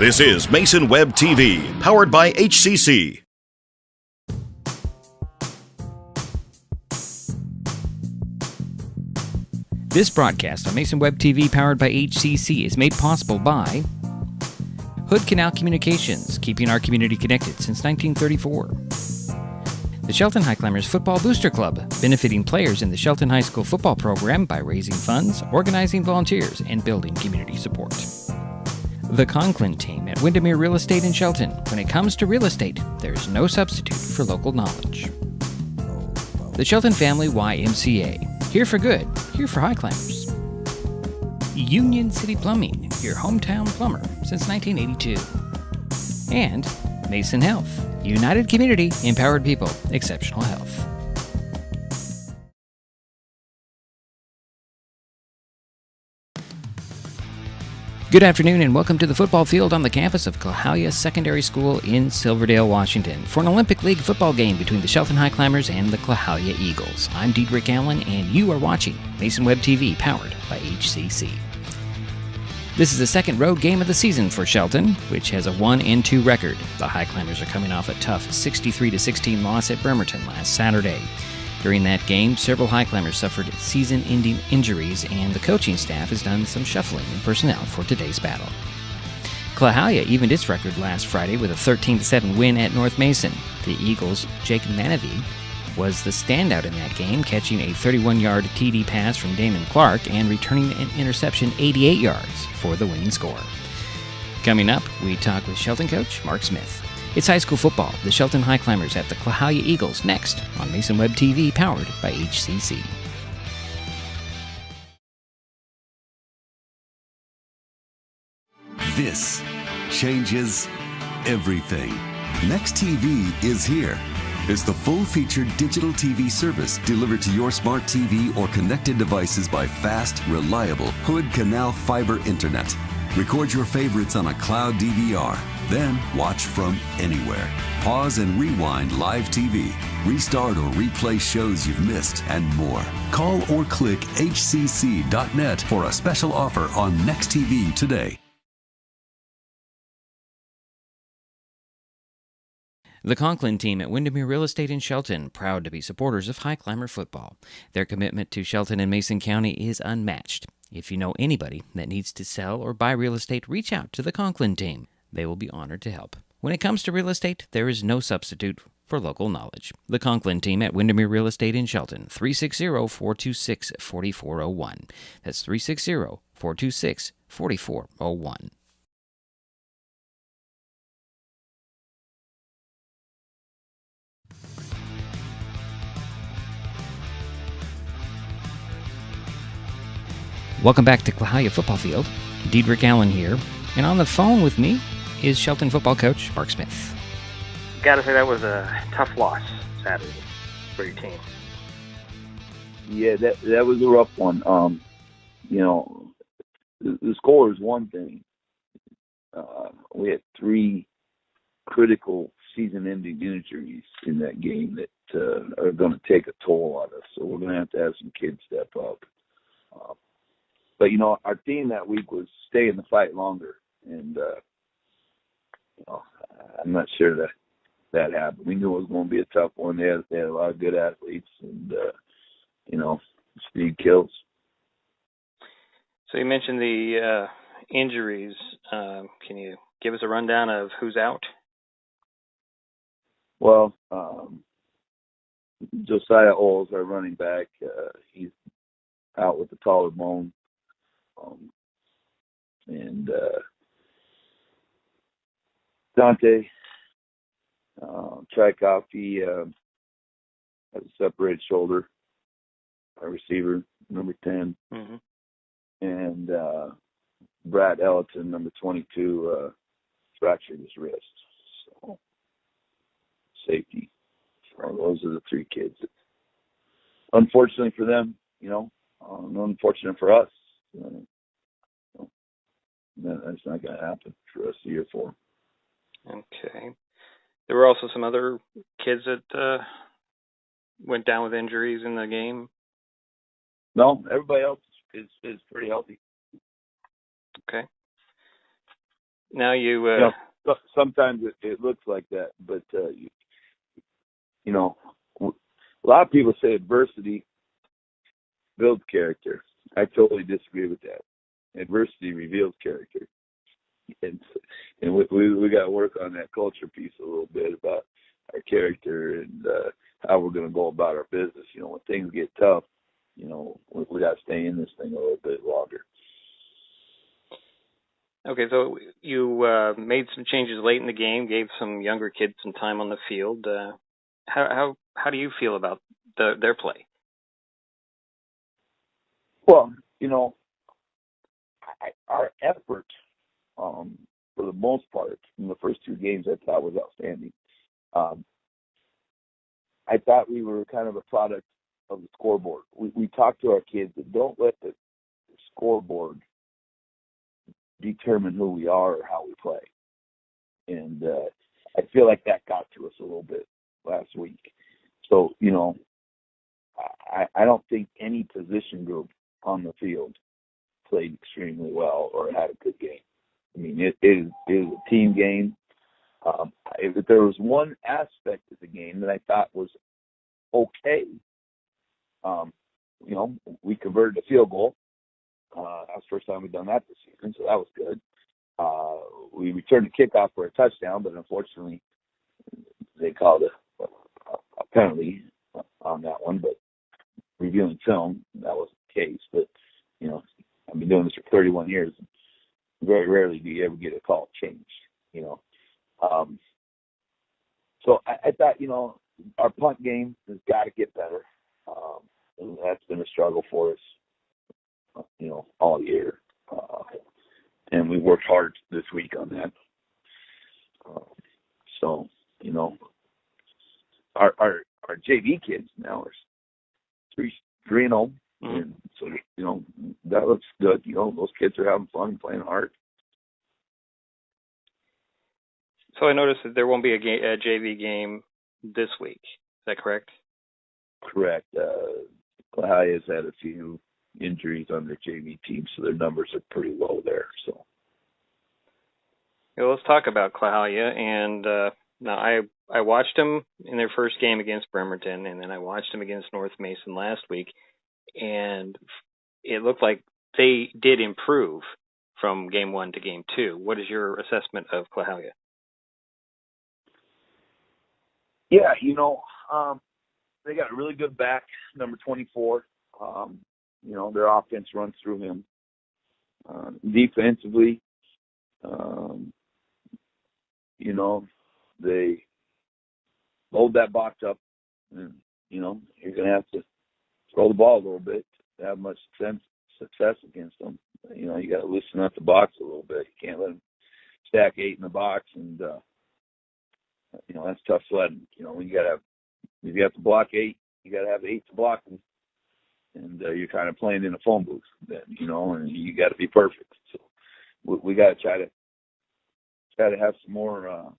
This is Mason Web TV, powered by HCC. This broadcast on Mason Web TV, powered by HCC, is made possible by Hood Canal Communications, keeping our community connected since 1934. The Shelton Highclimbers Football Booster Club, benefiting players in the Shelton High School football program by raising funds, organizing volunteers, and building community support. The Conklin team at Windermere Real Estate in Shelton. When it comes to real estate, there's no substitute for local knowledge. The Shelton Family YMCA. Here for good, here for Highclimbers. Union City Plumbing, your hometown plumber since 1982. And Mason Health. United community, empowered people, exceptional health. Good afternoon and welcome to the football field on the campus of Clahalia Secondary School in Silverdale, Washington for an Olympic League football game between the Shelton Highclimbers and the Clahalia Eagles. I'm Diedrich Allen and you are watching Mason Web TV, powered by HCC. This is the second road game of the season for Shelton, which has a 1-2 record. The Highclimbers are coming off a tough 63-16 loss at Bremerton last Saturday. During that game, several Highclimbers suffered season-ending injuries, and the coaching staff has done some shuffling in personnel for today's battle. Clahalia evened its record last Friday with a 13-7 win at North Mason. The Eagles' Jake Manavy was the standout in that game, catching a 31-yard TD pass from Damon Clark and returning an interception 88 yards for the winning score. Coming up, we talk with Shelton coach Mark Smith. It's high school football, the Shelton Highclimbers at the Clahalia Eagles, next on Mason Web TV, powered by HCC. This changes everything. Next TV is here. It's the full-featured digital TV service delivered to your smart TV or connected devices by fast, reliable Hood Canal Fiber Internet. Record your favorites on a cloud DVR, then watch from anywhere. Pause and rewind live TV, restart or replay shows you've missed, and more. Call or click hcc.net for a special offer on Next TV today. The Conklin team at Windermere Real Estate in Shelton, proud to be supporters of Highclimber football. Their commitment to Shelton and Mason County is unmatched. If you know anybody that needs to sell or buy real estate, reach out to the Conklin team. They will be honored to help. When it comes to real estate, there is no substitute for local knowledge. The Conklin team at Windermere Real Estate in Shelton, 360-426-4401. That's 360-426-4401. Welcome back to Clahalia Football Field. Diedrich Allen here. And on the phone with me is Shelton football coach Mark Smith. Gotta say that was a tough loss Saturday for your team. Yeah, that was a rough one. The score is one thing. We had 3 critical season-ending injuries in that game that are going to take a toll on us. So we're going to have some kids step up. But, our theme that week was stay in the fight longer. And, I'm not sure that happened. We knew it was going to be a tough one. They had a lot of good athletes, and, speed kills. So you mentioned the injuries. Can you give us a rundown of who's out? Well, Josiah Oles, our running back, he's out with the collarbone. And Dante Trikoff, he has a separated shoulder, our receiver, number 10. Mm-hmm. And Brad Ellerton, number 22, fractured his wrist. So, safety. So those are the 3 kids. Unfortunately for them, unfortunate for us. That's not going to happen for us year 4. Okay. There were also some other kids that went down with injuries in the game. No, everybody else is pretty healthy. Okay. Now you. Sometimes it looks like that, but you know, a lot of people say adversity builds character. I totally disagree with that. Adversity reveals character, and we got to work on that culture piece a little bit about our character and how we're going to go about our business. You know, when things get tough, you know, we got to stay in this thing a little bit longer. Okay, so you made some changes late in the game, gave some younger kids some time on the field. How do you feel about their play? Well, you know, our effort, for the most part, in the first two games, I thought was outstanding. I thought we were kind of a product of the scoreboard. We talked to our kids that don't let the scoreboard determine who we are or how we play. And I feel like that got to us a little bit last week. So, you know, I don't think any position group on the field played extremely well or had a good game. I mean, it is a team game. If there was one aspect of the game that I thought was okay, you know, we converted a field goal. That was the first time we've done that this season, so that was good. We returned a kickoff for a touchdown, but unfortunately they called a penalty on that one. But reviewing film, that wasn't the case. But, you know, I've been doing this for 31 years. And very rarely do you ever get a call change, you know. So I thought, you know, our punt game has got to get better. And that's been a struggle for us, you know, all year. And we worked hard this week on that. So, you know, our JV kids now are 3-0. And so, you know, that looks good. You know, those kids are having fun, playing hard. So I noticed that there won't be a JV game this week. Is that correct? Correct. Clahalia has had a few injuries on their JV team, so their numbers are pretty low there. So, well, let's talk about Clahalia. And now I watched them in their first game against Bremerton, and then I watched them against North Mason last week, and it looked like they did improve from game 1 to game 2. What is your assessment of Clahalia? Yeah, you know, they got a really good back, number 24. You know, their offense runs through him. Defensively, you know, they load that box up, and, you know, you're going to have to throw the ball a little bit to have much success against them. You know, you got to loosen up the box a little bit. You can't let them stack 8 in the box, and, you know, that's tough sledding. You know, you have to block 8, you got to have 8 to block them. And you're kind of playing in a phone booth then, you know, and you got to be perfect. So we got to try to have some more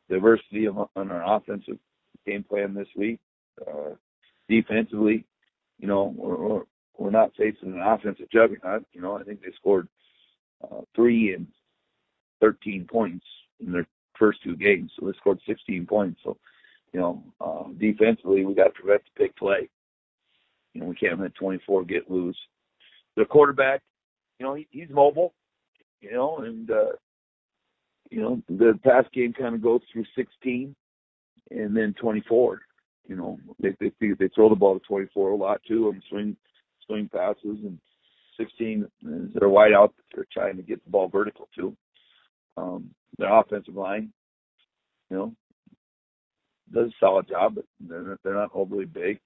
diversity on our offensive game plan this week. Defensively, you know, we're not facing an offensive juggernaut. You know, I think they scored 3 and 13 points in their first 2 games, so they scored 16 points. So, you know, defensively, we got to prevent the big play. You know, we can't let 24 get loose. The quarterback, you know, he's mobile, you know, and, you know, the pass game kind of goes through 16 and then 24. You know, they throw the ball to 24 a lot too, and swing passes, and 16 is their wide out that they're trying to get the ball vertical to. Their offensive line, you know, does a solid job, but they're not overly big.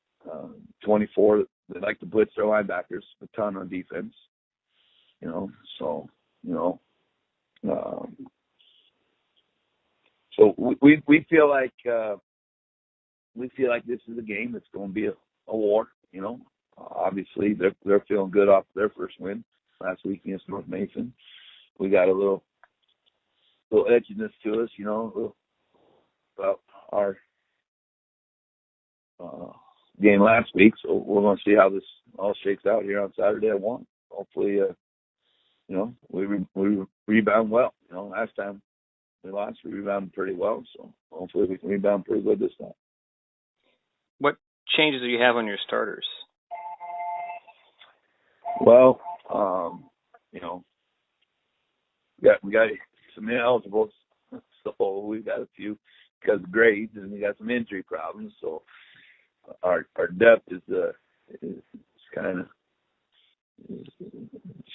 24, they like to blitz their linebackers a ton on defense, you know, so, you know, so we feel like this is a game that's going to be a war, you know. Obviously they're feeling good off their first win last week against North Mason. We got a little edginess to us, you know, about our game last week, so we're going to see how this all shakes out here on Saturday at 1. Hopefully, you we rebound well. Last time we lost, we rebounded pretty well. So hopefully we can rebound pretty good this time. What changes do you have on your starters? Well, we got some ineligibles, so we got a few because of grades, and we got some injury problems. So our depth is kind of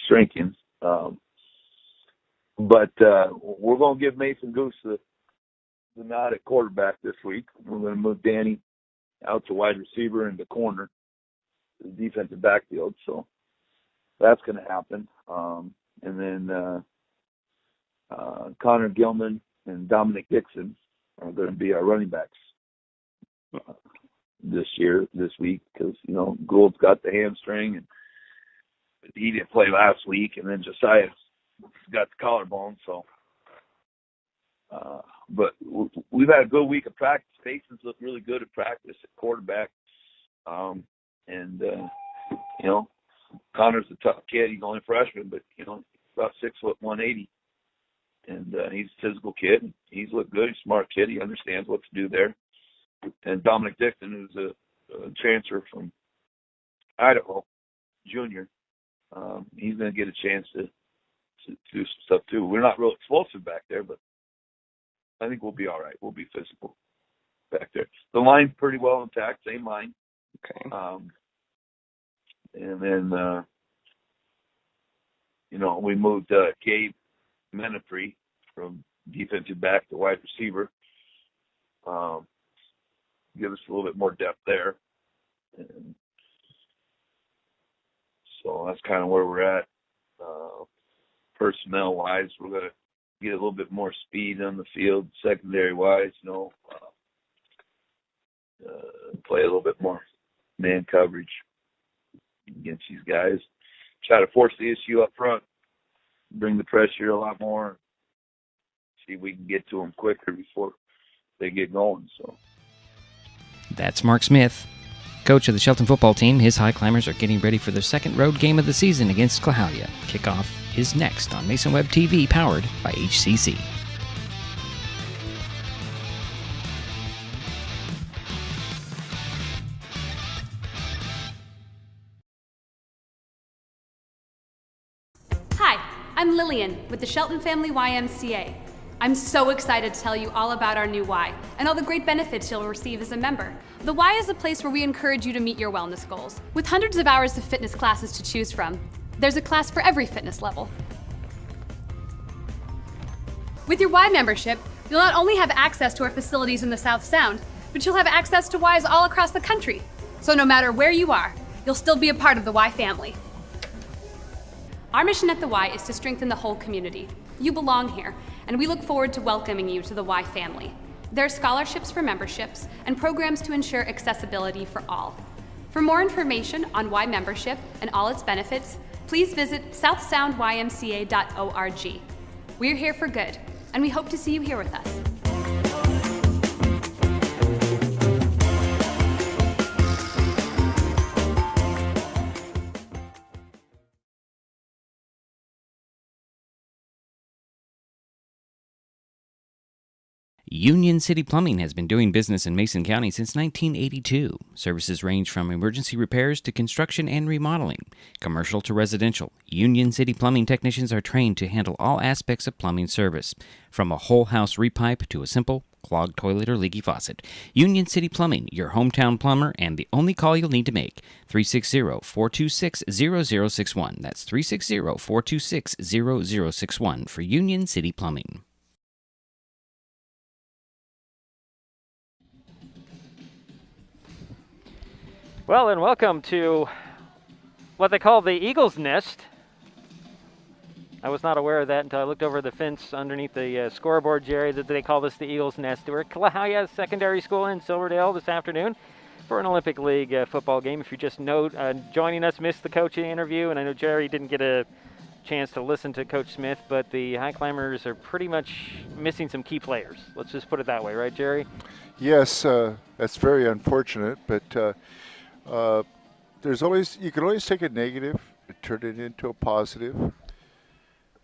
shrinking. But we're going to give Mason Goose the nod at quarterback this week. We're going to move Danny out to wide receiver in the corner, the defensive backfield. So that's going to happen. And then Connor Gilman and Dominic Dixon are going to be our running backs this week, because Gould's got the hamstring and he didn't play last week, and then Josiah got the collarbone. So, but we've had a good week of practice. Mason's looked really good at practice at quarterback, and Connor's a tough kid. He's only a freshman, but about 6 foot 180. And he's a physical kid. He's looked good. He's a smart kid. He understands what to do there. And Dominic Dixon, who's a transfer from Idaho, junior, he's going to get a chance to do some stuff too. We're not real explosive back there, but I think we'll be all right. We'll be physical back there. The line's pretty well intact, same line. Okay. And then, we moved Gabe Menifree from defensive back to wide receiver. Give us a little bit more depth there. And so that's kind of where we're at. Personnel-wise, we're going to get a little bit more speed on the field, secondary-wise, play a little bit more man coverage against these guys. Try to force the issue up front, bring the pressure a lot more, see if we can get to them quicker before they get going. So that's Mark Smith, coach of the Shelton football team. His Highclimbers are getting ready for their second road game of the season against Clahalia. Kickoff is next on Mason Web TV, powered by HCC. Hi, I'm Lillian with the Shelton Family YMCA. I'm so excited to tell you all about our new Y and all the great benefits you'll receive as a member. The Y is a place where we encourage you to meet your wellness goals. With hundreds of hours of fitness classes to choose from, there's a class for every fitness level. With your Y membership, you'll not only have access to our facilities in the South Sound, but you'll have access to Ys all across the country. So no matter where you are, you'll still be a part of the Y family. Our mission at the Y is to strengthen the whole community. You belong here, and we look forward to welcoming you to the Y family. There are scholarships for memberships and programs to ensure accessibility for all. For more information on Y membership and all its benefits, please visit southsoundymca.org. We're here for good, and we hope to see you here with us. Union City Plumbing has been doing business in Mason County since 1982. Services range from emergency repairs to construction and remodeling, commercial to residential. Union City Plumbing technicians are trained to handle all aspects of plumbing service, from a whole house repipe to a simple clogged toilet or leaky faucet. Union City Plumbing, your hometown plumber, and the only call you'll need to make. 360-426-0061. That's 360-426-0061 for Union City Plumbing. Well, and welcome to what they call the Eagle's Nest. I was not aware of that until I looked over the fence underneath the scoreboard, Jerry, that they call this the Eagle's Nest. We're at Klahowya Secondary School in Silverdale this afternoon for an Olympic League football game. If you just know, joining us, missed the coaching interview, and I know Jerry didn't get a chance to listen to Coach Smith, but the Highclimbers are pretty much missing some key players. Let's just put it that way, right, Jerry? Yes, that's very unfortunate, but you can always take a negative and turn it into a positive.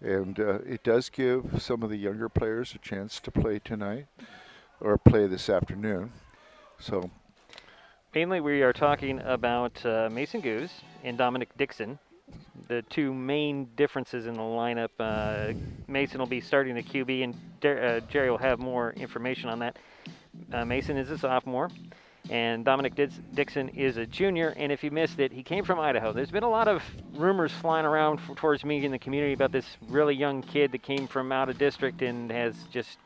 And it does give some of the younger players a chance to play tonight or play this afternoon. So mainly we are talking about Mason Goose and Dominic Dixon, the two main differences in the lineup. Mason will be starting the QB, and Jerry will have more information on that. Mason is a sophomore, and Dominic Dixon is a junior. And if you missed it, he came from Idaho. There's been a lot of rumors flying around towards me in the community about this really young kid that came from out of district and has just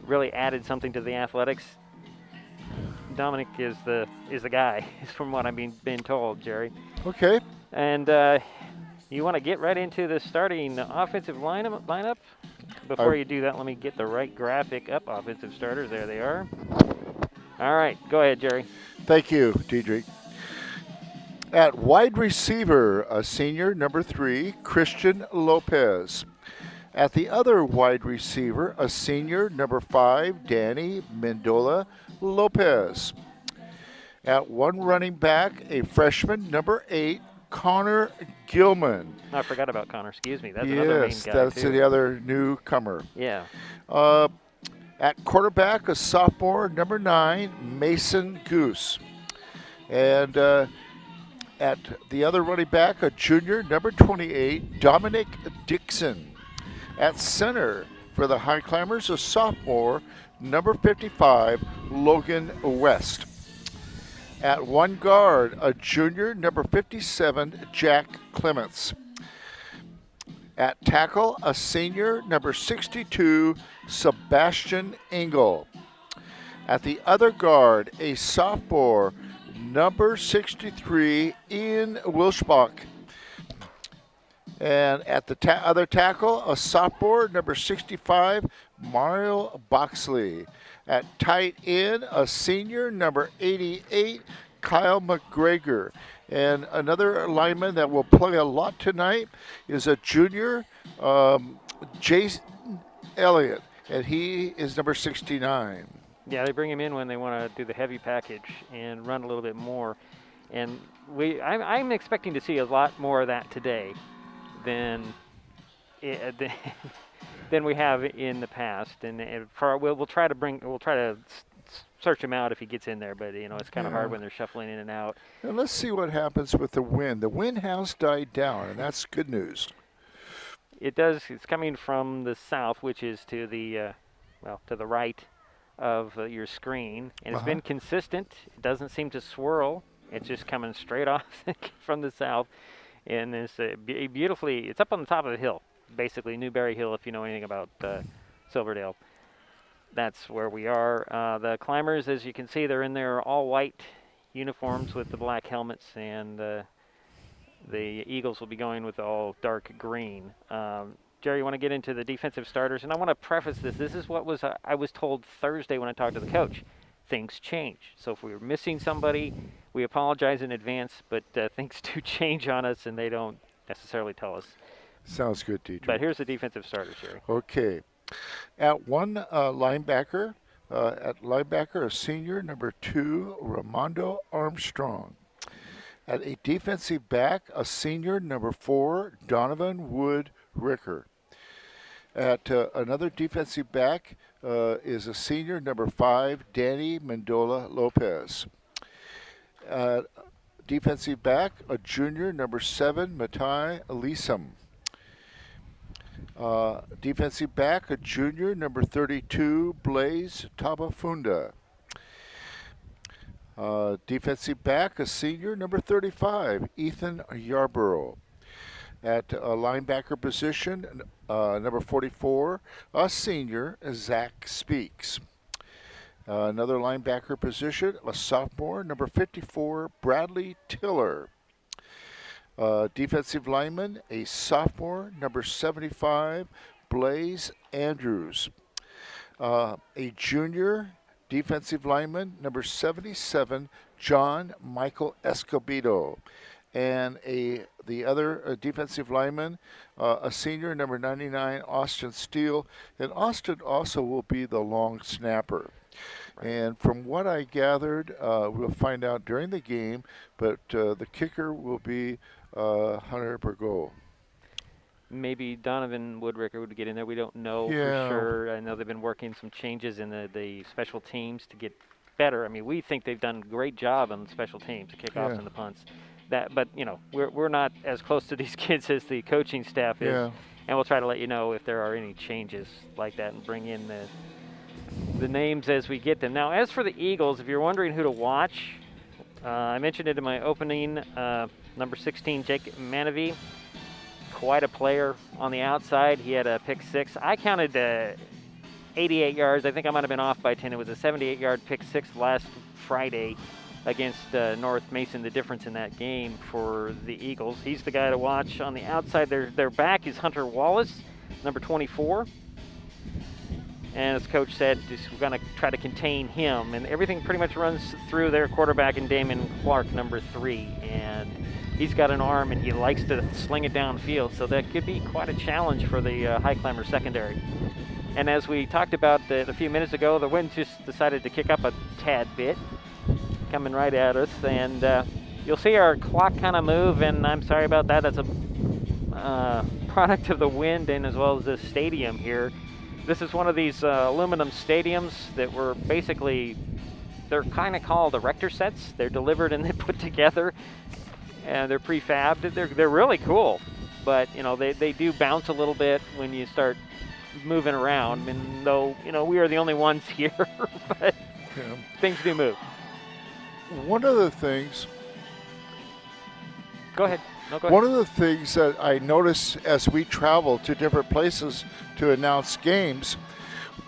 really added something to the athletics. Dominic is the guy, from what I'm being told, Jerry. Okay. And you want to get right into the starting offensive lineup? Before you do that, let me get the right graphic up. Offensive starters, there they are. All right, go ahead, Jerry. Thank you, Diedrich. At wide receiver, a senior, number 3, Christian Lopez. At the other wide receiver, a senior, number 5, Danny Mendola Lopez. At one running back, a freshman, number 8, Connor Gilman. I forgot about Connor. Excuse me. That's another main guy, Yes, that's too. the other newcomer. Yeah. At quarterback, a sophomore, number 9, Mason Goose. And at the other running back, a junior, number 28, Dominic Dixon. At center for the Highclimbers, a sophomore, number 55, Logan West. At one guard, a junior, number 57, Jack Clements. At tackle, a senior, number 62, Sebastian Engel. At the other guard, a sophomore, number 63, Ian Wilschbach. And at the other tackle, a sophomore, number 65, Mario Boxley. At tight end, a senior, number 88, Kyle McGregor. And another lineman that will play a lot tonight is a junior, Jason Elliott, and he is number 69. Yeah, they bring him in when they want to do the heavy package and run a little bit more. And I'm expecting to see a lot more of that today than we have in the past. And we'll try to search him out if he gets in there, but it's kind of hard when they're shuffling in and out. And let's see what happens with the wind. The wind has died down, and that's good news. It does. It's coming from the south, which is to the to the right of your screen, and it's been consistent. It doesn't seem to swirl. It's just coming straight off from the south, and it's beautifully. It's up on the top of the hill, basically Newberry Hill, if you know anything about Silverdale. That's where we are. The climbers, as you can see, they're in their all-white uniforms with the black helmets, and the Eagles will be going with all dark green. Jerry, you want to get into the defensive starters? And I want to preface this. This is what I was told Thursday when I talked to the coach. Things change. So if we were missing somebody, we apologize in advance, but things do change on us, and they don't necessarily tell us. Sounds good, Dietrich. But here's the defensive starters, Jerry. Okay. At one linebacker, a senior, number 2, Ramondo Armstrong. At a defensive back, a senior, number 4, Donovan Wood Ricker. At another defensive back is a senior, number 5, Danny Mendola Lopez. Defensive back, a junior, number 7, Matai Elisam. Defensive back, a junior, number 32, Blaze Tabafunda. Defensive back, a senior, number 35, Ethan Yarborough. At a linebacker position, number 44, a senior, Zach Speaks. Another linebacker position, a sophomore, number 54, Bradley Tiller. Defensive lineman, a sophomore, number 75, Blaze Andrews. A junior defensive lineman, number 77, John Michael Escobedo. And the other defensive lineman, a senior, number 99, Austin Steele. And Austin also will be the long snapper. And from what I gathered, we'll find out during the game, but the kicker will be Hunter Burgo. maybe Donovan Woodricker would get in there. We don't know for sure. I know they've been working some changes in the special teams to get better. I mean, we think they've done a great job on the special teams, the kickoffs and the punts. But we're not as close to these kids as the coaching staff is, and we'll try to let you know if there are any changes like that and bring in the names as we get them. Now, as for the Eagles, if you're wondering who to watch, I mentioned it in my opening. Number 16, Jake Manavy, quite a player on the outside. He had a pick 6. I counted 88 yards. I think I might have been off by 10. It was a 78-yard pick 6 last Friday against North Mason, the difference in that game for the Eagles. He's the guy to watch on the outside. Their back is Hunter Wallace, number 24. And as Coach said, we're going to try to contain him. And everything pretty much runs through their quarterback and Damon Clark, number 3. And he's got an arm, and he likes to sling it downfield. So that could be quite a challenge for the Highclimbers secondary. And as we talked about a few minutes ago, the wind just decided to kick up a tad bit, coming right at us. And you'll see our clock kind of move, and I'm sorry about that. That's a product of the wind and as well as the stadium here. This is one of these aluminum stadiums that were basically, they're kind of called erector sets. They're delivered and then put together, and they're prefabbed. They're really cool, but they do bounce a little bit when you start moving around. And though we are the only ones here, but things do move. One of the things. Go ahead. No, go ahead. One of the things that I notice as we travel to different places to announce games,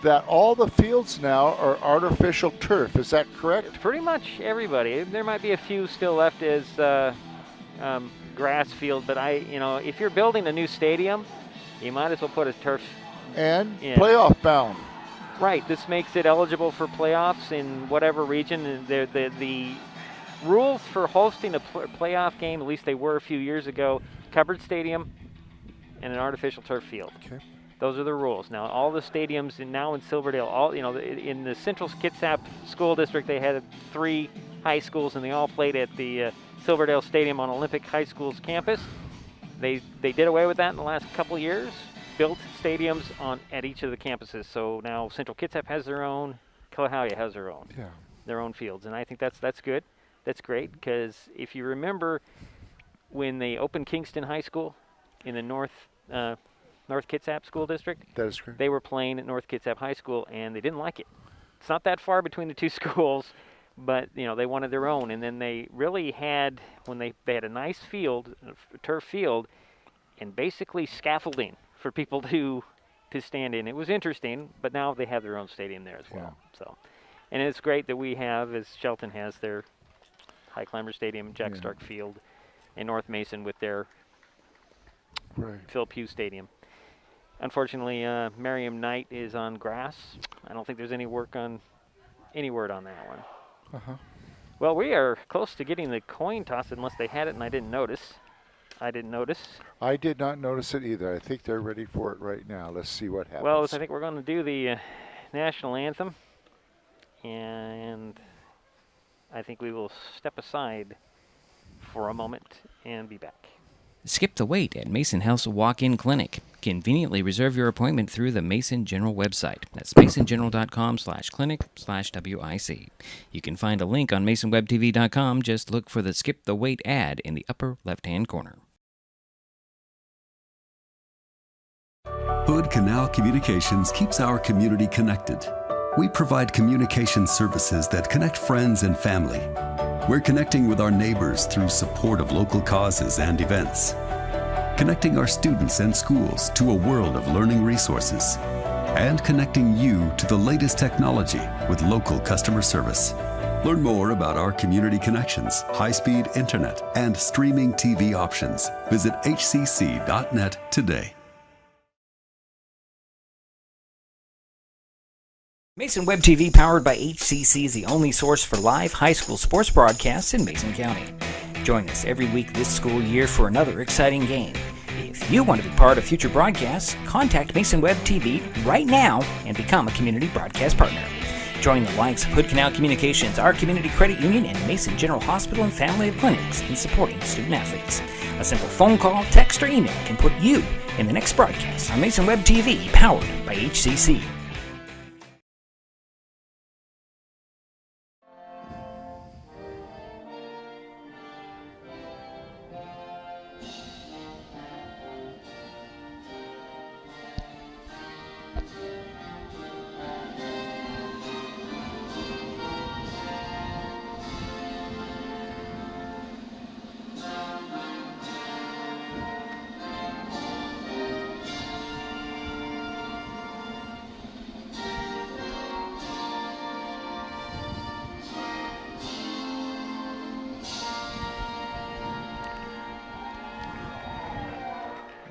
that all the fields now are artificial turf. Is that correct? Pretty much everybody. There might be a few still left as grass field, but if you're building a new stadium, you might as well put a turf and in. Playoff bound. Right. This makes it eligible for playoffs in whatever region. And the rules for hosting a playoff game, at least they were a few years ago, covered stadium and an artificial turf field. Okay. Those are the rules. Now, all the stadiums now in Silverdale, in the Central Kitsap School District, they had 3 high schools, and they all played at the Silverdale Stadium on Olympic High School's campus. They did away with that in the last couple of years, built stadiums at each of the campuses. So now Central Kitsap has their own, Klahowya has their own, their own fields, and I think that's good. That's great, because if you remember when they opened Kingston High School in the North Kitsap School District, that is correct. They were playing at North Kitsap High School, and they didn't like it. It's not that far between the two schools, but they wanted their own. And then they really had, when they had a nice field, a turf field, and basically scaffolding for people to stand in. It was interesting, but now they have their own stadium there as well. So, and it's great that we have, as Shelton has their Highclimber Stadium, Jack Stark Field, and North Mason with their Phil Pugh Stadium. Unfortunately, Merriam Knight is on grass. I don't think there's any word on that one. Well, we are close to getting the coin toss unless they had it and I didn't notice. I did not notice it either. I think they're ready for it right now. Let's see what happens. Well, I think we're going to do the national anthem, and I think we will step aside for a moment and be back. Skip the wait at Mason Health's walk-in clinic. Conveniently reserve your appointment through the Mason General website. That's masongeneral.com/clinic/WIC. You can find a link on masonwebtv.com. Just look for the Skip the Wait ad in the upper left-hand corner. Hood Canal Communications keeps our community connected. We provide communication services that connect friends and family. We're connecting with our neighbors through support of local causes and events, connecting our students and schools to a world of learning resources, and connecting you to the latest technology with local customer service. Learn more about our community connections, high-speed internet, and streaming TV options. Visit hcc.net today. Mason Web TV, powered by HCC, is the only source for live high school sports broadcasts in Mason County. Join us every week this school year for another exciting game. If you want to be part of future broadcasts, contact Mason Web TV right now and become a community broadcast partner. Join the likes of Hood Canal Communications, our community credit union, and Mason General Hospital and Family of Clinics in supporting student athletes. A simple phone call, text, or email can put you in the next broadcast on Mason Web TV, powered by HCC.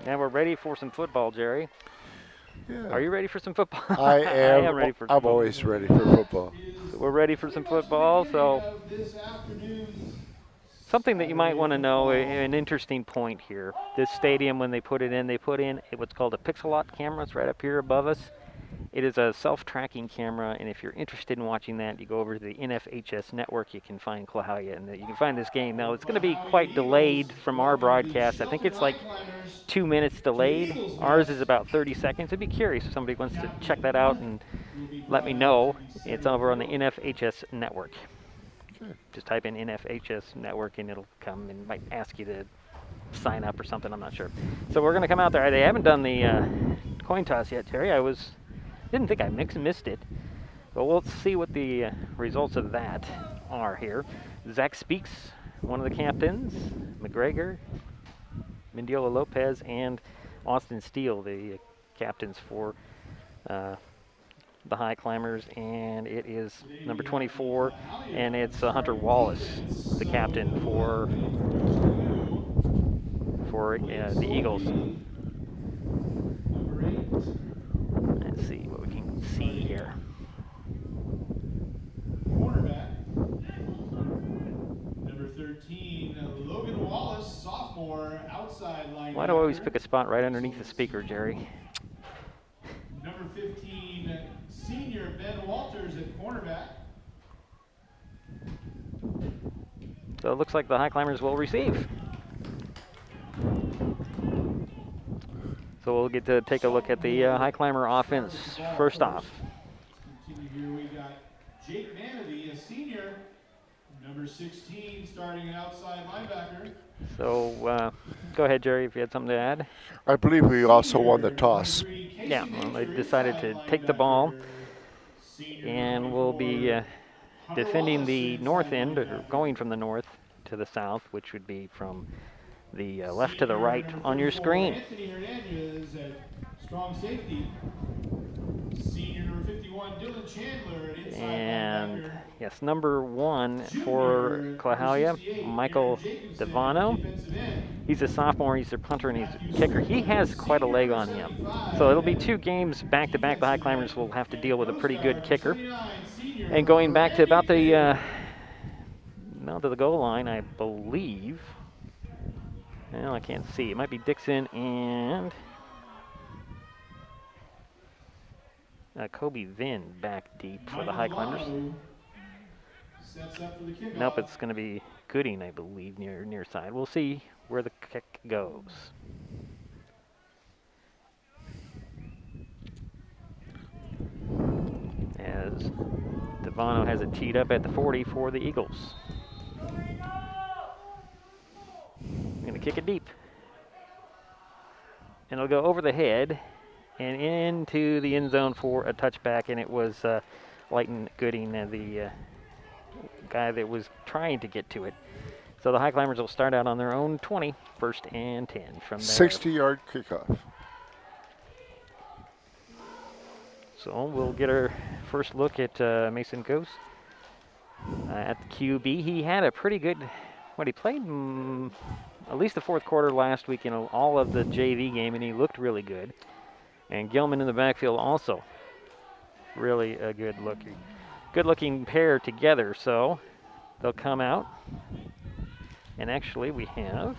Now we're ready for some football, Jerry. Yeah. Are you ready for some football? I am. I am ready for I'm football. always ready for football. So we're ready for some football. So something that you might want to know, an interesting point here. This stadium, when they put in what's called a Pixelot camera. It's right up here above us. It is a self-tracking camera, and if you're interested in watching that, you go over to the NFHS network. You can find Clahalia, and you can find this game. Now, it's going to be quite delayed from our broadcast. I think it's like 2 minutes delayed. Ours is about 30 seconds. I'd be curious if somebody wants to check that out and let me know. It's over on the NFHS network. Just type in NFHS network, and it'll come and might ask you to sign up or something. I'm not sure. So we're going to come out there. They haven't done the coin toss yet, Terry. Didn't think I missed it, but we'll see what the results of that are here. Zach Speaks, one of the captains, McGregor, Mendiola Lopez, and Austin Steele, the captains for the Highclimbers, and it is number 24, and it's Hunter Wallace, the captain for the Eagles. Let's see what we can see here. Cornerback, number 13, Logan Wallace, sophomore, outside linebacker. Why do I always pick a spot right underneath the speaker, Jerry? Number 15, senior Ben Walters at cornerback. So it looks like the Highclimbers will receive. So we'll get to take a look at the Highclimber offense first off. Continue here, we got Jake Manity, a senior, number 16, starting an outside linebacker. So go ahead, Jerry, if you had something to add. I believe we also won the toss. Yeah, well, they decided to take the ball, and we'll be defending the north end, or going from the north to the south, which would be from the left to the right on your screen. Anthony Hernandez at strong safety. Senior number 51, Dylan Chandler at inside And linebacker. yes, number 1 for Clahalia, Michael Devano. He's a sophomore, he's their punter, and he's a kicker. He has quite a leg on him. So it'll be 2 games back-to-back. The Highclimbers will have to deal with a pretty good kicker. And going back to about the to the goal line, I believe. Well, I can't see. It might be Dixon and Kobe Vinn back deep for the Highclimbers. Nope, it's going to be Gooding, I believe, near side. We'll see where the kick goes. As Devano has it teed up at the 40 for the Eagles. Going to kick it deep. And it'll go over the head and into the end zone for a touchback, and it was Leighton Gooding, the guy that was trying to get to it. So the Highclimbers will start out on their own 20, 1st and 10 from there. 60-yard kickoff. So we'll get our first look at Mason Ghost at the QB. He had a pretty good, he played at least the 4th quarter last week in all of the JV game, and he looked really good. And Gilman in the backfield also really a good looking pair together. So they'll come out, and actually we have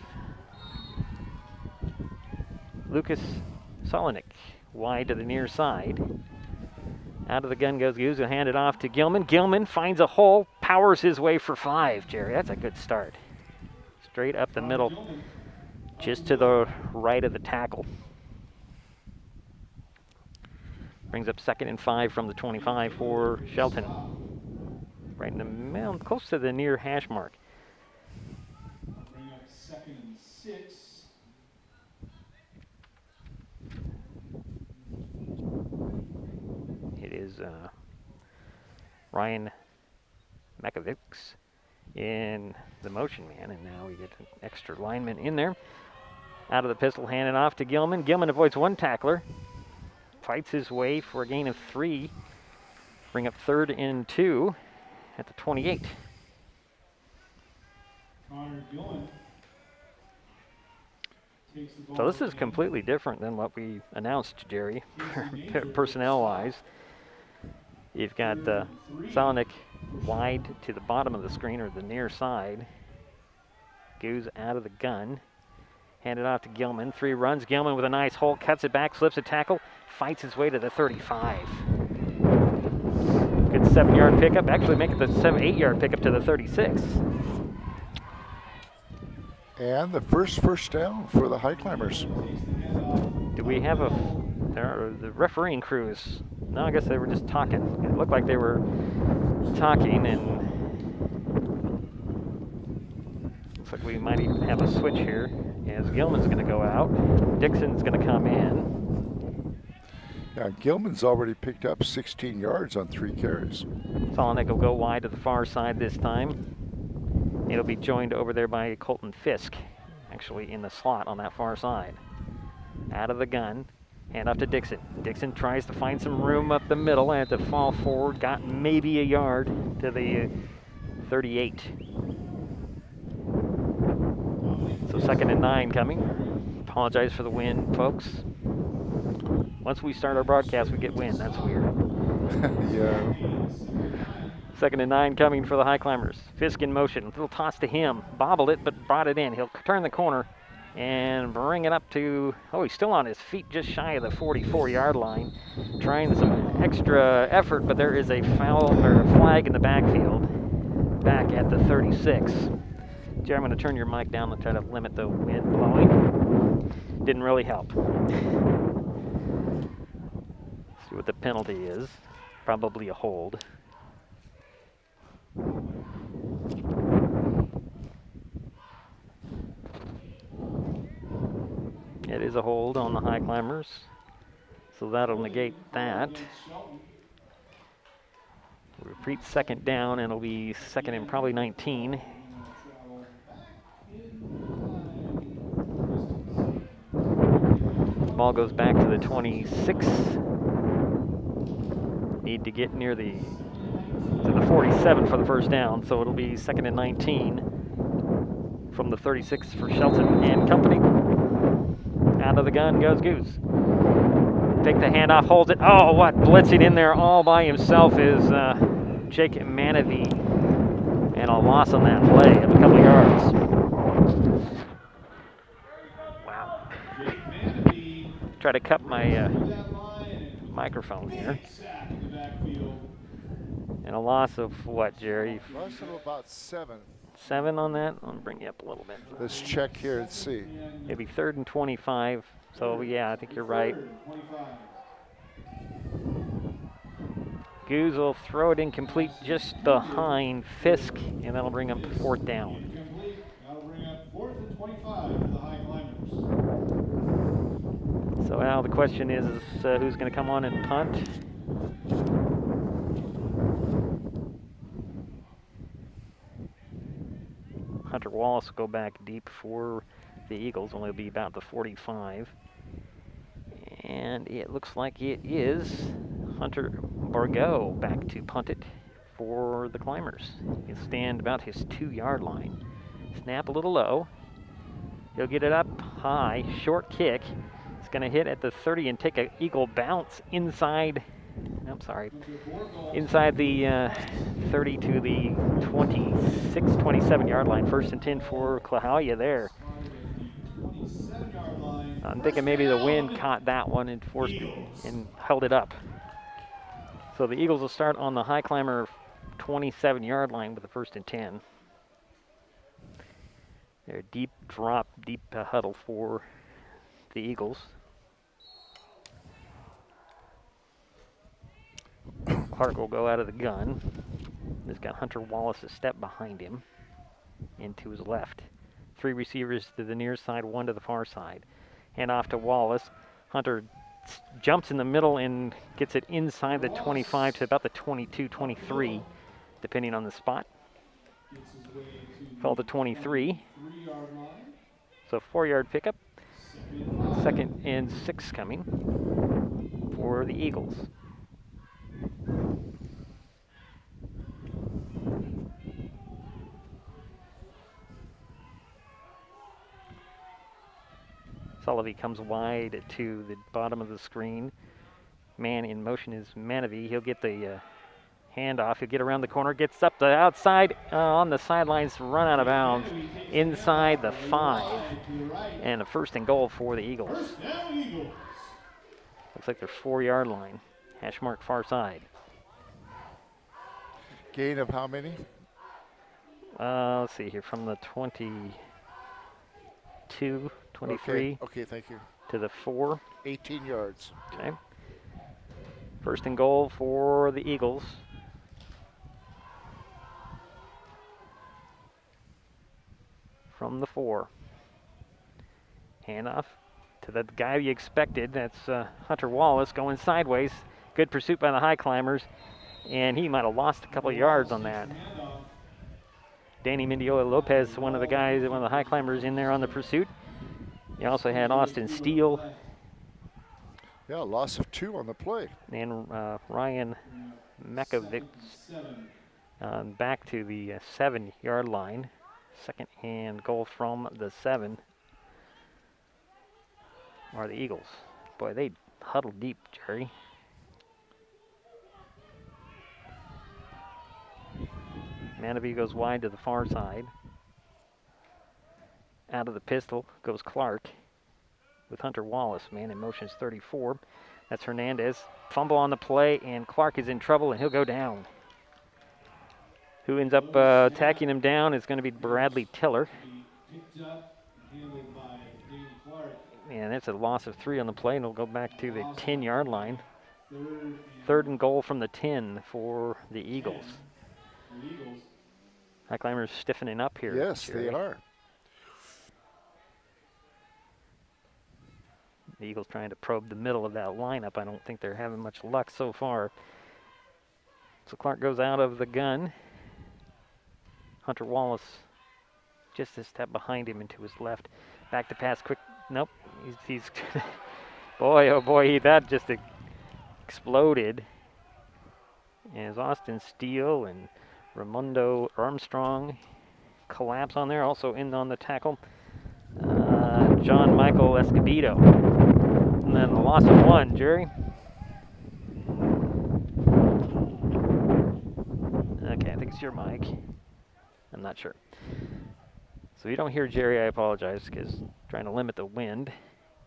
Lucas Solinik wide to the near side. Out of the gun goes Goose. He'll hand it off to Gilman. Gilman finds a hole, powers his way for 5, Jerry. That's a good start. Straight up the middle just to the right of the tackle. Brings up 2nd and 5 from the 25 for Shelton. Right in the middle, close to the near hash mark. Bring up 2nd and 6. It is Ryan Makovics in the motion man, and now we get an extra lineman in there. Out of the pistol, handed off to Gilman. Gilman avoids one tackler. Fights his way for a gain of 3. Bring up 3rd and 2 at the 28. Connor Gillen takes the ball. So this is completely different than what we announced, Jerry, personnel-wise. You've got Solonik wide to the bottom of the screen, or the near side. Goes out of the gun. Handed off to Gilman. 3 runs. Gilman with a nice hole. Cuts it back. Slips a tackle. Fights his way to the 35. Good 7-yard pickup. Actually make it the 8-yard pickup to the 36. And the first down for the Highclimbers. Do we have the refereeing crews? No, I guess they were just talking. It looked like they were talking, and looks like we might even have a switch here, as Gilman's going to go out. Dixon's going to come in. Yeah, Gilman's already picked up 16 yards on 3 carries. Solonik will go wide to the far side this time. It'll be joined over there by Colton Fisk, actually in the slot on that far side. Out of the gun, hand off to Dixon. Dixon tries to find some room up the middle, and had to fall forward, got maybe a yard to the 38. So 2nd and 9 coming. Apologize for the wind, folks. Once we start our broadcast, we get wind. That's weird. Yeah. 2nd and 9 coming for the Highclimbers. Fisk in motion. Little toss to him. Bobbled it, but brought it in. He'll turn the corner and bring it up to, he's still on his feet, just shy of the 44-yard line. Trying some extra effort, but there is a foul or a flag in the backfield. Back at the 36. Jerry, I'm going to turn your mic down and try to limit the wind blowing. Didn't really help. See what the penalty is. Probably a hold. It is a hold on the Highclimbers, so that'll negate that. Repeat 2nd down, and it'll be 2nd and probably 19. Ball goes back to the 26. Need to get near the 47 for the first down, so it'll be 2nd and 19 from the 36 for Shelton and company. Out of the gun goes Goose. Take the handoff, holds it. Oh, what? Blitzing in there all by himself is Jake Manavy. And a loss on that play of a couple of yards. Wow. Try to cut my microphone here. And a loss of what, Jerry? Loss of about 7. 7 on that? I'll bring you up a little bit. Let's check here and see. It'll be 3rd and 25. So, yeah, I think you're right. Goose will throw it incomplete just behind Fisk, and that'll bring up 4th down. That'll bring up 4th and 25 for the Highclimbers. So now the question is who's going to come on and punt? Hunter Wallace will go back deep for the Eagles, only will be about the 45. And it looks like it is Hunter Bargo back to punt it for the Climbers. He'll stand about his 2-yard line. Snap a little low. He'll get it up high, short kick. It's going to hit at the 30 and take an Eagle bounce inside. Inside the 30 to the 26, 27-yard line. 1st and 10 for Clahalia there. I'm thinking maybe the wind caught that one and forced it and held it up. So the Eagles will start on the Highclimber 27-yard line with the 1st and 10. Their deep drop deep huddle for the Eagles. Clark will go out of the gun. He's got Hunter Wallace a step behind him and to his left. 3 receivers to the near side, 1 to the far side. Hand off to Wallace. Hunter jumps in the middle and gets it inside the 25 to about the 22, 23, depending on the spot. Call to 23. So 4-yard pickup. 2nd and 6 coming for the Eagles. Sullivan comes wide to the bottom of the screen. Man in motion is Manavy. He'll get the handoff. He'll get around the corner, gets up the outside on the sidelines, run out of bounds inside the 5. And a 1st and goal for the Eagles. Looks like their 4-yard line. Hash mark far side. Gain of how many? Let's see here, from the 22, 23. Okay, thank you. To the 4. 18 yards. Okay. 1st and goal for the Eagles. From the 4. Handoff to the guy you expected. That's Hunter Wallace going sideways. Good pursuit by the Highclimbers. And he might have lost a couple of yards on that. Danny Mendiola Lopez, one of the guys, one of the Highclimbers in there on the pursuit. You also had Austin Steele. Yeah, loss of 2 on the play. And Ryan Mekovic back to the 7-yard line. 2nd and goal from the 7 are the Eagles. Boy, they huddle deep, Jerry. Manavy goes wide to the far side. Out of the pistol goes Clark with Hunter Wallace. Man in motion is 34. That's Hernandez. Fumble on the play, and Clark is in trouble, and he'll go down. Who ends up tacking him down is going to be Bradley Tiller. And that's a loss of 3 on the play, and it'll go back to the 10-yard line. 3rd and goal from the 10 for the Eagles. Highclimbers stiffening up here. Yes, Jerry. They are. The Eagles trying to probe the middle of that lineup. I don't think they're having much luck so far. So Clark goes out of the gun. Hunter Wallace just a step behind him and to his left. Back to pass quick. Nope. He's boy, oh boy, that just exploded. As Austin Steele and Ramondo Armstrong collapse on there. Also in on the tackle, John Michael Escobedo. And then the loss of 1, Jerry. Okay, I think it's your mic. I'm not sure. So if you don't hear Jerry, I apologize, because trying to limit the wind.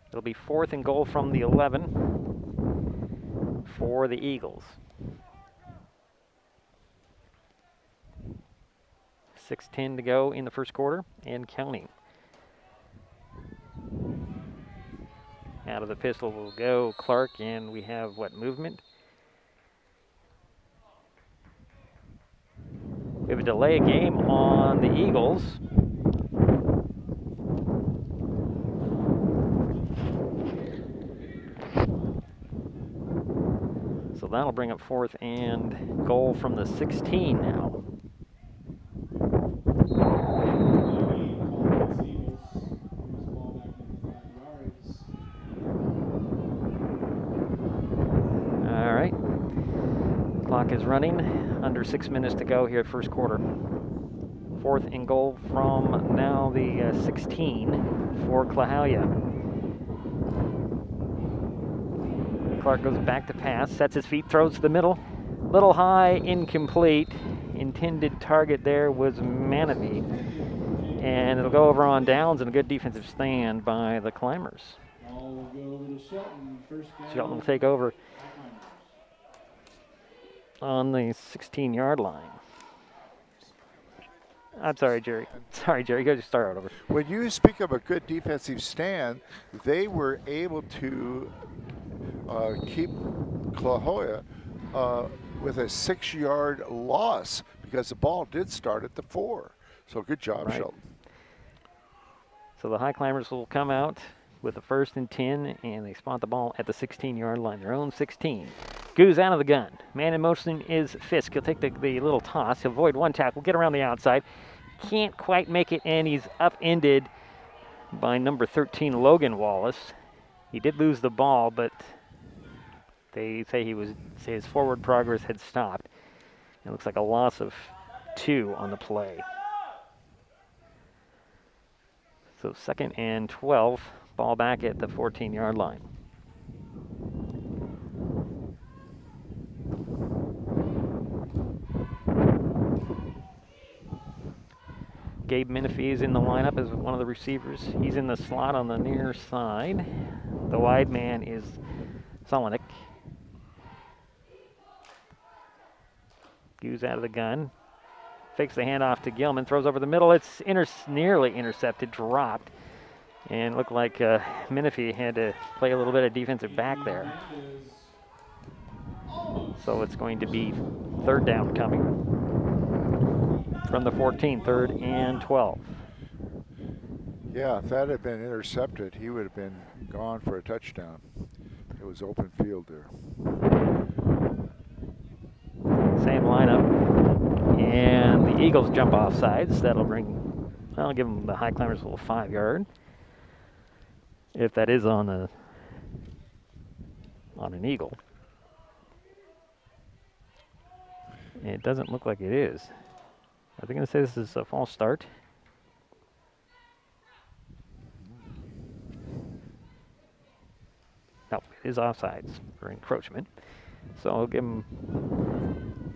It'll be 4th and goal from the 11 for the Eagles. 6:10 to go in the first quarter and counting. Out of the pistol will go Clark, and we have what, movement? We have a delay game on the Eagles. So that'll bring up 4th and goal from the 16 now. All right. Clock is running. Under 6 minutes to go here at first quarter. 4th and goal from now the 16 for Clahalia. Clark goes back to pass, sets his feet, throws to the middle. Little high, incomplete. Intended target there was Manavy. And it'll go over on downs and a good defensive stand by the Climbers. Shelton will take over on the 16-yard line. I'm sorry, Jerry. Sorry, Jerry. Go just start over. When you speak of a good defensive stand, they were able to keep Klahowya with a 6-yard loss because the ball did start at the 4. So good job, Shelton. So the Highclimbers will come out with a 1st and 10, and they spot the ball at the 16-yard line, their own 16. Goose out of the gun. Man in motion is Fisk. He'll take the little toss. He'll avoid one tackle, get around the outside. Can't quite make it, and he's upended by number 13, Logan Wallace. He did lose the ball, but they say his forward progress had stopped. It looks like a loss of 2 on the play. So 2nd and 12, ball back at the 14-yard line. Gabe Menifee is in the lineup as one of the receivers. He's in the slot on the near side. The wide man is Solonik. Goose out of the gun. Fakes the handoff to Gilman. Throws over the middle. It's nearly intercepted, dropped. And it looked like Menifee had to play a little bit of defensive back there. So it's going to be 3rd down coming from the 14, 3rd and 12. Yeah, if that had been intercepted, he would have been gone for a touchdown. It was open field there. Same lineup. And the Eagles jump off sides. That'll give them the Highclimbers a little 5-yard. If that is on an Eagle. It doesn't look like it is. Are they going to say this is a false start? No, it is offsides for encroachment. So I'll give them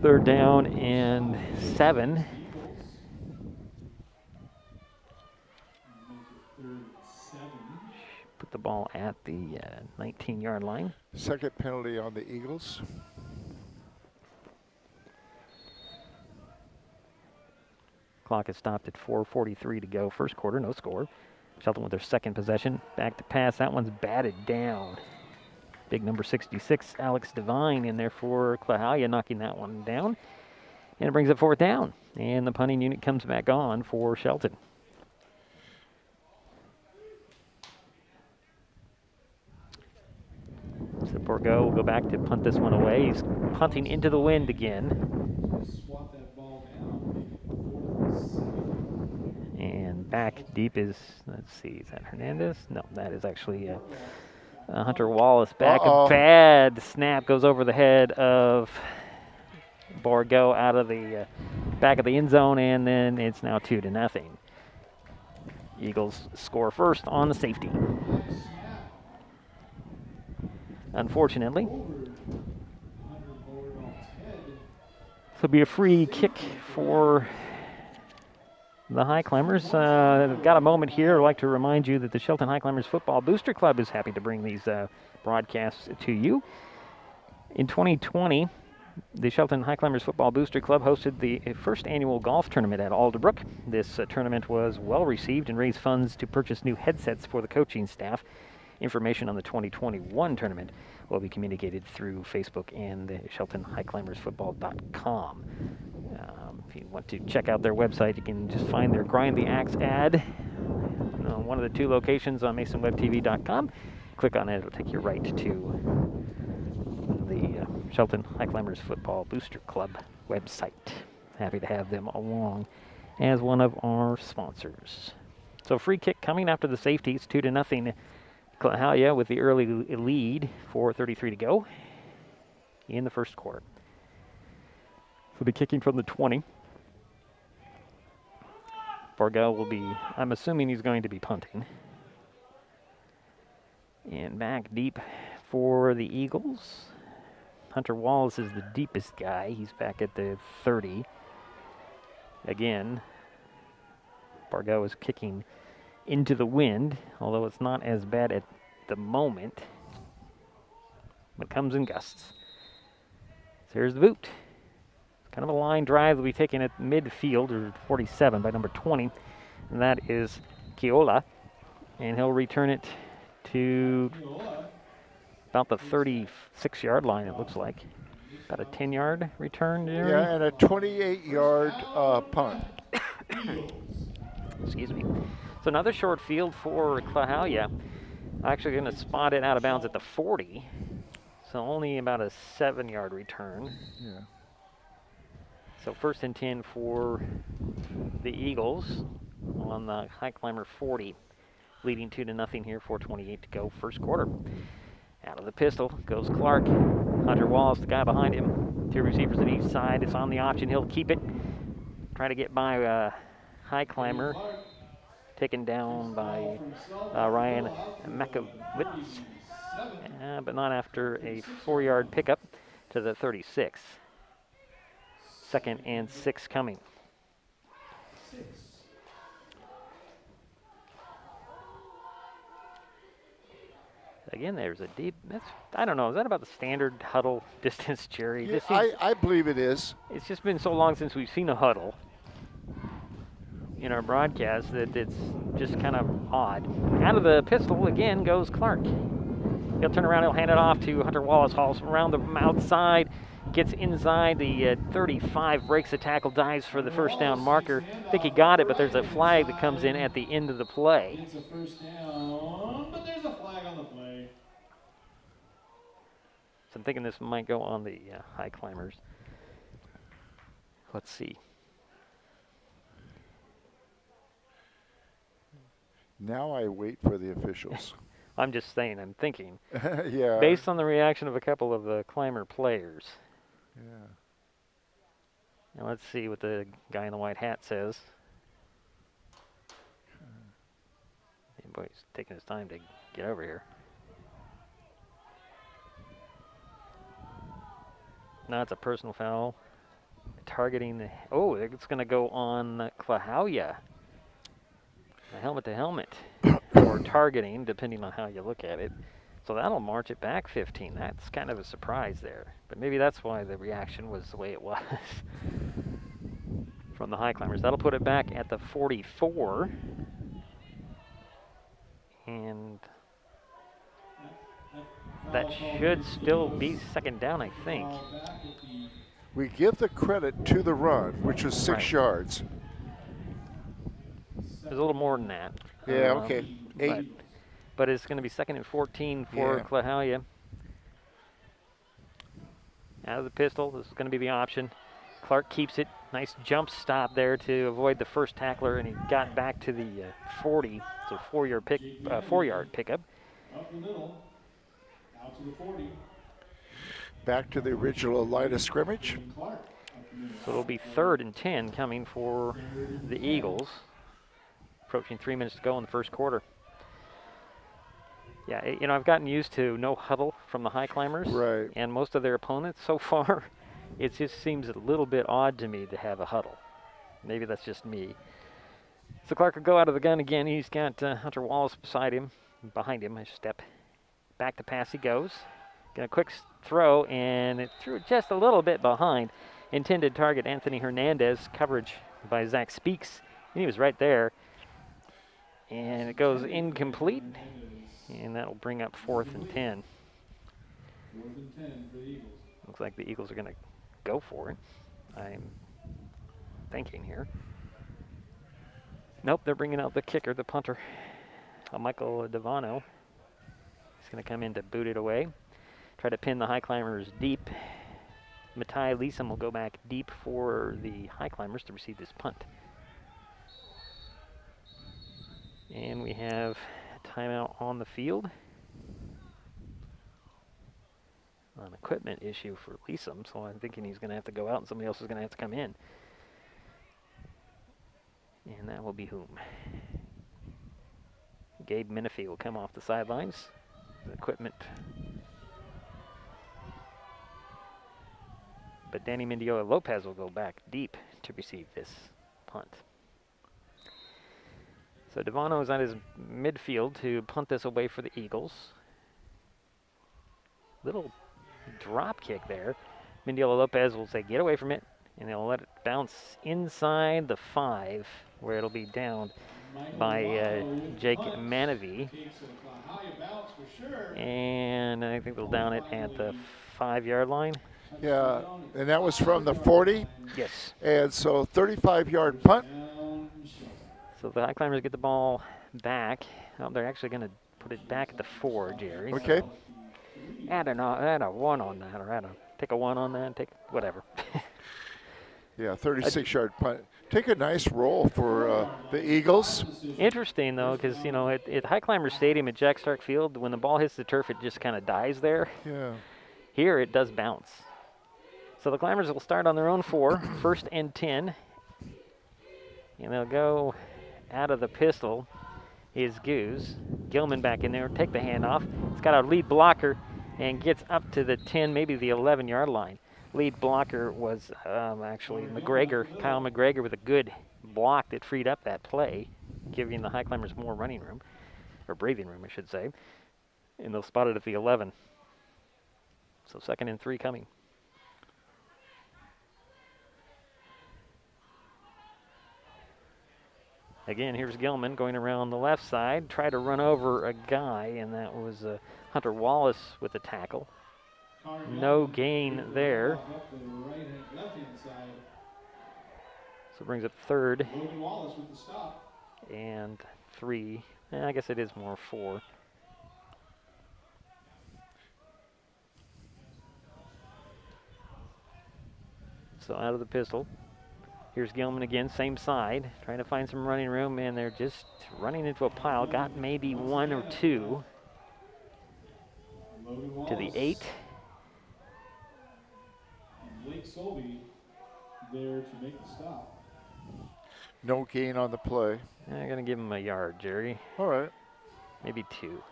3rd down and 7. Put the ball at the 19-yard line. 2nd penalty on the Eagles. Clock is stopped at 4:43 to go. 1st quarter, no score. Shelton with their 2nd possession. Back to pass. That one's batted down. Big number 66, Alex Devine, in there for Clahalia, knocking that one down. And it brings up 4th down. And the punting unit comes back on for Shelton. So Borgo will go back to punt this one away. He's punting into the wind again. And back deep is, let's see, is that Hernandez? No, that is actually Hunter Wallace back. A bad snap goes over the head of Borgo out of the back of the end zone, and then it's now 2-0. Eagles score first on the safety. Unfortunately, this will be a free kick for the Highclimbers. Got a moment here. I'd like to remind you that the Shelton Highclimbers Football Booster Club is happy to bring these broadcasts to you. In 2020, the Shelton Highclimbers Football Booster Club hosted the 1st annual golf tournament at Alderbrook. This tournament was well received and raised funds to purchase new headsets for the coaching staff. Information on the 2021 tournament will be communicated through Facebook and the SheltonHighclimbersFootball.com. If you want to check out their website, you can just find their Grind the Axe ad on one of the 2 locations on MasonWebTV.com. Click on it, it'll take you right to the Shelton Highclimbers Football Booster Club website. Happy to have them along as one of our sponsors. So free kick coming after the safety. It's 2-0. Clahalia with the early lead, 4:33 to go in the 1st quarter. He'll be kicking from the 20. Borgo will be, I'm assuming he's going to be punting. And back deep for the Eagles. Hunter Wallace is the deepest guy. He's back at the 30. Again, Borgo is kicking into the wind, although it's not as bad at the moment, but comes in gusts. So here's the boot. Kind of a line drive will be taken at midfield, or 47 by number 20, and that is Keola. And he'll return it to about the 36-yard line, it looks like. About a 10-yard return, Jerry? Yeah, and a 28-yard punt. Excuse me. So another short field for Klahowya. Actually going to spot it out of bounds at the 40. So only about a 7-yard return. Yeah. So 1st and 10 for the Eagles on the Highclimber 40. Leading 2-0 here, 4:28 to go, first quarter. Out of the pistol goes Clark. Hunter Wallace, the guy behind him. 2 receivers at each side. It's on the option. He'll keep it. Try to get by Highclimber. Taken down by Ryan Makowitz. But not after a 4-yard pickup to the 36. 2nd and 6 coming. Again, there's a deep, I don't know, is that about the standard huddle distance, Jerry? Yeah, I believe it is. It's just been so long since we've seen a huddle in our broadcast that it's just kind of odd. Out of the pistol again goes Clark. He'll turn around, he'll hand it off to Hunter Wallace. Hauls around the outside, gets inside the 35, breaks the tackle, dives for the first down marker. I think he got it, but there's a flag that comes in at the end of the play. It's a first down, but there's a flag on the play. So I'm thinking this might go on the Highclimbers. Let's see. Now I wait for the officials. I'm just saying, I'm thinking. Yeah. Based on the reaction of a couple of the Climber players. Yeah. Now let's see what the guy in the white hat says. Boy, he's taking his time to get over here. No, it's a personal foul. Targeting the, oh, it's going to go on Klahowya. The helmet to helmet. Or targeting, depending on how you look at it. So that'll march it back 15. That's kind of a surprise there. But maybe that's why the reaction was the way it was from the Highclimbers. That'll put it back at the 44. And that should still be 2nd down, I think. We give the credit to the run, which was 6 yards. There's a little more than that. Yeah, okay. 8. But it's going to be 2nd and 14 for Clahalia. Out of the pistol, this is going to be the option. Clark keeps it. Nice jump stop there to avoid the first tackler, and he got back to the 40. So 4-yard pickup. Up the middle, out to the 40. Back to the original line of scrimmage. So it'll be 3rd and 10 coming for the Eagles. Approaching 3 minutes to go in the first quarter. Yeah, you know, I've gotten used to no huddle from the Highclimbers. Right. And most of their opponents so far, it just seems a little bit odd to me to have a huddle. Maybe that's just me. So Clark will go out of the gun again. He's got Hunter Wallace beside him, behind him, a step. Back to pass he goes. Got a quick throw, and it threw just a little bit behind. Intended target Anthony Hernandez, coverage by Zach Speaks. He was right there. And it goes incomplete. And that'll bring up 4th and 10. 4th and 10 for the Eagles. Looks like the Eagles are going to go for it. I'm thinking here. Nope, they're bringing out the kicker, the punter, Michael Devano. He's going to come in to boot it away. Try to pin the Highclimbers deep. Matai Leeson will go back deep for the Highclimbers to receive this punt. And we have a timeout on the field. An equipment issue for Leeson, so I'm thinking he's going to have to go out and somebody else is going to have to come in. And that will be whom? Gabe Menifee will come off the sidelines. The equipment. But Danny Mendiola Lopez will go back deep to receive this punt. So Devano is on his midfield to punt this away for the Eagles. Little drop kick there. Mendiola Lopez will say, get away from it. and they'll let it bounce inside the 5, where it'll be downed by Jake Manavy. And I think they'll down it at the 5-yard line. Yeah, and that was from the 40? Yes. And so 35-yard punt. So the Highclimbers get the ball back. Oh, they're actually going to put it back at the 4, Jerry. Okay. So add a 1 on that, or take a 1 on that, take whatever. Yeah, 36-yard punt. Take a nice roll for the Eagles. Interesting, though, because, you know, at Highclimbers Stadium at Jack Stark Field, when the ball hits the turf, it just kind of dies there. Yeah. Here, it does bounce. So the Climbers will start on their own 4, 1st and 10. And they'll go out of the pistol is Goose. Gilman back in there, take the handoff. He's got a lead blocker and gets up to the 10, maybe the 11-yard line. Lead blocker was actually McGregor, Kyle McGregor, with a good block that freed up that play, giving the Highclimbers more running room, or breathing room, I should say. And they'll spot it at the 11. So 2nd and 3 coming. Again, here's Gilman going around the left side, try to run over a guy, and that was Hunter Wallace with the tackle. No gain there. So it brings up 3rd and 3. I guess it is more 4. So out of the pistol. Here's Gilman again, same side, trying to find some running room, and they're just running into a pile. Got maybe 1 or 2 to the 8. Blake Solby there to make the stop. No gain on the play. I'm going to give him a yard, Jerry. All right. Maybe 2.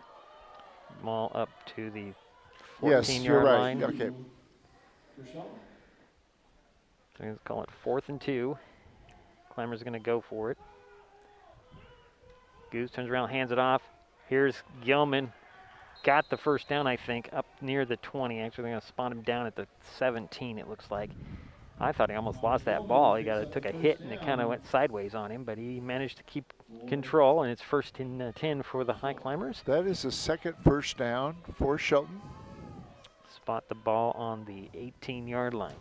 Ball up to the 14-yard yes, you're right. line. Okay. So I'm going to call it 4th and 2. Climber's going to go for it. Goose turns around, hands it off. Here's Gilman. Got the first down, I think, up near the 20. Actually, they're going to spot him down at the 17, it looks like. I thought he almost lost that ball. He took a hit, and it kind of went sideways on him, but he managed to keep control, and it's 1st and 10 for the Highclimbers. That is the 2nd first down for Shelton. Spot the ball on the 18-yard line.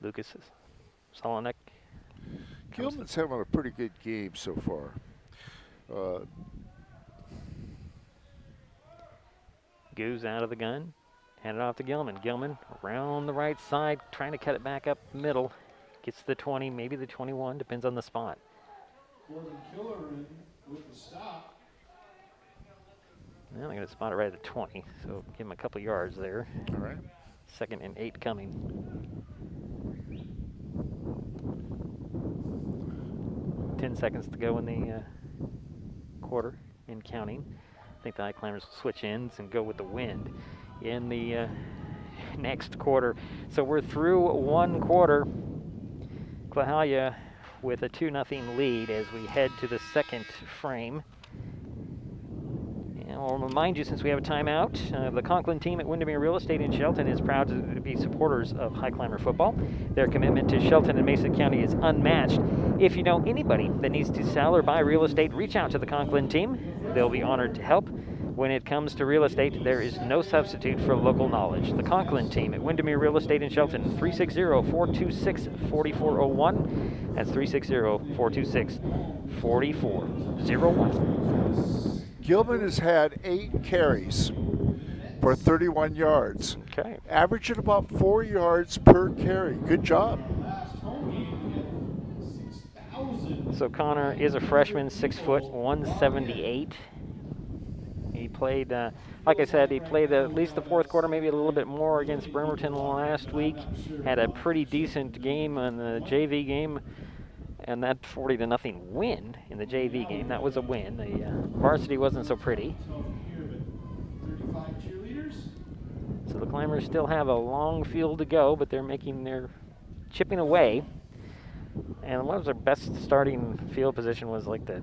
Lucas Solonek. Gilman's having a pretty good game so far. Goose out of the gun. Hand it off to Gilman. Gilman around the right side, trying to cut it back up middle. Gets to the 20, maybe the 21, depends on the spot. Corbin Killerin with the stop. Now they're going to spot it right at the 20, so give him a couple yards there. All right. 2nd and 8 coming. 10 seconds to go in the quarter and counting. I think the Highclimbers will switch ends and go with the wind in the next quarter. So we're through 1 quarter. Clahalia with a 2-0 lead as we head to the 2nd frame. And I'll remind you, since we have a timeout, the Conklin team at Windermere Real Estate in Shelton is proud to be supporters of Highclimber football. Their commitment to Shelton and Mason County is unmatched. If you know anybody that needs to sell or buy real estate, reach out to the Conklin team. They'll be honored to help. When it comes to real estate, there is no substitute for local knowledge. The Conklin team at Windermere Real Estate in Shelton, 360-426-4401. That's 360-426-4401. Gilman has had 8 carries for 31 yards. Okay. Averaging about 4 yards per carry. Good job. So Connor is a freshman, 6 foot, 178. He played, like I said, he played at least the 4th quarter, maybe a little bit more against Bremerton last week. Had a pretty decent game in the JV game, and that 40-0 win in the JV game. That was a win. The varsity wasn't so pretty. So the Climbers still have a long field to go, but they're chipping away. And what was their best starting field position was like the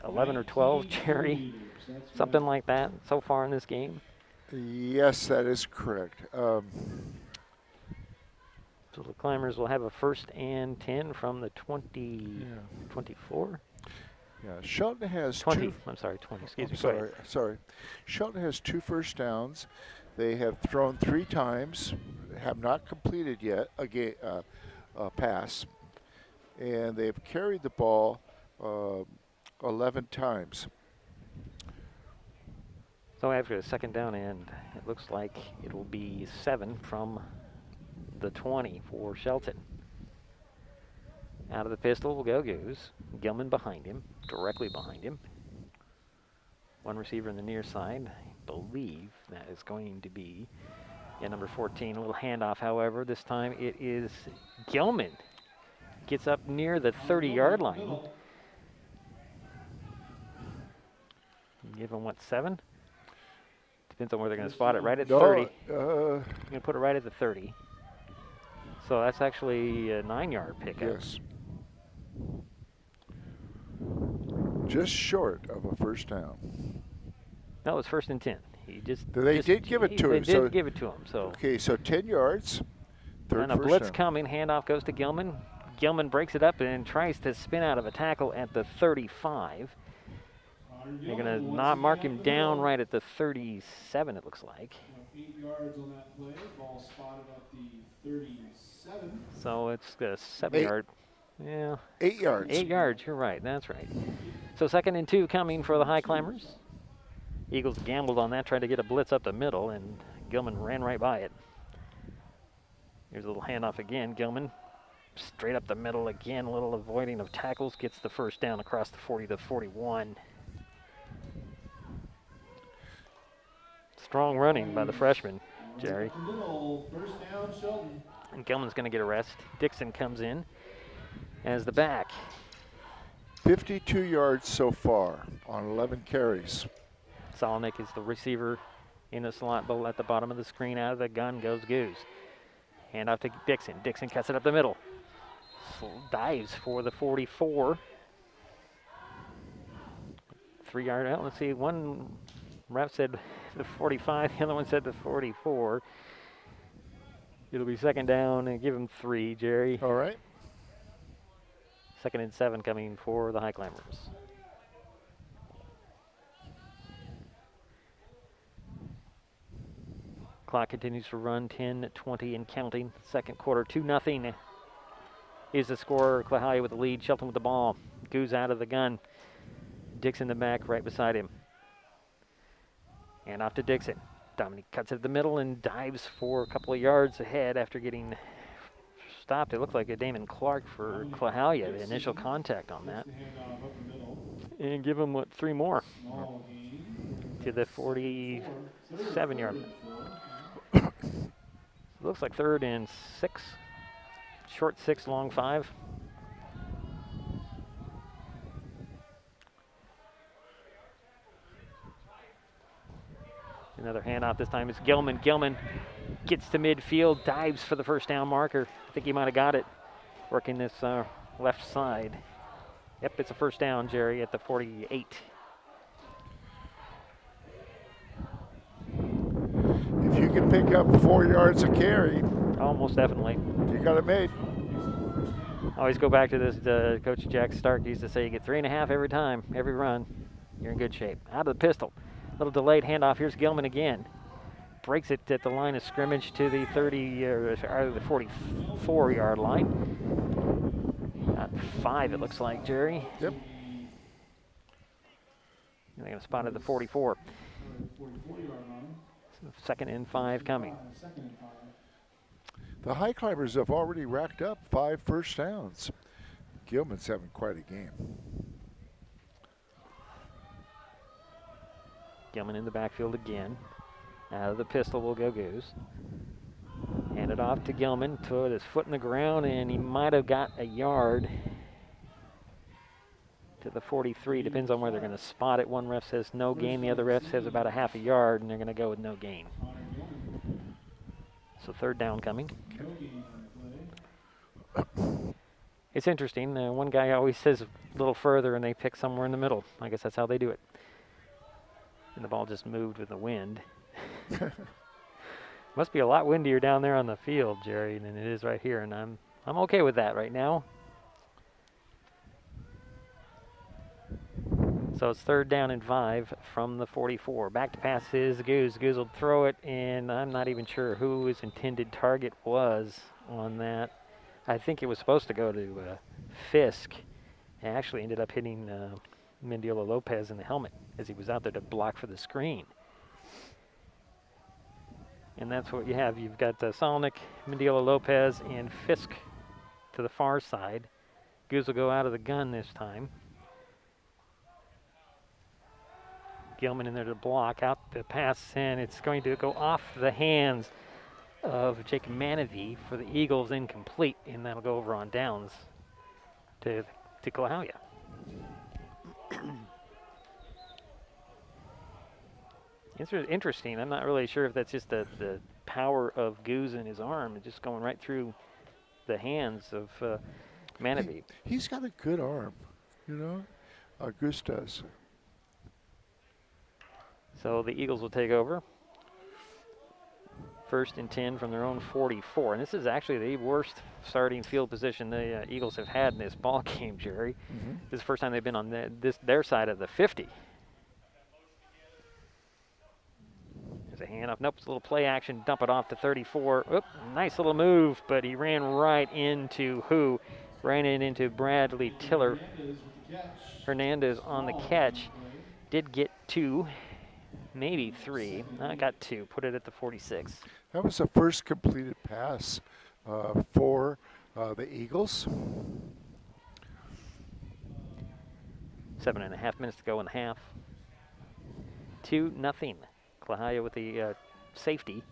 11 or 12, Jerry? Something like that so far in this game? Yes, that is correct. So the Climbers will have a 1st and 10 from the 24? Yeah, Shelton has 20. I'm sorry, 20. Excuse me. Sorry. Shelton has 2 first downs. They have thrown 3 times, have not completed yet a pass, and they've carried the ball 11 times. So after the 2nd down end, it looks like it will be 7 from the 20 for Shelton. Out of the pistol will go Goose. Gilman behind him, directly behind him. One receiver in the near side. I believe that is going to be number 14. A little handoff, however. This time it is Gilman. Gets up near the 30-yard line. Give him, what, 7? Depends on where they're going to spot it. Right at 30. Going to put it right at the 30. So that's actually a 9-yard pickup. Yes. Just short of a first down. No, it was 1st and 10. He did give it to him. They did give it to him. So okay, so 10 yards. And a blitz coming. Handoff goes to Gilman. Gilman breaks it up and tries to spin out of a tackle at the 35. They're going to not mark him down right at the 37, it looks like. 8 yards on that play. Ball spotted at the 37. So it's a 7-yard. Yeah. 8 yards. 8 yards, you're right. That's right. So 2nd and 2 coming for the Highclimbers. Eagles gambled on that, tried to get a blitz up the middle, and Gilman ran right by it. Here's a little handoff again. Gilman straight up the middle again, a little avoiding of tackles, gets the 1st down across the 40 to 41. Strong running by the freshman, Jerry. First down, Shelton. And Gilman's going to get a rest. Dixon comes in as the back. 52 yards so far on 11 carries. Solonic is the receiver in the slot at the bottom of the screen. Out of the gun goes Goose. Hand off to Dixon. Dixon cuts it up the middle. Dives for the 44. 3-yard out. Let's see. One ref said the 45. The other one said the 44. It'll be 2nd down and give him 3, Jerry. All right. 2nd and 7 coming for the Highclimbers. Clock continues to run, 10-20 and counting. 2nd quarter, 2-0 is the score. Clahalia with the lead, Shelton with the ball. Goose out of the gun. Dixon the back right beside him. And off to Dixon. Dominic cuts it at the middle and dives for a couple of yards ahead after getting stopped. It looked like a Damon Clark for Clahalia, the initial contact on that. And give him, 3 more to the 47-yard line. Looks like 3rd and 6. Short 6, long 5. Another handoff. This time it's Gilman. Gilman gets to midfield, dives for the 1st down marker. I think he might have got it, working this left side. Yep, it's a 1st down, Jerry, at the 48. If you can pick up 4 yards a carry, almost definitely. You got it made. Always go back to this. Coach Jack Stark used to say you get 3.5 every time, every run. You're in good shape. Out of the pistol. Little delayed handoff. Here's Gilman again. Breaks it at the line of scrimmage to the 44-yard line. At 5, it looks like, Jerry. Yep. And they're going to spot at the 44. 2nd and 5 coming. The Highclimbers have already racked up 5 first downs. Gilman's having quite a game. Gilman in the backfield again. Out of the pistol will go Goose. Hand it off to Gilman. Put his foot in the ground, and he might have got a yard to the 43. Depends on where they're going to spot it. One ref says no gain. The other ref says about a half a yard, and they're going to go with no gain. So 3rd down coming. It's interesting. One guy always says a little further, and they pick somewhere in the middle. I guess that's how they do it. And the ball just moved with the wind. Must be a lot windier down there on the field, Jerry, than it is right here, and I'm okay with that right now. So it's 3rd down and 5 from the 44. Back to pass is Goose. Goose will throw it, and I'm not even sure who his intended target was on that. I think it was supposed to go to Fisk. It actually ended up hitting Mendiola Lopez in the helmet as he was out there to block for the screen. And that's what you have. You've got Solnick, Mendiola Lopez, and Fisk to the far side. Goose will go out of the gun this time. Gilman in there to block out the pass, and it's going to go off the hands of Jake Manavy for the Eagles, incomplete, and that'll go over on downs to Klahowya. It's interesting. I'm not really sure if that's just the power of Goose in his arm, and just going right through the hands of Manavy. He's got a good arm, you know. Goose does. So the Eagles will take over. 1st and 10 from their own 44. And this is actually the worst starting field position the Eagles have had in this ball game, Jerry. This is the first time they've been on their side of the 50. There's a handoff. Nope, it's a little play action. Dump it off to 34. Oop, nice little move, but he ran right into who? Ran it into Bradley Tiller. Hernandez on the catch. Did get 2. Maybe 3. I got 2. Put it at the 46. That was the first completed pass for the Eagles. 7.5 minutes to go in the half. 2-0. Klahowya with the safety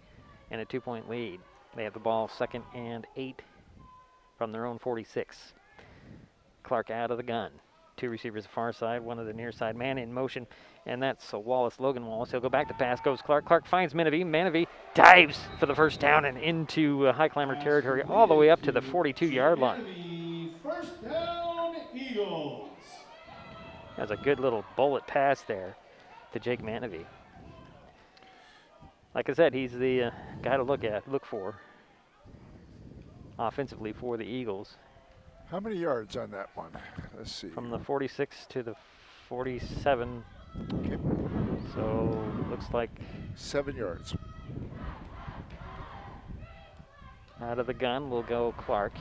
and a 2-point lead. They have the ball 2nd and 8 from their own 46. Clark out of the gun. 2 receivers far side, 1 of the near side. Man in motion, and that's Wallace, Logan Wallace. He'll go back to pass, goes Clark. Clark finds Menavy. Menavy dives for the 1st down and into high climber territory all the way up to the 42-yard line. 1st down, Eagles. That's a good little bullet pass there to Jake Manavy. Like I said, he's the guy to look for offensively for the Eagles. How many yards on that one? Let's see. From the 46 to the 47. Okay. So looks like 7 yards. Out of the gun will go Clark.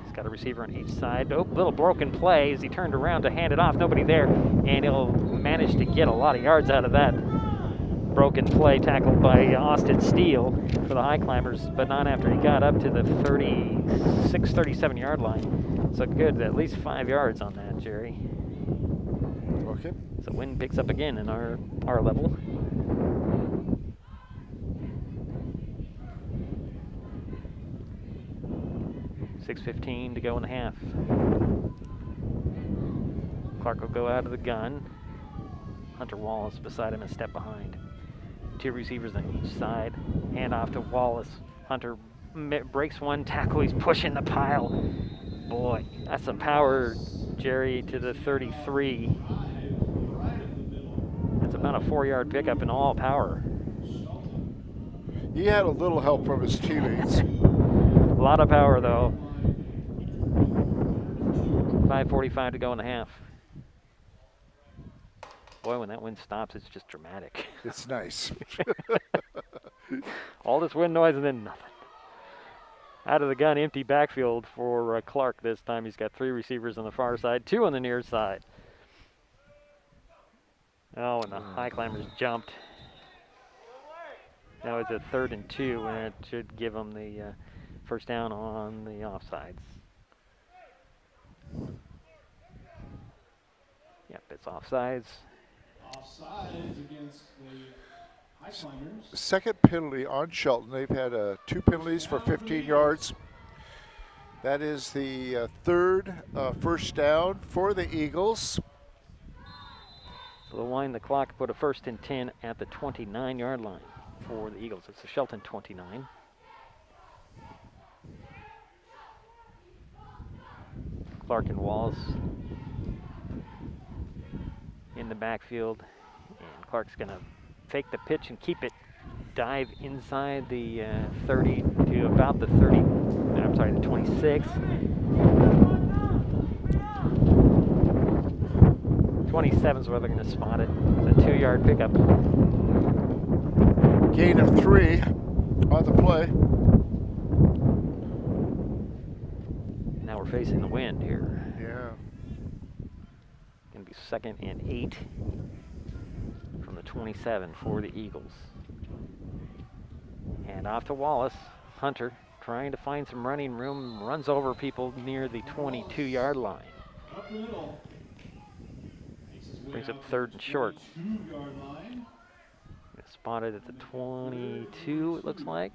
He's got a receiver on each side. Oh, little broken play as he turned around to hand it off. Nobody there, and he'll manage to get a lot of yards out of that broken play, tackled by Austin Steele for the High Climbers, but not after he got up to the 36, 37-yard line. So good, at least 5 yards on that, Jerry. Okay. So wind picks up again in our level. .6:15 to go in the half. Clark will go out of the gun. Hunter Wallace beside him and step behind. 2 receivers on each side. Hand off to Wallace. Hunter breaks one tackle. He's pushing the pile. Boy, that's some power, Jerry, to the 33. That's about a 4-yard pickup in all power. He had a little help from his teammates. A lot of power, though. 5:45 to go in the half. Boy, when that wind stops, it's just dramatic. It's nice. All this wind noise and then nothing. Out of the gun, empty backfield for Clark this time. He's got 3 receivers on the far side, 2 on the near side. Oh, and the High Climbers jumped. Now it's a 3rd and 2, and it should give them the first down on the offsides. Yep, it's offsides. Offsides against the High Climbers. Second penalty on Shelton. They've had 2 penalties for 15 yards. That is the 3rd first down for the Eagles. So they'll wind the clock, put a 1st and 10 at the 29-yard line for the Eagles. It's the Shelton 29. Clark and Wallace in the backfield. And Clark's going to fake the pitch and keep it. Dive inside the 30 to about the 30, I'm sorry, the 26. 27 is where they're going to spot it. It's a 2-yard pickup. Gain of 3 on the play. Now we're facing the wind here. Yeah. Going to be 2nd and 8 from the 27 for the Eagles. And off to Wallace. Hunter trying to find some running room, runs over people near the 22-yard line. Brings up 3rd and short. Spotted at the 22, it looks like.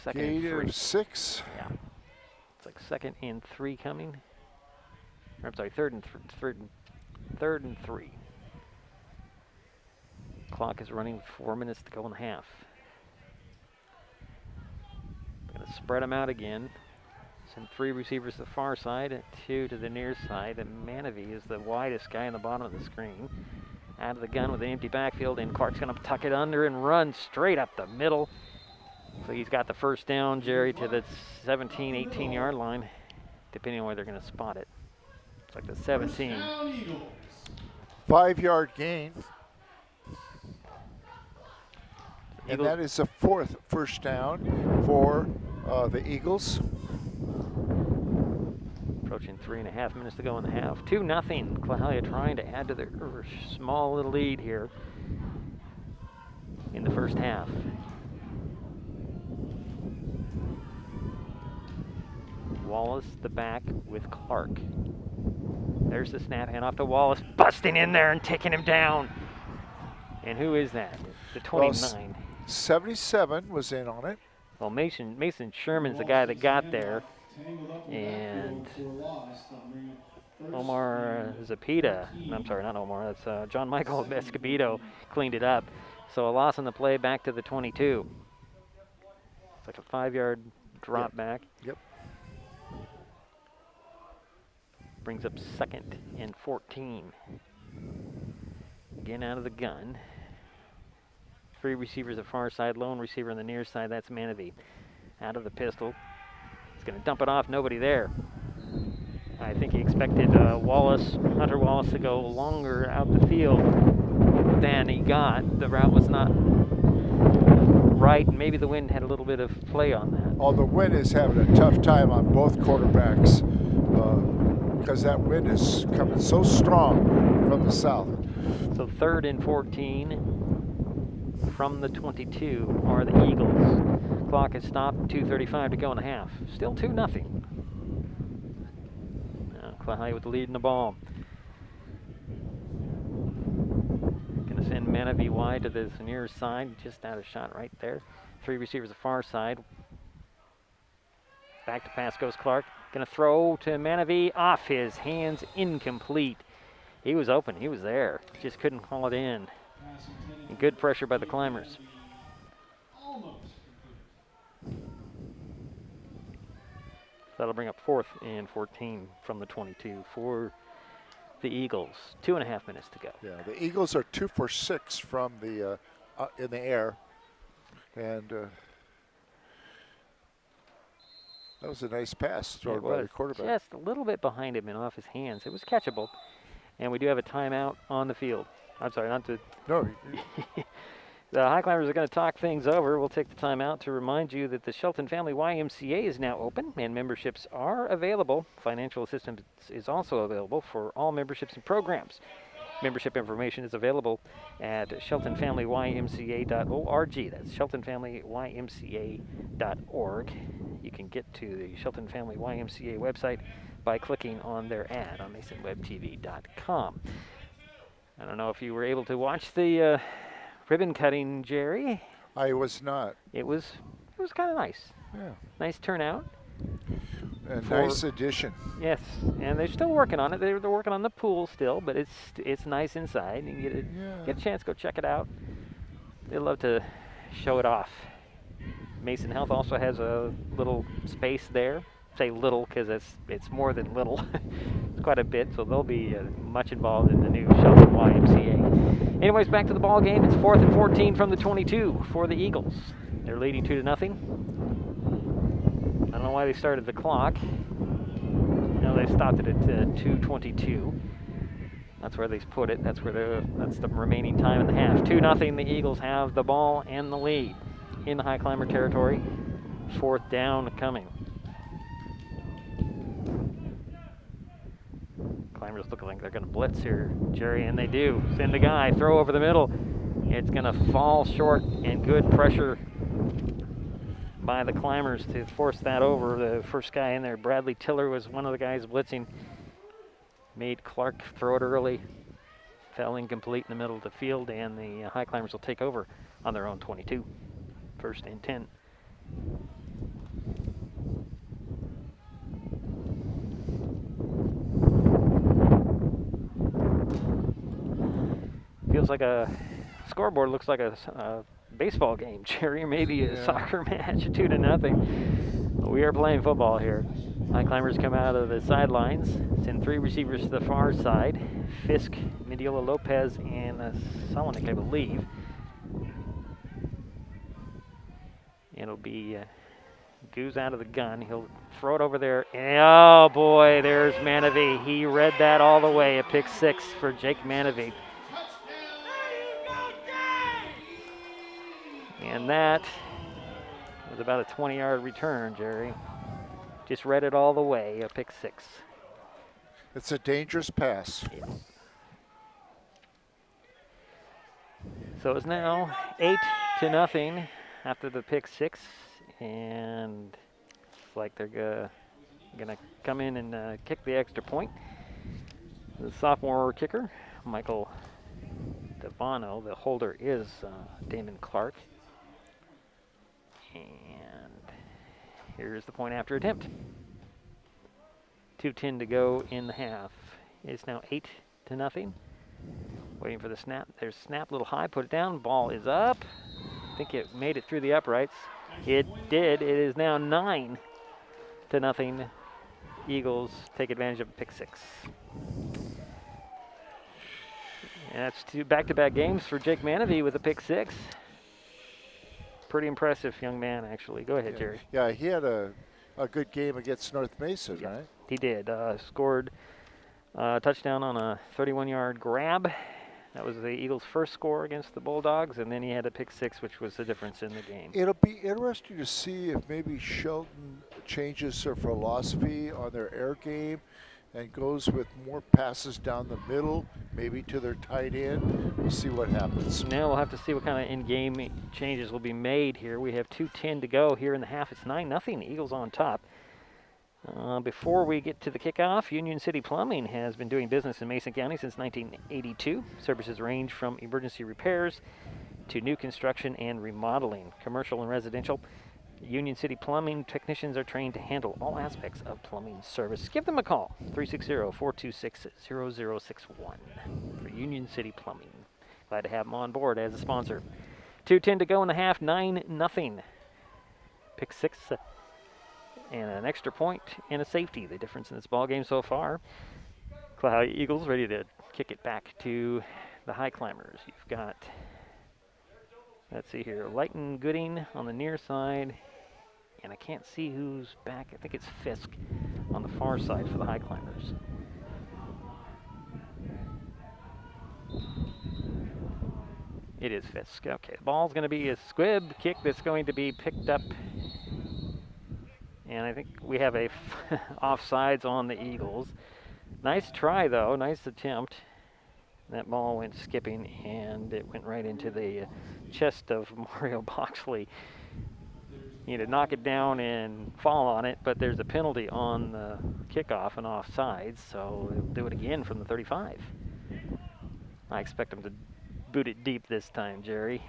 Second and 3. Gain of 6. Yeah. It's like 2nd and 3 coming. Or, I'm sorry, 3rd and 3. Clock is running, 4 minutes to go in the half. Going to spread them out again. Send 3 receivers to the far side, and 2 to the near side. And Manavy is the widest guy on the bottom of the screen. Out of the gun with an empty backfield, and Clark's going to tuck it under and run straight up the middle. So he's got the first down, Jerry, to the 17, 18-yard line, depending on where they're going to spot it. It's like the 17. 5-yard gain. And Eagles. that is the 4th first down for the Eagles. Approaching 3.5 minutes to go in the half. 2-0. Clahalia trying to add to their small little lead here in the first half. Wallace, the back with Clark. There's the snap, hand off to Wallace, busting in there and taking him down. And who is that? The 29. Well, 77 was in on it. Well, Mason Sherman's the guy that got there. And Omar Zapita, I'm sorry, not Omar, that's John Michael Escobedo cleaned it up. So a loss on the play back to the 22. It's like a 5-yard drop back. Yep. Brings up 2nd and 14. Again out of the gun. 3 receivers at far side, lone receiver on the near side, that's Manavy. Out of the pistol. He's going to dump it off, nobody there. I think he expected Hunter Wallace to go longer out the field than he got. The route was not right, and maybe the wind had a little bit of play on that. Oh, the wind is having a tough time on both quarterbacks because that wind is coming so strong from the south. So 3rd and 14 from the 22 are the Eagles. Clock has stopped, 2:35 to go in the half. Still 2-0. Clahalia with the lead in the ball. Going to send Manavy wide to the near side, just out of shot right there. 3 receivers the far side. Back to pass goes Clark. Going to throw to Manavy, off his hands, incomplete. He was open, he was there, just couldn't haul it in. And good pressure by the Climbers. That'll bring up 4th and 14 from the 22 for the Eagles. 2.5 minutes to go. Yeah, the Eagles are 2 for 6 from the in the air, and that was a nice pass thrown by the quarterback. Just a little bit behind him and off his hands. It was catchable, and we do have a timeout on the field. I'm sorry, not to. No. The Highclimbers are going to talk things over. We'll take the time out to remind you that the Shelton Family YMCA is now open and memberships are available. Financial assistance is also available for all memberships and programs. Membership information is available at sheltonfamilyymca.org. That's sheltonfamilyymca.org. You can get to the Shelton Family YMCA website by clicking on their ad on masonwebtv.com. I don't know if you were able to watch the ribbon cutting, Jerry. I was not. It was kind of nice. Yeah. Nice turnout. A nice addition. Yes, and they're still working on it. They're working on the pool still, but it's nice inside. You can get a chance, go check it out. They love to show it off. Mason Health also has a little space there. Say little because it's more than little. It's quite a bit, so they'll be much involved in the new Shelton YMCA. Anyways, back to the ball game. It's 4th and 14 from the 22 for the Eagles. They're leading 2-0. I don't know why they started the clock. No, they stopped it at 2:22. That's where they put it. That's the remaining time in the half. 2-0. The Eagles have the ball and the lead in the Highclimber territory. 4th down coming. Climbers look like they're going to blitz here, Jerry, and they do. Send the guy, throw over the middle. It's going to fall short, and good pressure by the Climbers to force that over. The first guy in there, Bradley Tiller, was one of the guys blitzing. Made Clark throw it early. Fell incomplete in the middle of the field, and the Highclimbers will take over on their own 22. 1st and 10. Feels like a scoreboard, looks like a baseball game, Jerry, or maybe a soccer match, 2-0. We are playing football here. Highclimbers come out of the sidelines, send 3 receivers to the far side. Fisk, Mediola Lopez, and Solonik, I believe. It'll be Goose out of the gun. He'll throw it over there. Oh boy, there's Manavy. He read that all the way. A pick 6 for Jake Manavy. And that was about a 20-yard return, Jerry. Just read it all the way, a pick 6. It's a dangerous pass. Yes. So it's now 8-0 after the pick 6, and it's like they're gonna come in and kick the extra point. The sophomore kicker, Michael Devano. The holder is Damon Clark. And here's the point after attempt. 2:10 to go in the half. It's now 8-0. Waiting for the snap. There's snap, little high, put it down. Ball is up. I think it made it through the uprights. It did. It is now 9-0. Eagles take advantage of pick 6. And that's 2 back-to-back games for Jake Manavy with a pick 6. Pretty impressive young man, actually. Go ahead, Jerry. Yeah, he had a good game against North Mason, right? He did. Scored a touchdown on a 31-yard grab. That was the Eagles' first score against the Bulldogs, and then he had a pick 6, which was the difference in the game. It'll be interesting to see if maybe Shelton changes their philosophy on their air game and goes with more passes down the middle, maybe to their tight end. We'll see what happens. Now we'll have to see what kind of in-game changes will be made here. We have 2:10 to go here in the half. It's 9-0. Eagles on top. Before we get to the kickoff, Union City Plumbing has been doing business in Mason County since 1982. Services range from emergency repairs to new construction and remodeling, commercial and residential. Union City Plumbing technicians are trained to handle all aspects of plumbing service. Give them a call, 360-426-0061 for Union City Plumbing. Glad to have them on board as a sponsor. 2:10 to go in the half, 9-0. Pick 6 and an extra point and a safety, the difference in this ball game so far. Clahalia Eagles ready to kick it back to the Highclimbers. You've got, let's see here, Lighton Gooding on the near side, and I can't see who's back. I think it's Fisk on the far side for the Highclimbers. It is Fisk. Okay, the ball's going to be a squib kick that's going to be picked up. And I think we have a offsides on the Eagles. Nice try, though. Nice attempt. That ball went skipping, and it went right into the chest of Mario Boxley. He had to knock it down and fall on it, but there's a penalty on the kickoff and offsides, so they'll do it again from the 35. I expect them to boot it deep this time, Jerry.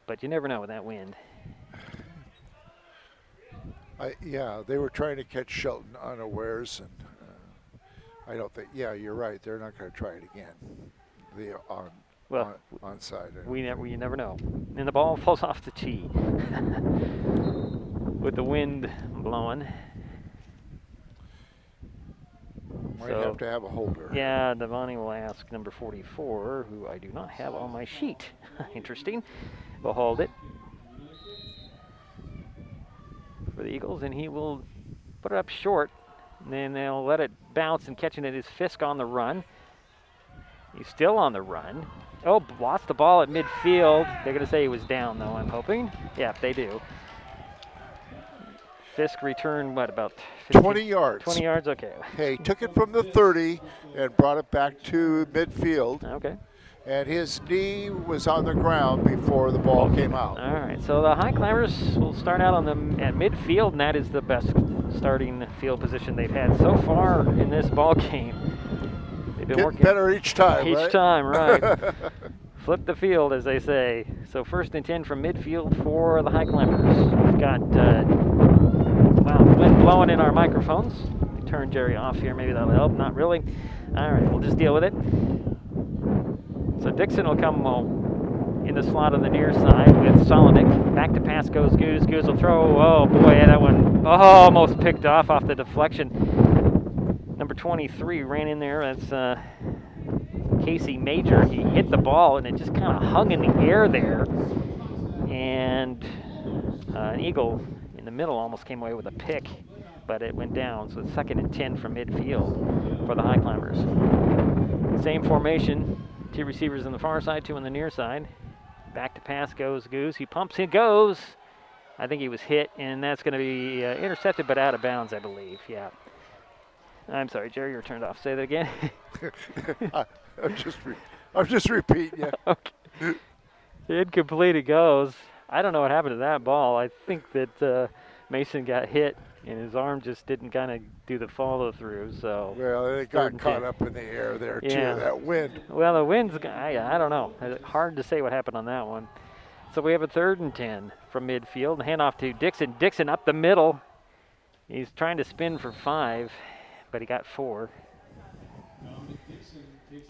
But you never know with that wind. Yeah, they were trying to catch Shelton unawares, and I don't think. Yeah, you're right. They're not going to try it again. The onside. You never know. And the ball falls off the tee. with the wind blowing. Might have to have a holder. Yeah, Devani will ask number 44, who I do not have on my sheet. Interesting. We'll hold it for the Eagles, and he will put it up short. And then they'll let it bounce, and catching it is Fisk on the run. He's still on the run. Oh, lost the ball at midfield. They're going to say he was down, though, I'm hoping. Yeah, they do. Fisk returned, what, about 15? 20 yards. 20 yards, okay. He took it from the 30 and brought it back to midfield. Okay. And his knee was on the ground before the ball came out. All right, so the Highclimbers will start out on at midfield, and that is the best starting field position they've had so far in this ball game. They've been working better each time, Each time, right. Flip the field, as they say. So 1st and 10 from midfield for the Highclimbers. We've got, wind blowing in our microphones. Turn Jerry off here, maybe that'll help. Not really. All right, we'll just deal with it. So Dixon will come in the slot on the near side with Solinik. Back to pass goes Goose. Goose will throw. Oh, boy, that one almost picked off the deflection. Number 23 ran in there. That's Casey Major. He hit the ball, and it just kind of hung in the air there. And an Eagle in the middle almost came away with a pick, but it went down. So it's 2nd and 10 from midfield for the Highclimbers. Same formation. 2 receivers on the far side, 2 on the near side. Back to pass goes Goose. He pumps, he goes. I think he was hit, and that's going to be intercepted, but out of bounds, I believe. Yeah. I'm sorry, Jerry, you're turned off. Say that again. I'm just repeating you. Okay. Incomplete it goes. I don't know what happened to that ball. I think that Mason got hit, and his arm just didn't kind of do the follow through. So well, it got caught up in the air there too. That wind. Well, the wind's. I don't know. Hard to say what happened on that one. So we have a 3rd and 10 from midfield. Hand off to Dixon. Dixon up the middle. He's trying to spin for 5, but he got 4.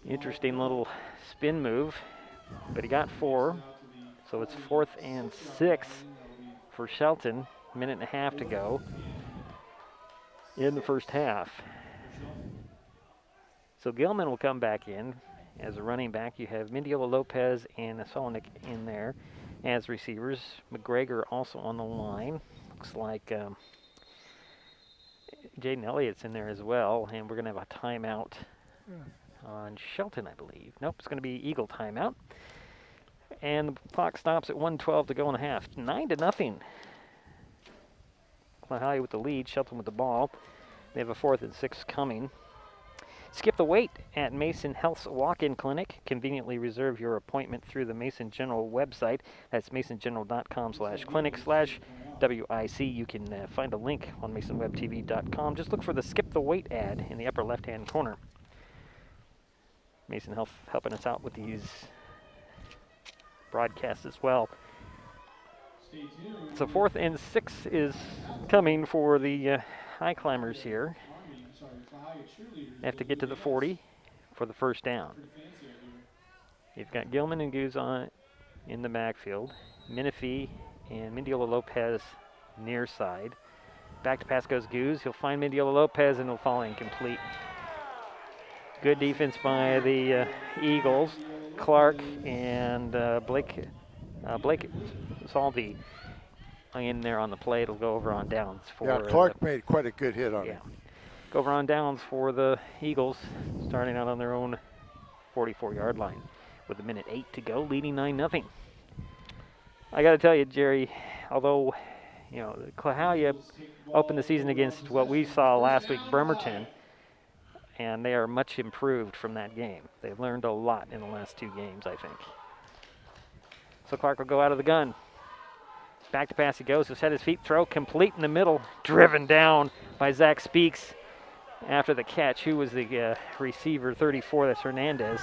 Interesting little spin move, but he got 4. So it's 4th and 6 for Shelton. Minute and a half to go in the first half. So Gilman will come back in as a running back. You have Mindiola Lopez and Solinik in there as receivers. McGregor also on the line. Looks like Jaden Elliott's in there as well, and we're going to have a timeout on Shelton, I believe. Nope, it's going to be Eagle timeout. And the clock stops at 1:12 to go in the half. 9-0. Clahalia with the lead, Shelton with the ball. They have a 4th and 6 coming. Skip the wait at Mason Health's walk-in clinic. Conveniently reserve your appointment through the Mason General website. That's masongeneral.com/clinic/WIC. You can find a link on masonwebtv.com. Just look for the skip the wait ad in the upper left-hand corner. Mason Health helping us out with these broadcasts as well. So 4th and 6 is coming for the Highclimbers here. They have to get to the 40 for the first down. You've got Gilman and Goose on in the backfield. Menifee and Mindiola Lopez near side. Back to pass goes Goose. He'll find Mindiola Lopez, and he'll fall incomplete. Good defense by the Eagles. Clark and Blake Salvi in there on the play. It'll go over on downs for Clark made quite a good hit on it. Go over on downs for the Eagles, starting out on their own 44-yard line with 1:08 to go, leading 9-0. I got to tell you, Jerry, although Clahalia opened the season against what we saw last week, Bremerton, and they are much improved from that game. They've learned a lot in the last 2 games, I think. So Clark will go out of the gun. Back to pass he goes. He'll set his feet, throw complete in the middle. Driven down by Zach Speaks after the catch. Who was the receiver? 34, that's Hernandez.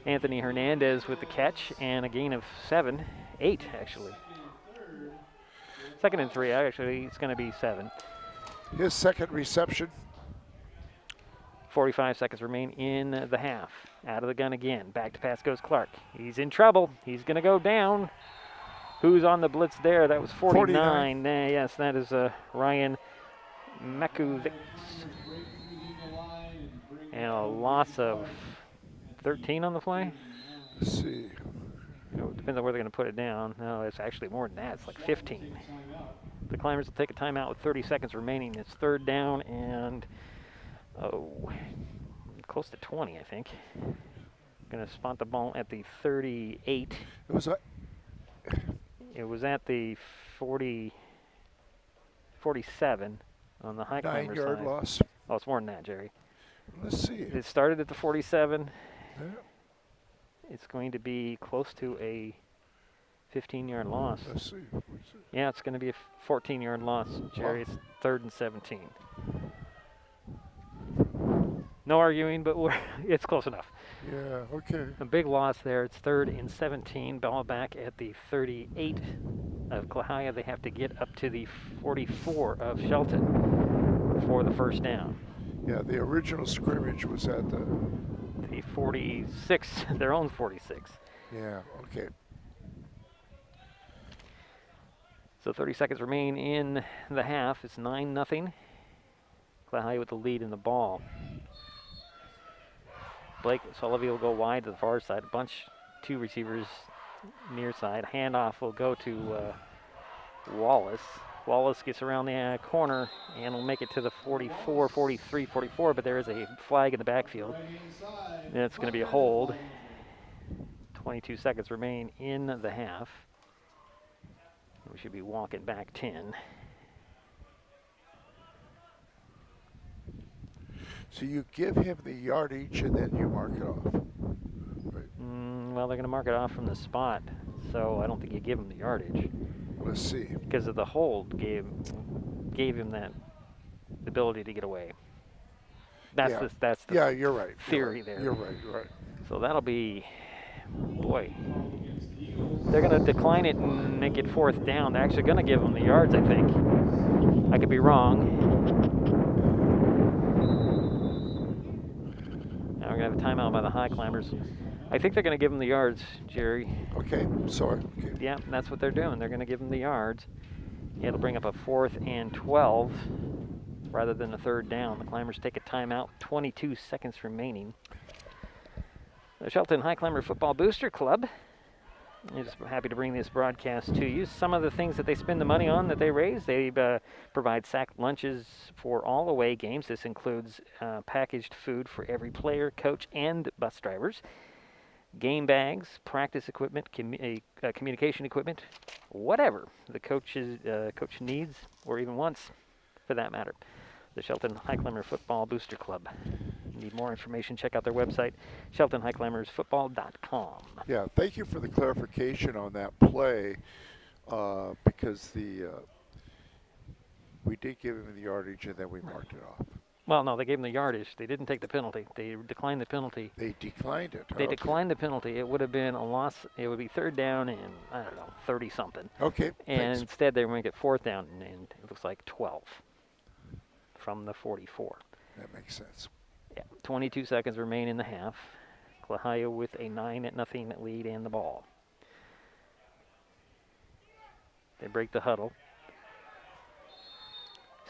Anthony Hernandez with the catch and a gain of 8 actually. 2nd and 3, actually it's going to be 7. His 2nd reception. 45 seconds remain in the half. Out of the gun again. Back to pass goes Clark. He's in trouble. He's going to go down. Who's on the blitz there? That was 49. 49. Yes, that is Ryan Makovic. And a loss of 13 on the play. Let's see. It depends on where they're going to put it down. No, it's actually more than that. It's like 15. The Climbers will take a timeout with 30 seconds remaining. It's third down and, close to 20, I think. Going to spot the ball at the 38. It was at the 47 on the Highclimbers side. 9-yard loss. Oh, it's more than that, Jerry. Let's see. It started at the 47. Yeah. It's going to be close to a 15-yard loss. Let's see. Yeah, it's going to be a 14-yard loss, Jerry. It's 3rd and 17. No arguing, but it's close enough. Yeah, okay. A big loss there. It's 3rd and 17. Ball back at the 38 of Clahalia. They have to get up to the 44 of Shelton for the first down. Yeah, the original scrimmage was at the 46, their own 46. Yeah, okay. So 30 seconds remain in the half. It's 9-0. Clahalia with the lead in the ball. Blake Sullivan will go wide to the far side. Two receivers near side. Handoff will go to Wallace. Wallace gets around the corner and will make it to the 44, 43, 44, but there is a flag in the backfield. And it's going to be a hold. 22 seconds remain in the half. We should be walking back 10. So you give him the yardage and then you mark it off. Right. Well, they're going to mark it off from the spot, so I don't think you give him the yardage. Let's see. Because of the hold gave him that ability to get away. That's the yeah, you're right. Theory there. You're right. You're right. So that'll be, boy, they're going to decline it and make it 4th down. They're actually going to give him the yards, I think. I could be wrong. Now we're going to have a timeout by the Highclimbers. I think they're going to give him the yards, Jerry. Okay, sorry. Okay. Yeah, that's what they're doing. They're going to give him the yards. It'll bring up a 4th and 12 rather than a 3rd down. The Climbers take a timeout, 22 seconds remaining. The Shelton Highclimber Football Booster Club is happy to bring this broadcast to you. Some of the things that they spend the money on that they raise, they provide sacked lunches for all away games. This includes packaged food for every player, coach, and bus drivers. Game bags, practice equipment, communication equipment, whatever the coach needs or even wants, for that matter. The Shelton Highclimber Football Booster Club. Need more information, check out their website, sheltonhighclimbersfootball.com. Yeah, thank you for the clarification on that play, because we did give him the yardage and then we marked it off. Well, no, they gave him the yardage. They didn't take the penalty. They declined the penalty. They declined it. They declined the penalty. It would have been a loss. It would be 3rd down and, I don't know, 30-something. Okay, And thanks. instead they make it 4th down and it looks like 12 from the 44. That makes sense. Yeah, 22 seconds remain in the half. Clahalia with a 9-0 lead and the ball. They break the huddle.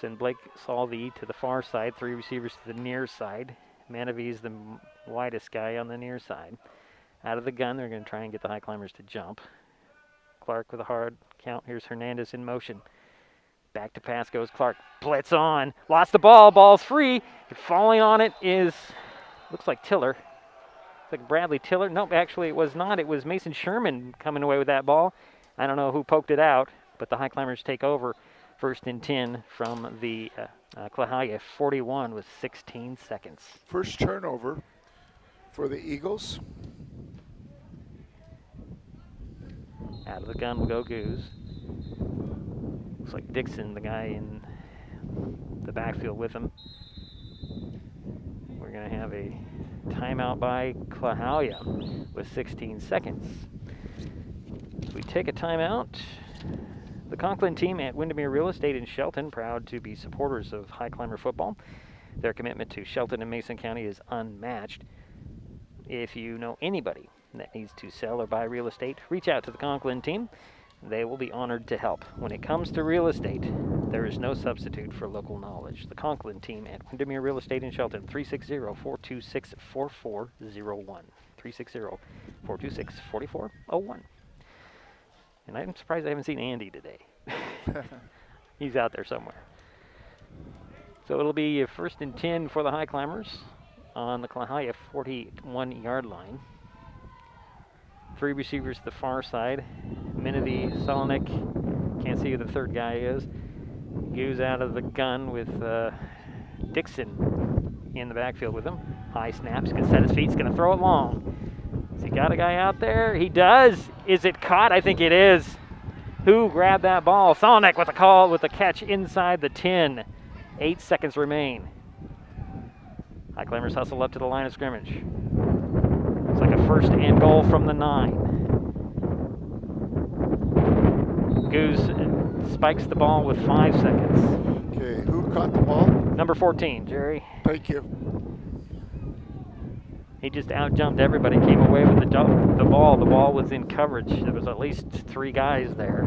Send Blake Salvi to the far side, 3 receivers to the near side. Manavi's the widest guy on the near side. Out of the gun, they're going to try and get the Highclimbers to jump. Clark with a hard count. Here's Hernandez in motion. Back to pass goes Clark. Blitz on. Lost the ball. Ball's free. Falling on it is, looks like Tiller. It's like Bradley Tiller. Nope, actually it was not. It was Mason Sherman coming away with that ball. I don't know who poked it out, but the Highclimbers take over. 1st and 10 from the Clahalia 41 with 16 seconds. First turnover for the Eagles. Out of the gun will go Goose. Looks like Dixon, the guy in the backfield with him. We're going to have a timeout by Clahalia with 16 seconds. We take a timeout. The Conklin team at Windermere Real Estate in Shelton, proud to be supporters of Highclimber football. Their commitment to Shelton and Mason County is unmatched. If you know anybody that needs to sell or buy real estate, reach out to the Conklin team. they will be honored to help. When it comes to real estate, there is no substitute for local knowledge. The Conklin team at Windermere Real Estate in Shelton, 360-426-4401. 360-426-4401. And I'm surprised I haven't seen Andy today. He's out there somewhere. So it'll be 1st and 10 for the Highclimbers on the Clahalia 41-yard line. 3 receivers to the far side. Menedy, Solonic, can't see who the third guy is. Goes out of the gun with Dixon in the backfield with him. High snaps, gonna set his feet, he's gonna throw it long. Has he got a guy out there? He does. Is it caught? I think it is. Who grabbed that ball? Solonic with a call, with a catch inside the 10. 8 seconds remain. Highclimbers hustle up to the line of scrimmage. It's like a 1st and goal from the 9. Goose spikes the ball with 5 seconds. Okay, who caught the ball? Number 14, Jerry. Thank you. He just out-jumped everybody, came away with the ball. The ball was in coverage. There was at least 3 guys there.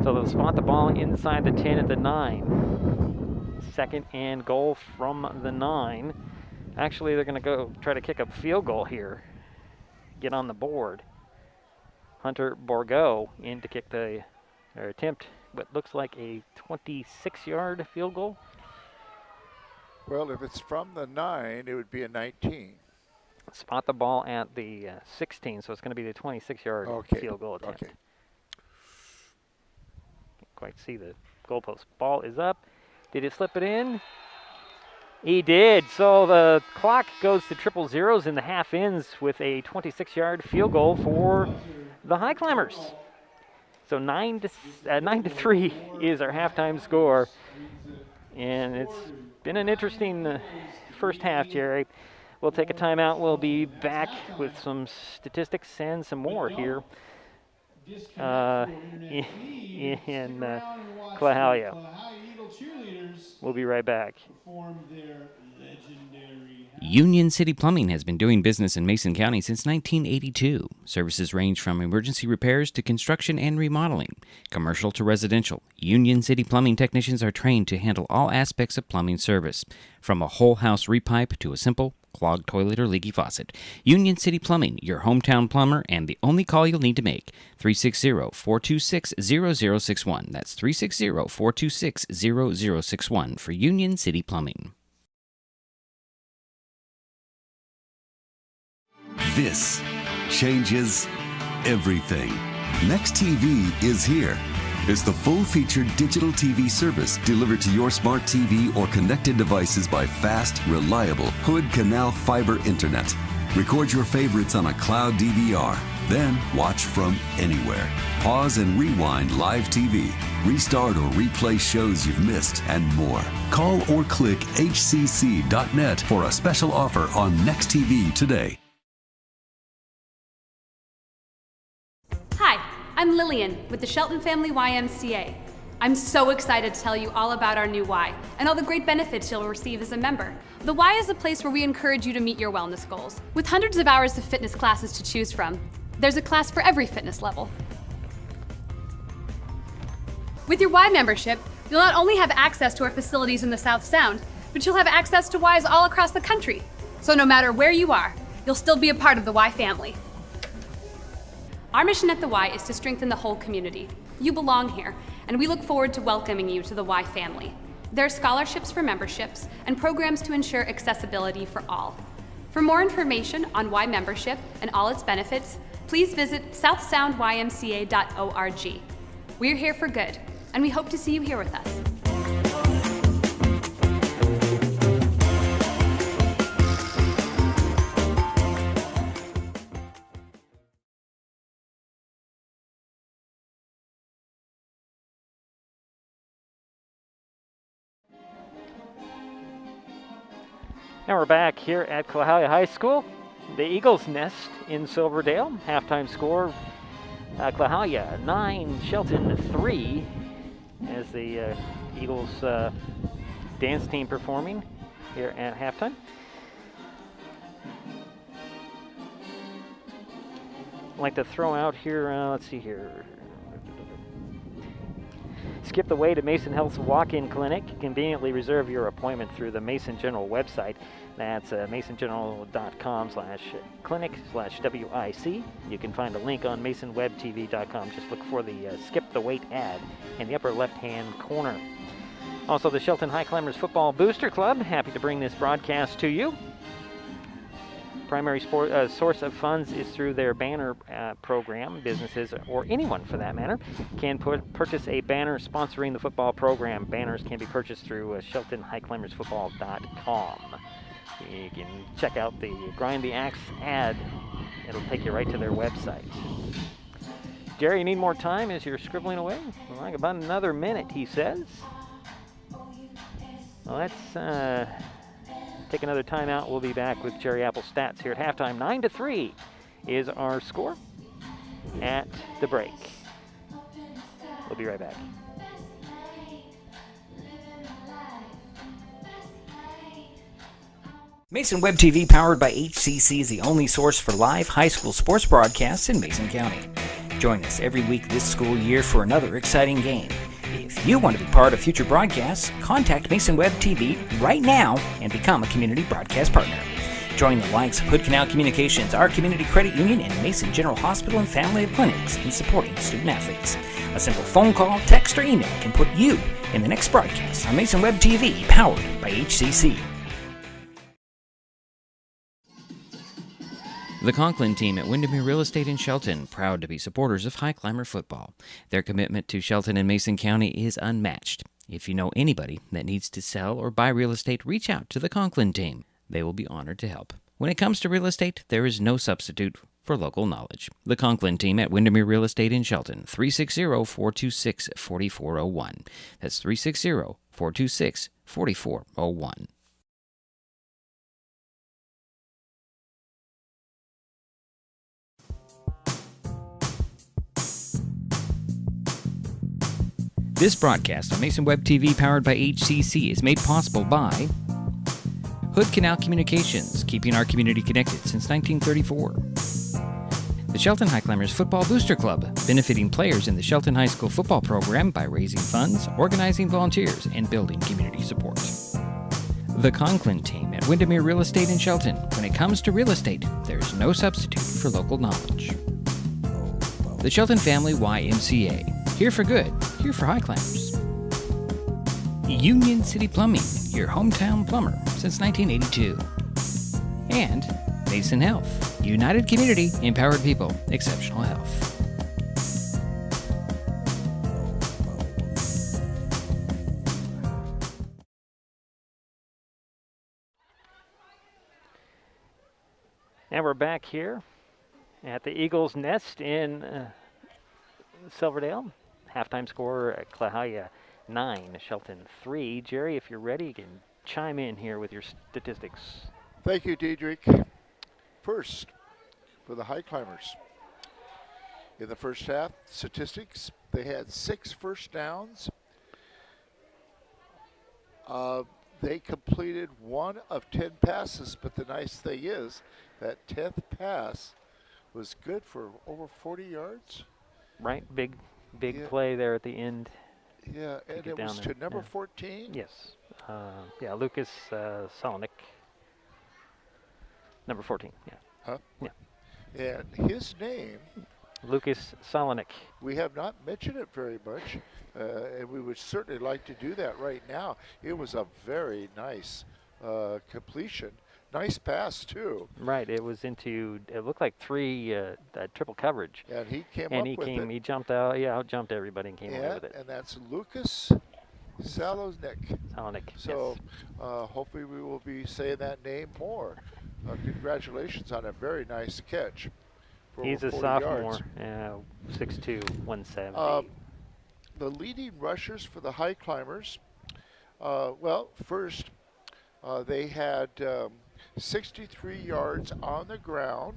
So they'll spot the ball inside the 10 at the 9. 2nd and goal from the 9. Actually, they're going to go try to kick a field goal here. Get on the board. Hunter Borgo in to kick or attempt what looks like a 26-yard field goal. Well, if it's from the 9, it would be a 19. Spot the ball at the 16, so it's going to be the 26-yard field goal attempt. Okay. Can't quite see the goalpost. Ball is up. Did he slip it in? He did. So the clock goes to triple zeros in the half ends with a 26-yard field goal for the Highclimbers. So 9-3 is our halftime score, and it's been an interesting first half, Jerry. We'll take a timeout. We'll be back with some statistics and some more here in Clahalia. We'll be right back. Union City Plumbing has been doing business in Mason County since 1982. Services range from emergency repairs to construction and remodeling, commercial to residential. Union City Plumbing technicians are trained to handle all aspects of plumbing service, from a whole house repipe to a simple clogged toilet or leaky faucet. Union City Plumbing, your hometown plumber, and the only call you'll need to make. 360-426-0061. That's 360-426-0061 for Union City Plumbing. This changes everything. Next TV is here. It's the full-featured digital TV service delivered to your smart TV or connected devices by fast, reliable Hood Canal fiber internet. Record your favorites on a cloud DVR, then watch from anywhere. Pause and rewind live TV, restart or replay shows you've missed, and more. Call or click hcc.net for a special offer on Next TV today. Hi, I'm Lillian with the Shelton Family YMCA. I'm so excited to tell you all about our new Y and all the great benefits you'll receive as a member. The Y is a place where we encourage you to meet your wellness goals. With hundreds of hours of fitness classes to choose from, there's a class for every fitness level. With your Y membership, you'll not only have access to our facilities in the South Sound, but you'll have access to Ys all across the country. So no matter where you are, you'll still be a part of the Y family. Our mission at the Y is to strengthen the whole community. You belong here, and we look forward to welcoming you to the Y family. There are scholarships for memberships and programs to ensure accessibility for all. For more information on Y membership and all its benefits, please visit southsoundymca.org. We're here for good, and we hope to see you here with us. Now we're back here at Clahalia High School, the Eagles Nest in Silverdale. Halftime score, Clahalia 9, Shelton 3, as the Eagles dance team performing here at halftime. I'd like to throw out here, let's see here, Skip the Wait at Mason Health's walk-in clinic. Conveniently reserve your appointment through the Mason General website. That's masongeneral.com/clinic/WIC. You can find a link on masonwebtv.com. Just look for the Skip the Wait ad in the upper left-hand corner. Also, the Shelton Highclimbers Football Booster Club, happy to bring this broadcast to you. Primary source of funds is through their banner program. Businesses, or anyone for that matter, can purchase a banner sponsoring the football program. Banners can be purchased through SheltonHighclimbersFootball.com. You can check out the Grind the Axe ad. It'll take you right to their website. Jerry, you need more time as you're scribbling away? Well, like about another minute, he says. Well, let's take another timeout. We'll be back with Jerry Apple's stats here at halftime. 9-3 is our score at the break. We'll be right back. Mason Web TV, powered by HCC, is the only source for live high school sports broadcasts in Mason County. Join us every week this school year for another exciting game. If you want to be part of future broadcasts, contact Mason Web TV right now and become a community broadcast partner. Join the likes of Hood Canal Communications, our community credit union, and Mason General Hospital and family of clinics in supporting student athletes. A simple phone call, text, or email can put you in the next broadcast on Mason Web TV, powered by HCC. The Conklin team at Windermere Real Estate in Shelton, proud to be supporters of High Climber football. Their commitment to Shelton and Mason County is unmatched. If you know anybody that needs to sell or buy real estate, reach out to the Conklin team. They will be honored to help. When it comes to real estate, there is no substitute for local knowledge. The Conklin team at Windermere Real Estate in Shelton, 360-426-4401. That's 360-426-4401. This broadcast on Mason Web TV, powered by HCC, is made possible by Hood Canal Communications, keeping our community connected since 1934. The Shelton Highclimbers Football Booster Club, benefiting players in the Shelton High School football program by raising funds, organizing volunteers, and building community support. The Conklin team at Windermere Real Estate in Shelton. When it comes to real estate, there's no substitute for local knowledge. The Shelton Family YMCA. Here for good, here for high climbers. Union City Plumbing, your hometown plumber since 1982. And Mason Health, united community, empowered people, exceptional health. And we're back here at the Eagles Nest in Silverdale. Halftime score at Clahalia 9, Shelton 3. Jerry, if you're ready, you can chime in here with your statistics. Thank you, Diedrich. First, for the High Climbers. In the first half, statistics, they had 6 first downs. They completed 1 of 10 passes, but the nice thing is that 10th pass was good for over 40 yards. Right, big play there at the end. Yeah, and it was to number 14? Yes. Yeah, Lucas Solonik. Number 14, yeah. Huh? Yeah. And his name, Lucas Solonik. we have not mentioned it very much, and we would certainly like to do that right now. It was a very nice completion. Nice pass, too. Right, it was into, it looked like 3 triple coverage. And he came and up he with came, it. He jumped out, out-jumped everybody and came away with it. And that's Lucas Salonik. So hopefully we will be saying that name more. Congratulations on a very nice catch. He's a sophomore, 6'2", 170. The leading rushers for the High Climbers, well, first they had 63 yards on the ground,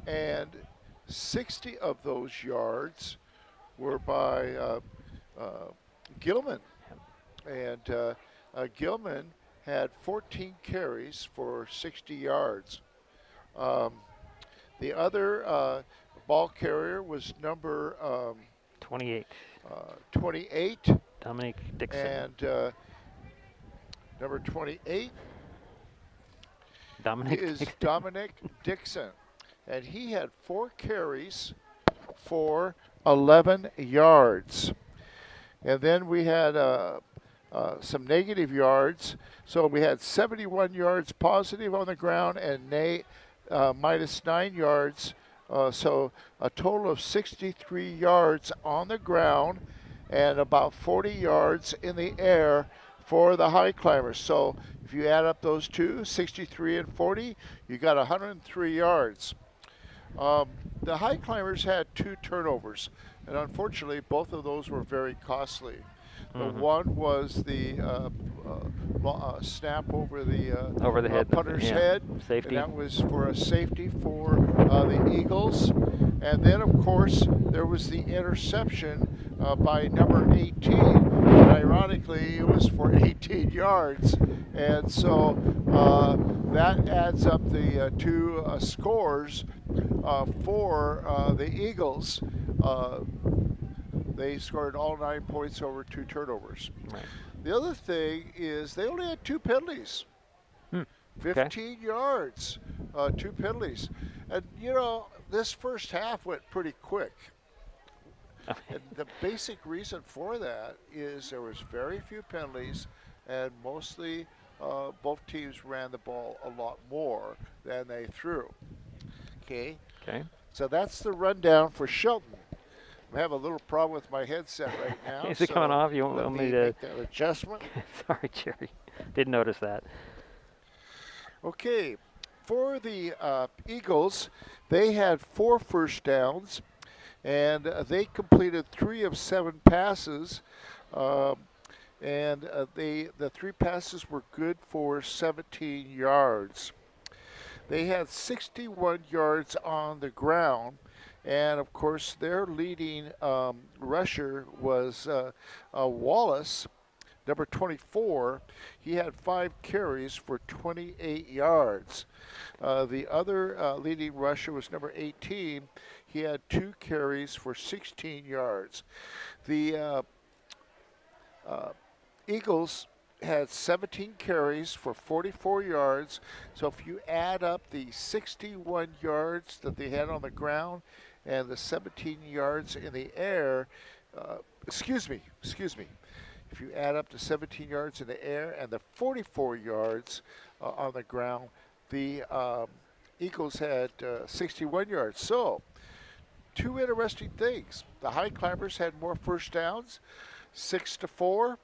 and 60 of those yards were by Gilman. And Gilman had 14 carries for 60 yards. The other ball carrier was number 28. 28. Dominic Dixon. And number 28 is Dominic Dixon. And he had 4 carries for 11 yards. And then we had some negative yards. So we had 71 yards positive on the ground and minus 9 yards. So a total of 63 yards on the ground and about 40 yards in the air for the Highclimbers. So if you add up those two, 63 and 40, you got 103 yards. The Highclimbers had 2 turnovers, and unfortunately, both of those were very costly. The one was the snap over the head, punter's head. Safety. And that was for a safety for the Eagles. And then, of course, there was the interception by number 18. And ironically, it was for 18 yards. And so that adds up the 2 scores for the Eagles. They scored all 9 points over 2 turnovers. Right. The other thing is they only had 2 penalties. 15 yards, 2 penalties. And, you know, this first half went pretty quick. And the basic reason for that is there was very few penalties, and mostly both teams ran the ball a lot more than they threw. Okay. So that's the rundown for Shelton. I have a little problem with my headset right now. Is it coming off? You want me to make that adjustment? Sorry, Jerry. Didn't notice that. Okay. For the Eagles, they had 4 first downs, and they completed 3 of 7 passes. The 3 passes were good for 17 yards. They had 61 yards on the ground. And, of course, their leading rusher was Wallace, number 24. He had 5 carries for 28 yards. The other leading rusher was number 18. He had 2 carries for 16 yards. The Eagles had 17 carries for 44 yards. So if you add up the 61 yards that they had on the ground and the 17 yards in the air, excuse me. If you add up the 17 yards in the air and the 44 yards on the ground, the Eagles had 61 yards. So, 2 interesting things. The Highclimbers had more first downs, 6-4,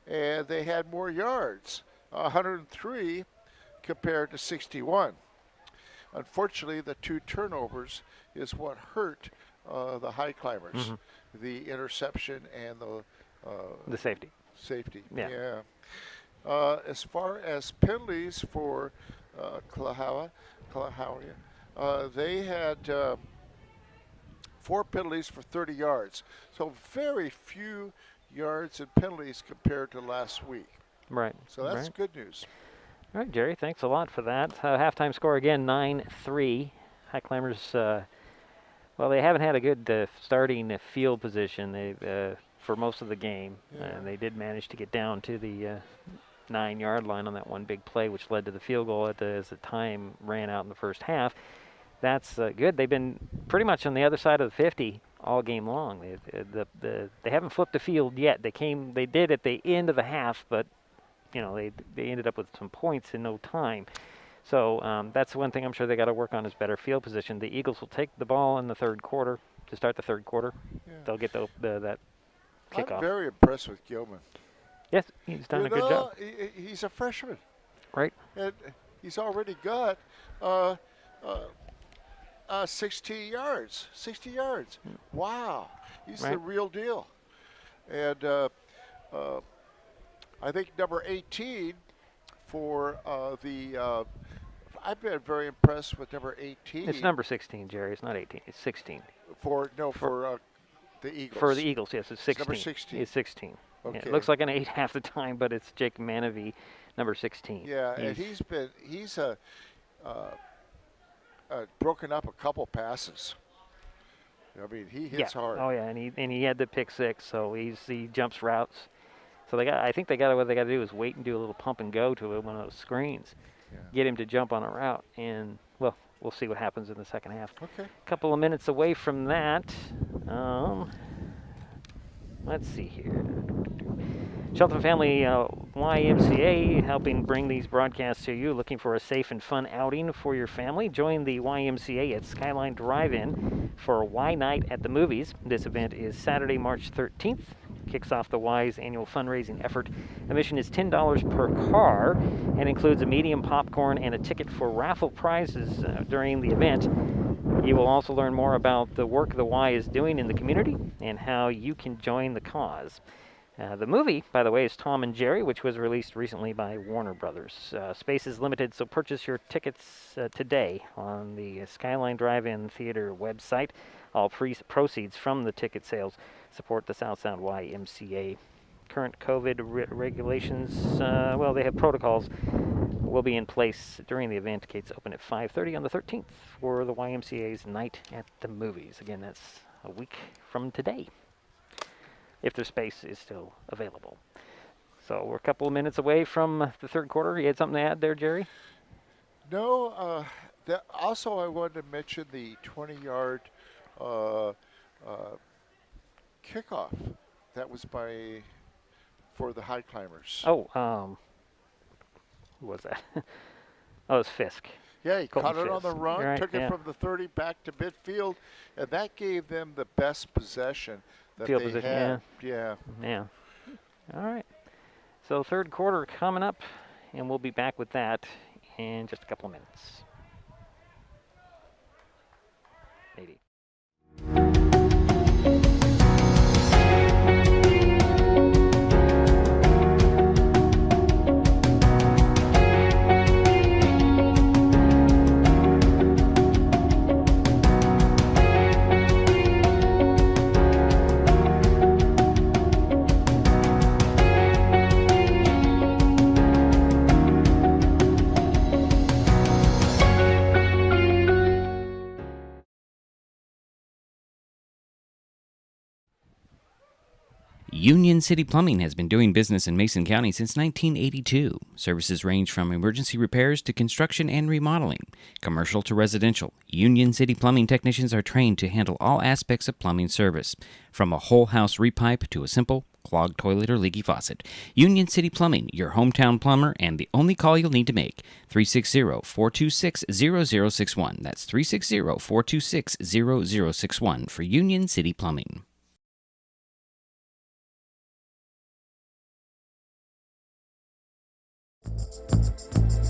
and they had more yards, 103 compared to 61. Unfortunately, the 2 turnovers is what hurt the Highclimbers, the interception and the safety. Yeah. As far as penalties for Klahowya, they had 4 penalties for 30 yards. So very few yards and penalties compared to last week. Right. So that's good news. All right, Jerry, thanks a lot for that. Halftime score again, 9-3. Highclimbers, well, they haven't had a good starting field position for most of the game. And they did manage to get down to the 9-yard line on that one big play, which led to the field goal as the time ran out in the first half. That's good. They've been pretty much on the other side of the 50 all game long. They haven't flipped the field yet. They did at the end of the half, but you know they ended up with some points in no time. So that's one thing I'm sure they got to work on is better field position. The Eagles will take the ball in the third quarter to start the third quarter. Yeah. They'll get that kickoff. I'm very impressed with Gilman. Yes, he's done a good job. He's a freshman. Right. And he's already got 60 yards. 60 yards. Wow. He's the real deal. And I think number 18 for I've been very impressed with number 18. It's number 16, Jerry. It's not 18. It's 16. For the Eagles. For the Eagles, yes. It's 16. It's number 16. It's 16. Okay. Yeah, it looks like an 8 half the time, but it's Jake Manavy, number 16. Yeah, and he's broken up a couple passes. I mean, he hits hard. Oh yeah, and he had the pick 6, so he jumps routes. So I think what they got to do is wait and do a little pump and go to one of those screens, get him to jump on a route, and well, we'll see what happens in the second half. Okay. A couple of minutes away from that. Let's see here. Shelton Family YMCA helping bring these broadcasts to you. Looking for a safe and fun outing for your family? Join the YMCA at Skyline Drive-In for a Y Night at the Movies. This event is Saturday, March 13th. Kicks off the Y's annual fundraising effort. Admission is $10 per car and includes a medium popcorn and a ticket for raffle prizes during the event. You will also learn more about the work the Y is doing in the community and how you can join the cause. The movie, by the way, is Tom and Jerry, which was released recently by Warner Brothers. Space is limited, so purchase your tickets today on the Skyline Drive-In Theater website. All proceeds from the ticket sales support the South Sound YMCA. Current COVID regulations, they have protocols, will be in place during the event. Gates open at 5:30 on the 13th for the YMCA's Night at the Movies. Again, that's a week from today, if their space is still available. So we're a couple of minutes away from the third quarter. You had something to add there, Jerry? No. Also, I wanted to mention the 20-yard kickoff. That was for the Highclimbers. Oh, who was that? Oh, it was Fisk. Yeah, he Colton caught it on the Fisk. run, Right, took it from the 30 back to midfield, and that gave them the best possession that Field they position, had. Yeah. All right. So third quarter coming up, and we'll be back with that in just a couple of minutes. Maybe. Union City Plumbing has been doing business in Mason County since 1982. Services range from emergency repairs to construction and remodeling, commercial to residential. Union City Plumbing technicians are trained to handle all aspects of plumbing service, from a whole house repipe to a simple clogged toilet or leaky faucet. Union City Plumbing, your hometown plumber, and the only call you'll need to make. 360-426-0061. That's 360-426-0061 for Union City Plumbing.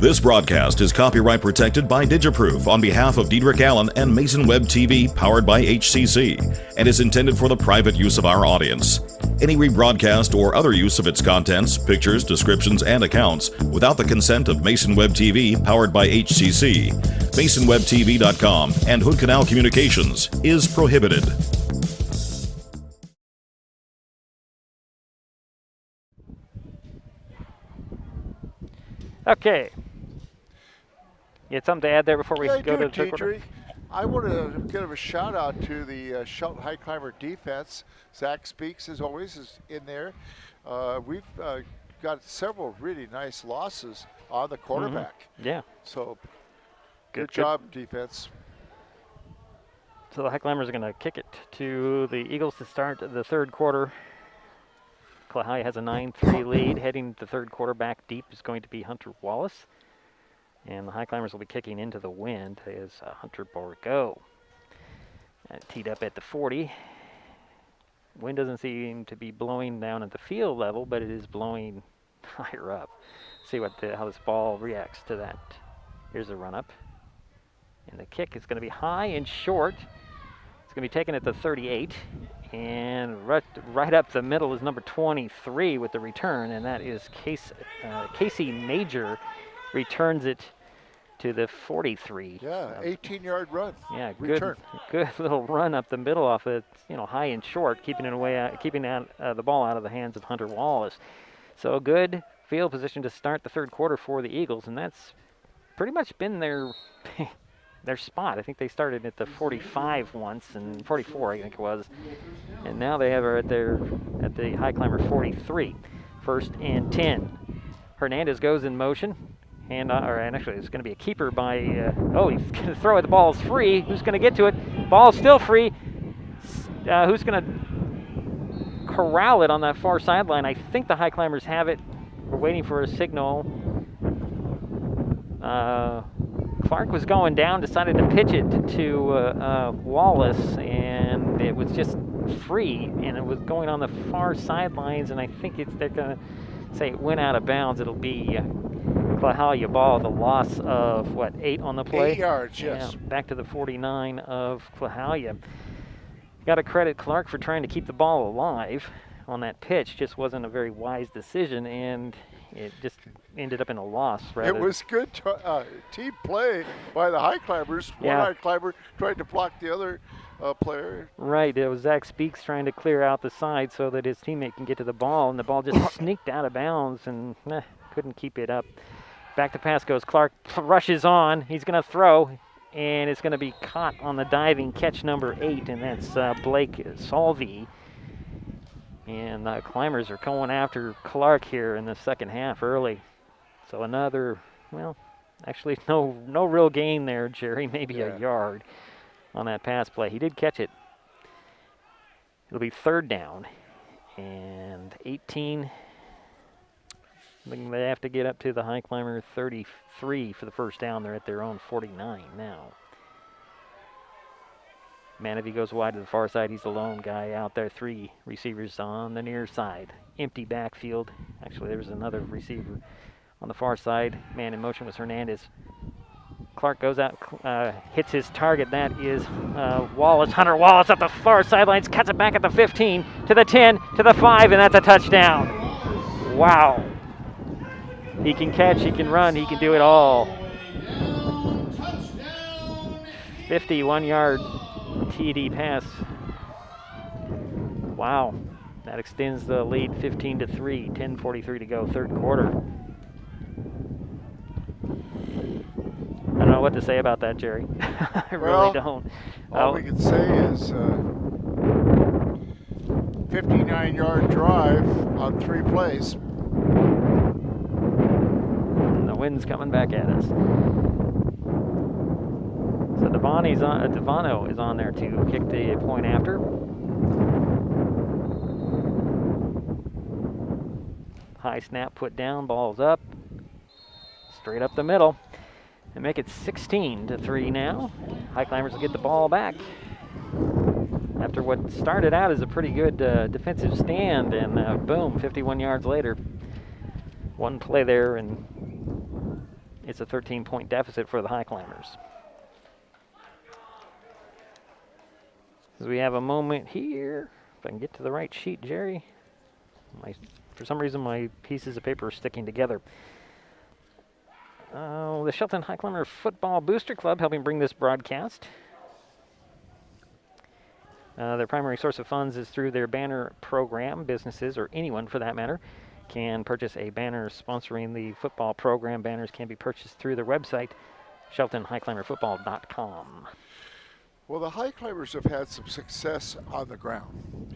This broadcast is copyright protected by Digiproof on behalf of Diedrich Allen and Mason Web TV, powered by HCC, and is intended for the private use of our audience. Any rebroadcast or other use of its contents, pictures, descriptions, and accounts without the consent of Mason Web TV, powered by HCC, MasonWebTV.com, and Hood Canal Communications is prohibited. Okay. You had something to add there before we go to the third quarter? I want to give a shout out to the Shelton Highclimber defense. Zach Speaks, as always, is in there. We've got several really nice losses on the quarterback. Mm-hmm. Yeah. So good job, defense. So the Highclimbers are going to kick it to the Eagles to start the third quarter. Clahalia has a 9-3 lead. Heading to the third quarter, back deep is going to be Hunter Wallace. And the Highclimbers will be kicking into the wind as Hunter Borgo. Teed up at the 40. Wind doesn't seem to be blowing down at the field level, but it is blowing higher up. See how this ball reacts to that. Here's the run up. And the kick is going to be high and short. It's going to be taken at the 38. And right up the middle is number 23 with the return, and that is Casey Major returns it to the 43. Yeah, 18-yard run. Yeah, return. Good little run up the middle off it, high and short, keeping the ball out of the hands of Hunter Wallace. So good field position to start the third quarter for the Eagles, and that's pretty much been their their spot. I think they started at the 45 once, and 44 I think it was, and now they have her at the High Climber 43. 1st and 10. Hernandez goes in motion, and actually it's going to be a keeper by. He's going to throw it. The ball's free. Who's going to get to it? Ball's still free. Who's going to corral it on that far sideline? I think the High Climbers have it. We're waiting for a signal. Clark was going down, decided to pitch it to Wallace, and it was just free, and it was going on the far sidelines, and I think they're going to say it went out of bounds. It'll be Clahalia ball, the loss of, 8 on the play? 8 yards, yes. Yeah, back to the 49 of Clahalia. Got to credit Clark for trying to keep the ball alive on that pitch. Just wasn't a very wise decision, and it just ended up in a loss. It was good team play by the High Climbers. One High Climber tried to block the other player. Right, it was Zach Speaks trying to clear out the side so that his teammate can get to the ball, and the ball just sneaked out of bounds and couldn't keep it up. Back to pass goes Clark, rushes on, he's going to throw, and it's going to be caught on the diving catch number 8, and that's Blake Salvi. And the Climbers are going after Clark here in the second half early. So another, actually no real gain there, Jerry, maybe a yard on that pass play. He did catch it. It'll be 3rd down and 18. I think they have to get up to the High Climber 33 for the first down. They're at their own 49 now. Manavy goes wide to the far side. He's the lone guy out there. 3 receivers on the near side. Empty backfield. Actually, there was another receiver on the far side. Man in motion was Hernandez. Clark goes out, hits his target. That is Wallace. Hunter Wallace up the far sidelines, cuts it back at the 15, to the 10, to the 5, and that's a touchdown. Wow. He can catch, he can run, he can do it all. 51-yard TD pass. Wow. That extends the lead 15-3, 10:43 to go, 3rd quarter. I don't know what to say about that, Jerry. I really don't. All we can say is 59-yard drive on 3 plays. And the wind's coming back at us. So Devano is on there to kick the point after. High snap, put down, ball's up. Straight up the middle. And make it 16-3 now. High Climbers will get the ball back after what started out as a pretty good defensive stand, and boom, 51 yards later. One play there, and it's a 13-point deficit for the High Climbers. As we have a moment here, if I can get to the right sheet, Jerry. For some reason, my pieces of paper are sticking together. The Shelton High Climber Football Booster Club helping bring this broadcast. Their primary source of funds is through their banner program. Businesses, or anyone for that matter, can purchase a banner sponsoring the football program. Banners can be purchased through their website, SheltonHighClimberFootball.com. Well, the High Climbers have had some success on the ground.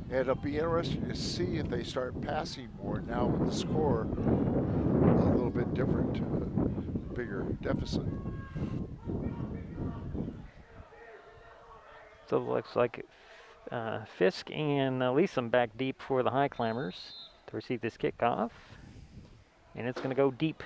And it'll be interesting to see if they start passing more now with the score a little bit different, bigger deficit. So it looks like Fisk and Leeson back deep for the High Climbers to receive this kickoff. And it's going to go deep.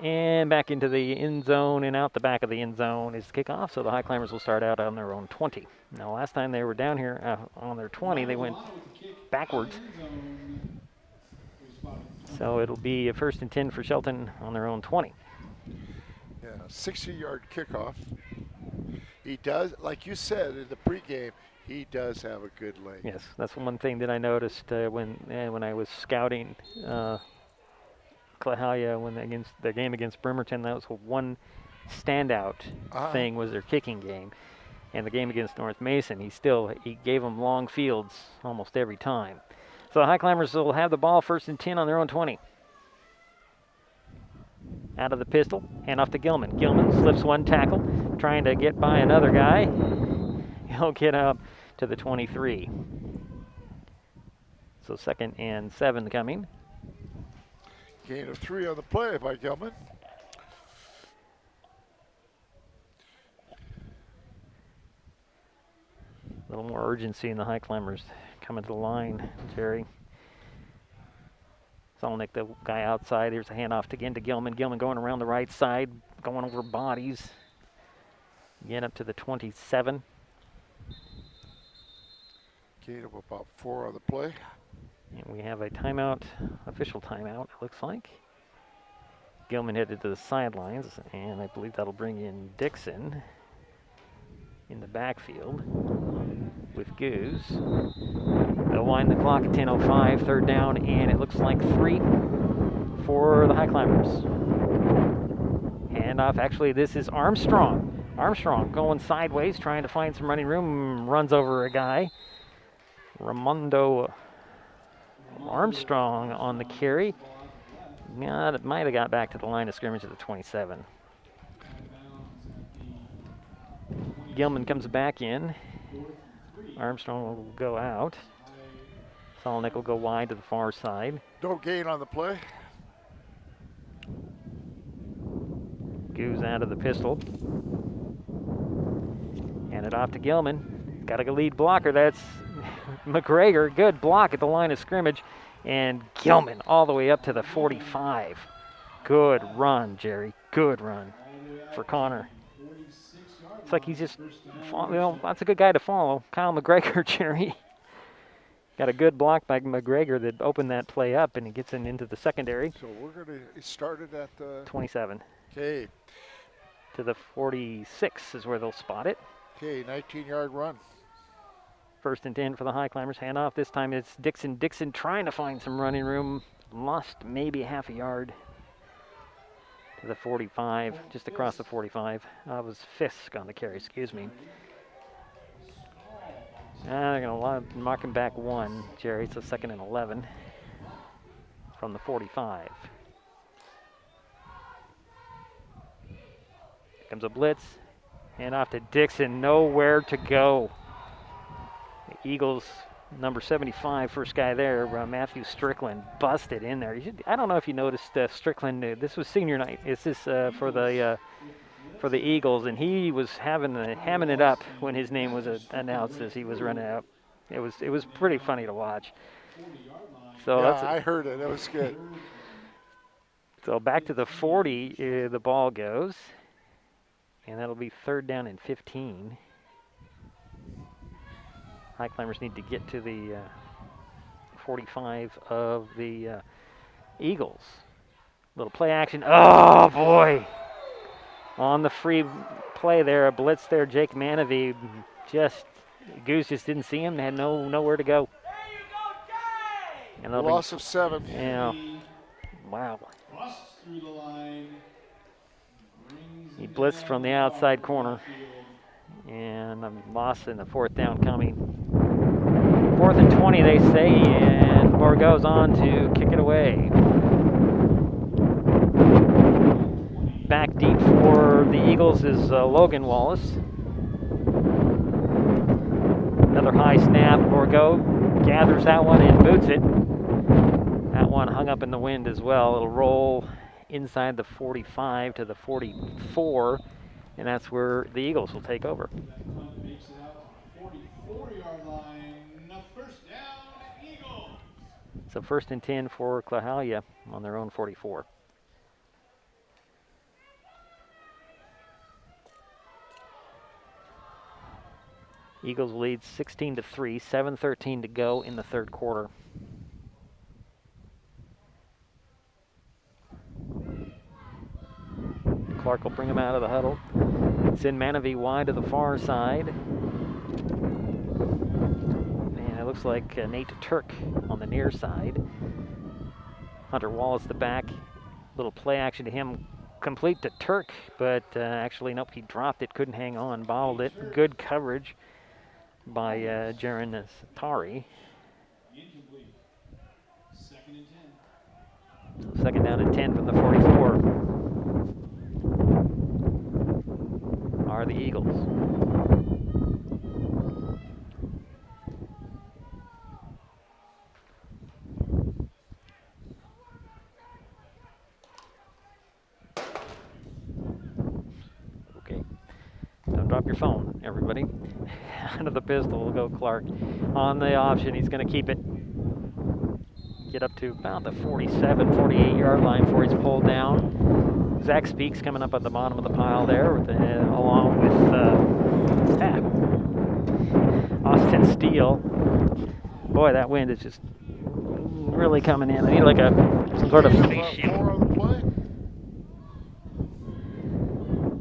And back into the end zone, and out the back of the end zone is the kickoff. So the High Climbers will start out on their own 20. Now, last time they were down here on their 20, they went backwards. So it'll be a 1st and 10 for Shelton on their own 20. Yeah, 60-yard kickoff. He does, like you said in the pregame, he does have a good leg. Yes, that's one thing that I noticed when I was scouting Clahalia against the game against Bremerton. That was one standout thing, was their kicking game. And the game against North Mason, he gave them long fields almost every time. So the High Climbers will have the ball 1st and 10 on their own 20. Out of the pistol, hand off to Gilman. Gilman slips one tackle, trying to get by another guy. He'll get up to the 23. So 2nd and 7 coming. Gain of 3 on the play by Gilman. A little more urgency in the Highclimbers coming to the line, Jerry. Solnick, the guy outside. Here's a handoff again to Gilman. Gilman going around the right side, going over bodies. Again up to the 27. Gain of about 4 on the play. And we have a timeout, official timeout, it looks like. Gilman headed to the sidelines, and I believe that'll bring in Dixon in the backfield with Goose. They'll wind the clock at 10:05, 3rd down, and it looks like 3 for the Highclimbers. Handoff, actually this is Armstrong. Armstrong going sideways, trying to find some running room, runs over a guy. Ramondo Armstrong on the carry. Yeah, it might have got back to the line of scrimmage at the 27. Gilman comes back in. Armstrong will go out. Solnick will go wide to the far side. No gain on the play. Goose out of the pistol. Hand it off to Gilman. Got a lead blocker. That's McGregor. Good block at the line of scrimmage. And Gilman all the way up to the 45. Good run, Jerry. Good run for Connor. It's like he's just, that's a good guy to follow. Kyle McGregor, Jerry. Got a good block by McGregor that opened that play up, and he gets into the secondary. So we're going to start it at the 27. Okay. To the 46 is where they'll spot it. Okay, 19-yard run. 1st and 10 for the Highclimbers. Handoff. This time it's Dixon. Dixon trying to find some running room. Lost maybe half a yard to the 45, just across the 45. It was Fisk on the carry, excuse me. They're going to mark him back 1, Jerry. It's a 2nd and 11 from the 45. Here comes a blitz. Hand off to Dixon. Nowhere to go. The Eagles, number 75, first guy there, Matthew Strickland, busted in there. I don't know if you noticed Strickland. This was senior night. This is for the Eagles, and he was hamming it up when his name was announced as he was running out. It was pretty funny to watch. So yeah, I heard it. It was good. So back to the 40, the ball goes, and that'll be 3rd down and 15. Highclimbers need to get to the 45 of the Eagles. Little play action. Oh, boy. On the free play there, a blitz there. Jake Manavy Goose just didn't see him. They had nowhere to go. And loss of 7. Yeah. Wow. Through the line. He blitzed from the outside corner. And a loss in the 4th down coming. 4th and 20, they say, and Borgo's on to kick it away. Back deep for the Eagles is Logan Wallace. Another high snap. Borgo gathers that one and boots it. That one hung up in the wind as well. It'll roll inside the 45 to the 44, and that's where the Eagles will take over. Makes it out to the 44-yard line. First down, Eagles. So 1st and 10 for Clahalia on their own 44. Eagles lead 16-3, 7:13 to go in the 3rd quarter. Clark will bring him out of the huddle. Send Manavy wide to the far side. And it looks like Nate Turk on the near side. Hunter Wallace the back. Little play action to him. Complete to Turk, but actually, nope, he dropped it, couldn't hang on, bobbled it. Good coverage by Jaron Satari. Incomplete. 2nd and 10. So 2nd down and 10 from the 44. drop your phone, everybody. Out of the pistol will go Clark. On the option, he's going to keep it. Get up to about the 47, 48-yard line before he's pulled down. Zach Speaks coming up at the bottom of the pile there, along with Austin Steele. Boy, that wind is just really coming in. I need like some sort of spaceship.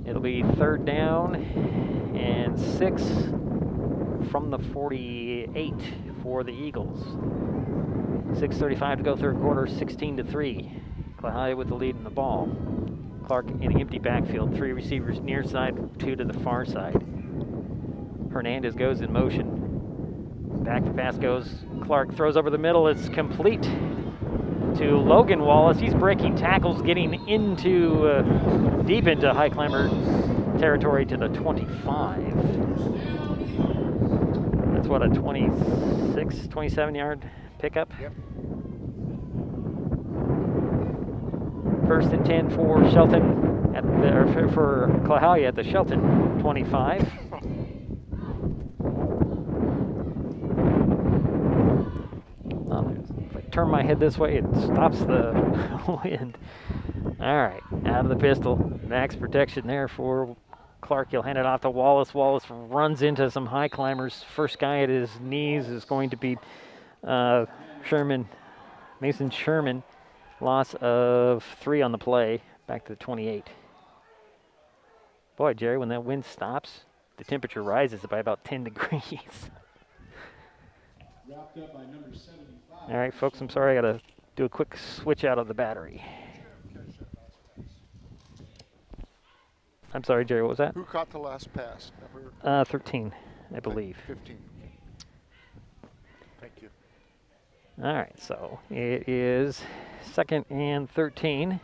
It'll be 3rd down and 6 from the 48 for the Eagles. 6:35 to go, 3rd quarter, 16-3. Clahalia with the lead in the ball. Clark in an empty backfield, 3 receivers near side, 2 to the far side. Hernandez goes in motion. Back to pass goes. Clark throws over the middle. It's complete to Logan Wallace. He's breaking tackles, getting into deep into Highclimber territory to the 25. That's what, a 26, 27-yard pickup? Yep. 1st and 10 for Shelton for Clahalia at the Shelton 25. If I turn my head this way, it stops the wind. All right, out of the pistol. Max protection there for Clark. He'll hand it off to Wallace. Wallace runs into some high climbers. First guy at his knees is going to be Mason Sherman. Loss of 3 on the play, back to the 28. Boy, Jerry, when that wind stops, the temperature rises by about 10 degrees. Wrapped up by number 75. All right, folks, I'm sorry. I got to do a quick switch out of the battery. I'm sorry, Jerry, what was that? Who caught the last pass? Number 13, I believe. 15. Thank you. All right, so it is 2nd and 13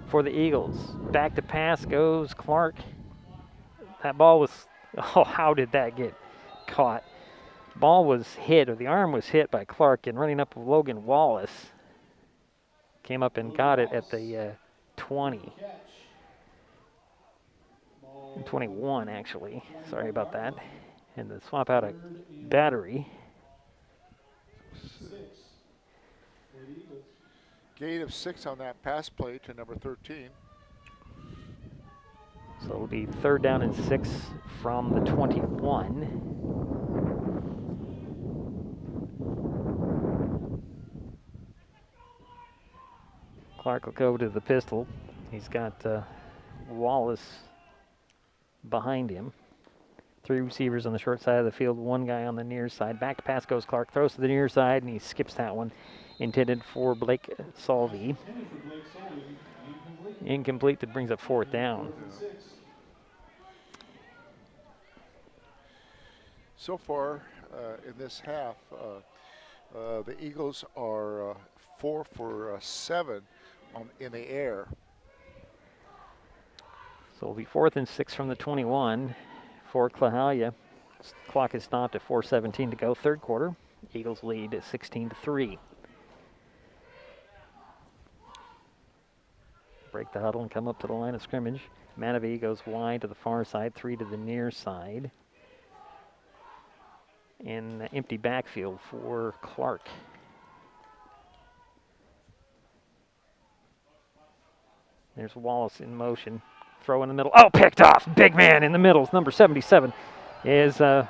for the Eagles. Back to pass goes Clark. That ball was, oh, how did that get caught? Ball was hit, or the arm was hit by Clark, and running up with Logan Wallace. Came up and got it at the 20. 21, actually. Sorry about that. And to swap out a battery. Gain of 6 on that pass play to number 13. So it'll be 3rd down and 6 from the 21. Clark will go to the pistol. He's got Wallace behind him. 3 receivers on the short side of the field, 1 guy on the near side. Back to pass goes Clark, throws to the near side, and he skips that one. Intended for Blake Salvey. Incomplete. That brings up 4th down. So far in this half, the Eagles are 4 for 7 in the air. So it'll be 4th and 6 from the 21 for Clahalia. Clock is stopped at 4:17 to go, 3rd quarter. Eagles lead at 16-3. Break the huddle and come up to the line of scrimmage. Manavie goes wide to the far side, 3 to the near side. And empty backfield for Clark. There's Wallace in motion. Throw in the middle. Oh, picked off. Big man in the middle. Number 77 is on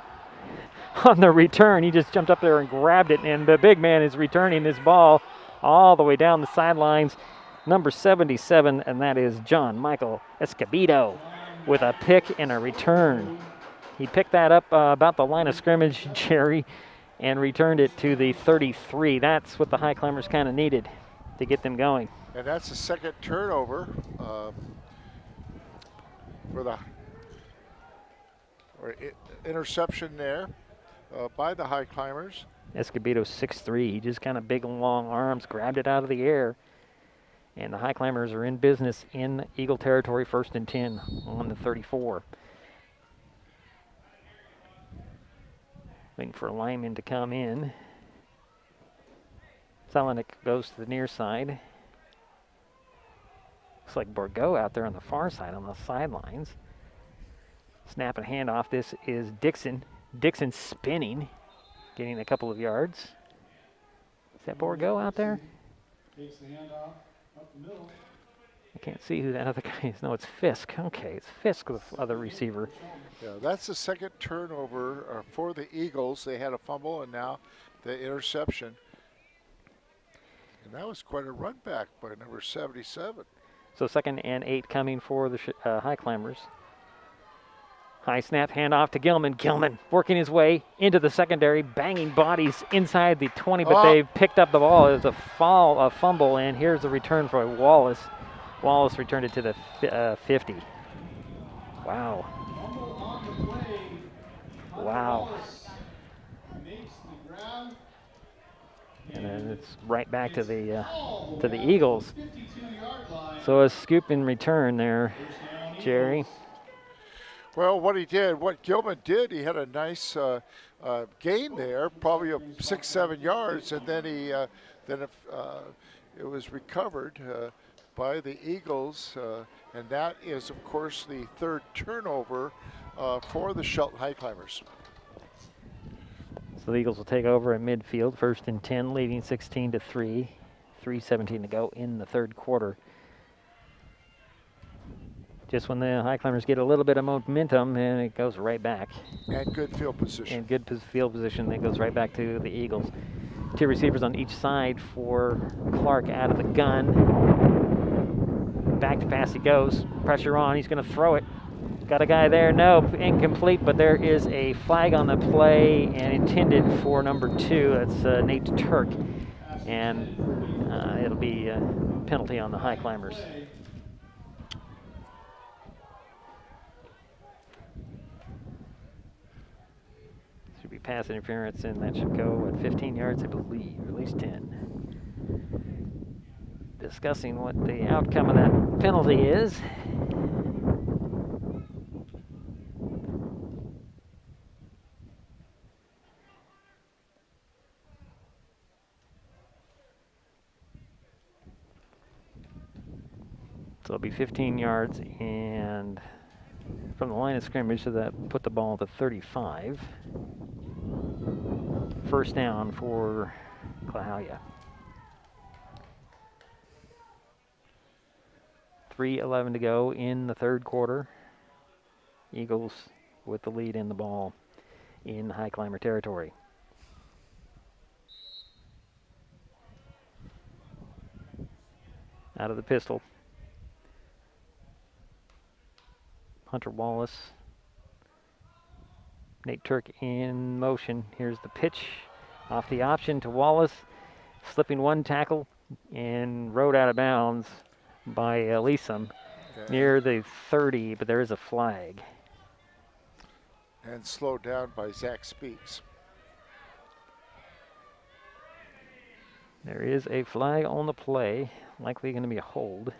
the return. He just jumped up there and grabbed it, and the big man is returning this ball all the way down the sidelines. Number 77, and that is John Michael Escobedo with a pick and a return. He picked that up about the line of scrimmage, Jerry, and returned it to the 33. That's what the Highclimbers kind of needed to get them going. And that's the 2nd turnover for the interception there by the Highclimbers. Escobedo 6'3". He just kind of big long arms, grabbed it out of the air. And the Highclimbers are in business in Eagle territory, 1st and 10 on the 34. Waiting for Lyman to come in. Selenik goes to the near side. Looks like Borgo out there on the far side on the sidelines. Snap and handoff. This is Dixon. Dixon spinning, getting a couple of yards. Does that board go out there? Takes the handoff up the middle. I can't see who that other guy is. No, it's Fisk. Okay, it's Fisk, the other receiver. Yeah, that's the second turnover for the Eagles. They had a fumble and now the interception. And that was quite a run back by number 77. So 2nd and 8 coming for the Highclimbers. High snap, handoff to Gilman. Gilman working his way into the secondary, banging bodies inside the 20, but they picked up the ball. It was a fumble, and here's the return for Wallace. Wallace returned it to the 50. Wow. Fumble on the play. Wow. Wallace makes the grab. And then it's right back to the way Eagles. 52-yard line. So a scoop and return there, Jerry. Well, what Gilman did, he had a nice gain there, probably of 6-7 yards, and then it was recovered by the Eagles, and that is, of course, the 3rd turnover for the Shelton Highclimbers. So the Eagles will take over at midfield, 1st and 10, leading 16-3, 3:17 to go in the 3rd quarter. Just when the Highclimbers get a little bit of momentum, and it goes right back. And good field position. And good field position, it goes right back to the Eagles. 2 receivers on each side for Clark out of the gun. Back to pass he goes. Pressure on, he's going to throw it. Got a guy there, no, incomplete, but there is a flag on the play and intended for number 2. That's Nate Turk. And it'll be a penalty on the Highclimbers. Be pass interference, and that should go at 15 yards, I believe, or at least 10. Discussing what the outcome of that penalty is. So it'll be 15 yards, and from the line of scrimmage, so that put the ball at the 35. 1st down for Clahalia. 3:11 to go in the 3rd quarter. Eagles with the lead in the ball in Highclimber territory. Out of the pistol. Hunter Wallace. Nate Turk in motion. Here's the pitch off the option to Wallace. Slipping one tackle and rode out of bounds by Leesom near the 30, but there is a flag. And slowed down by Zach Speaks. There is a flag on the play, likely going to be a hold.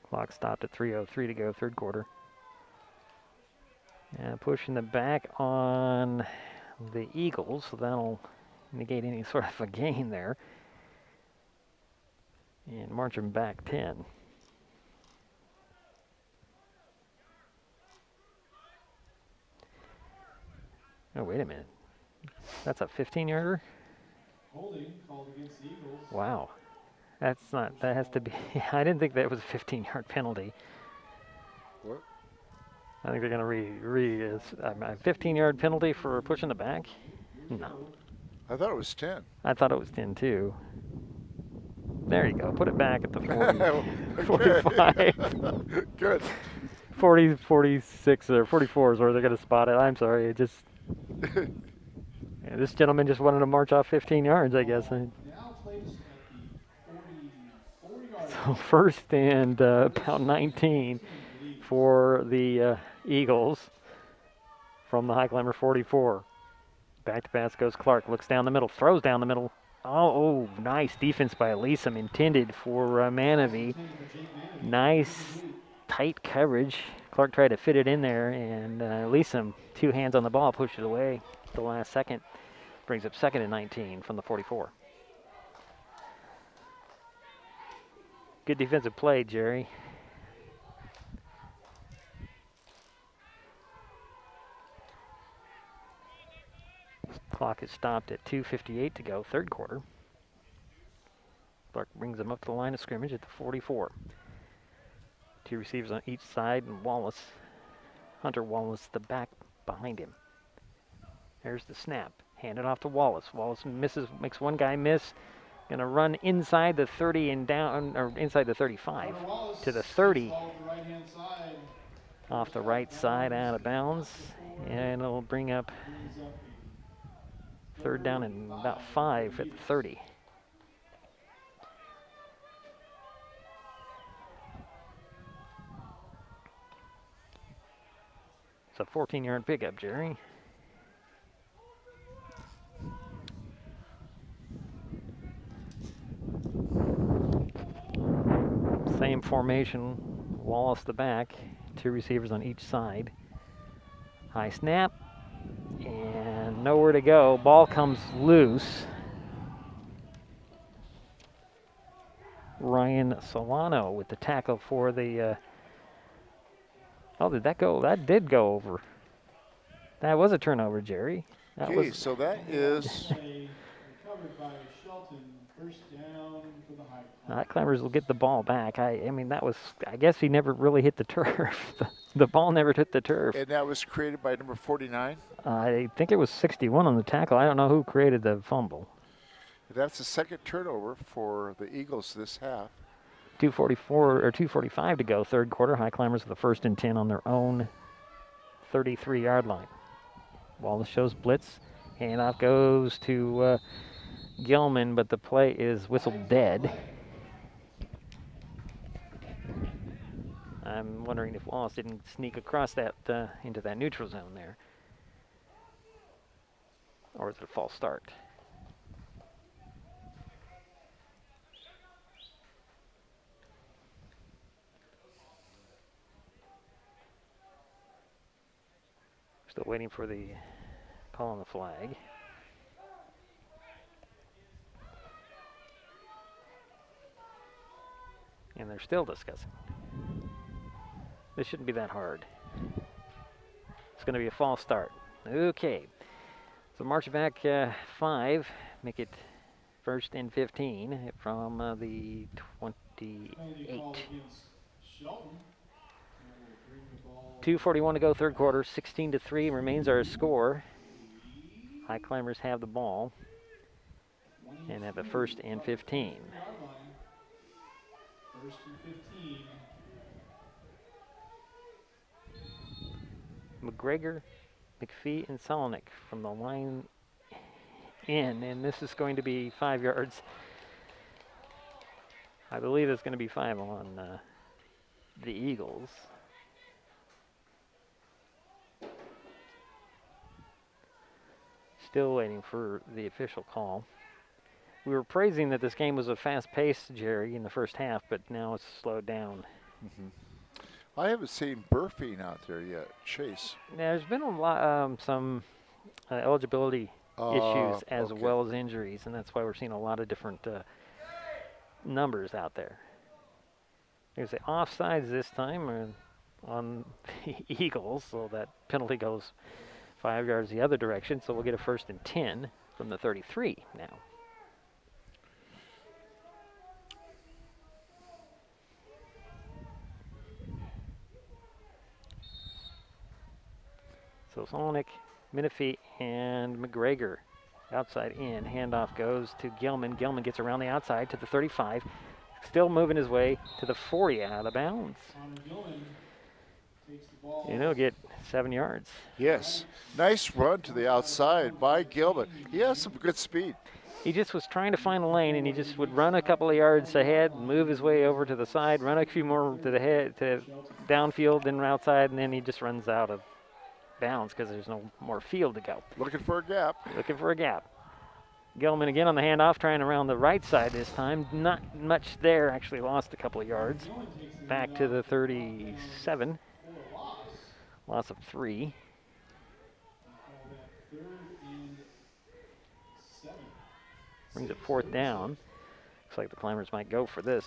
Clock stopped at 3:03 to go, 3rd quarter. And pushing the back on the Eagles, so that'll negate any sort of a gain there. And marching back 10. Oh, wait a minute. That's a 15-yarder? Holding called against the Eagles. Wow. That's not, that has to be, I didn't think that was a 15-yard penalty. What? I think they're going to a 15-yard penalty for pushing the back? No. I thought it was 10. I thought it was 10 too. There you go. Put it back at the 40, 45. Good. 40, 46, or 44 is where they're going to spot it. I'm sorry. It just, yeah, this gentleman just wanted to march off 15 yards, I guess. So 1st and about 19 for the Eagles from the Highclimber 44. Back to pass goes Clark. Looks down the middle. Throws down the middle. Oh, nice defense by Leesom. Intended for Manavy. Nice tight coverage. Clark tried to fit it in there, and Leeson, 2 hands on the ball, pushed it away at the last second. Brings up 2nd and 19 from the 44. Good defensive play, Jerry. Clock is stopped at 2:58 to go, 3rd quarter. Clark brings them up to the line of scrimmage at the 44. 2 receivers on each side, and Hunter Wallace, the back behind him. There's the snap. Hand it off to Wallace. Wallace makes one guy miss. Gonna run inside the 30 and down, or inside the 35 to the 30. Off the right side, out of bounds, and it'll bring up 3rd down and about 5 at the 30. It's a 14-yard pickup, Jerry. Same formation, Wallace the back, 2 receivers on each side. High snap, and nowhere to go. Ball comes loose. Ryan Solano with the tackle for the, oh, did that go? That did go over. That was a turnover, Jerry. Okay, so that is... Recovered by Shelton, 1st down for the Highclimbers will get the ball back. I mean, that was, I guess he never really hit the turf. The ball never hit the turf. And that was created by number 49? I think it was 61 on the tackle. I don't know who created the fumble. That's the 2nd turnover for the Eagles this half. 2:45 to go, 3rd quarter. Highclimbers with the 1st and 10 on their own 33-yard line. Wallace shows blitz. Handoff goes to Gilman, but the play is whistled dead. I'm wondering if Wallace didn't sneak across that into that neutral zone there. Or is it a false start? Still waiting for the call on the flag. And they're still discussing. This shouldn't be that hard. It's going to be a false start. Okay. So march back 5, make it 1st and 15 from the 28. 2:41 to go, 3rd quarter, 16-3 remains our score. Highclimbers have the ball and have a 1st and 15. 1st and 15. McGregor, McPhee, and Solonik from the line in, and this is going to be 5 yards. I believe it's going to be 5 on the Eagles. Still waiting for the official call. We were praising that this game was a fast pace, Jerry, in the first half, but now it's slowed down. Mm-hmm. I haven't seen Burfing out there yet. Chase. There's been a lot, some eligibility issues as well as injuries, and that's why we're seeing a lot of different numbers out there. There's the offsides this time on the Eagles, so that penalty goes 5 yards the other direction, so we'll get a 1st and 10 from the 33 now. So Sonic, Minifee, and McGregor outside in. Handoff goes to Gilman. Gilman gets around the outside to the 35. Still moving his way to the 40 out of bounds. And he'll get 7 yards. Yes. Nice run to the outside by Gilman. He has some good speed. He just was trying to find a lane, and he just would run a couple of yards ahead, move his way over to the side, run a few more to the head, to downfield, then outside, and then he just runs out of bounds because there's no more field to go. Looking for a gap. Looking for a gap. Gilman again on the handoff, trying around the right side this time. Not much there, actually lost a couple of yards. Back to the 37. Loss of 3. Brings it 4th down. Looks like the Climbers might go for this.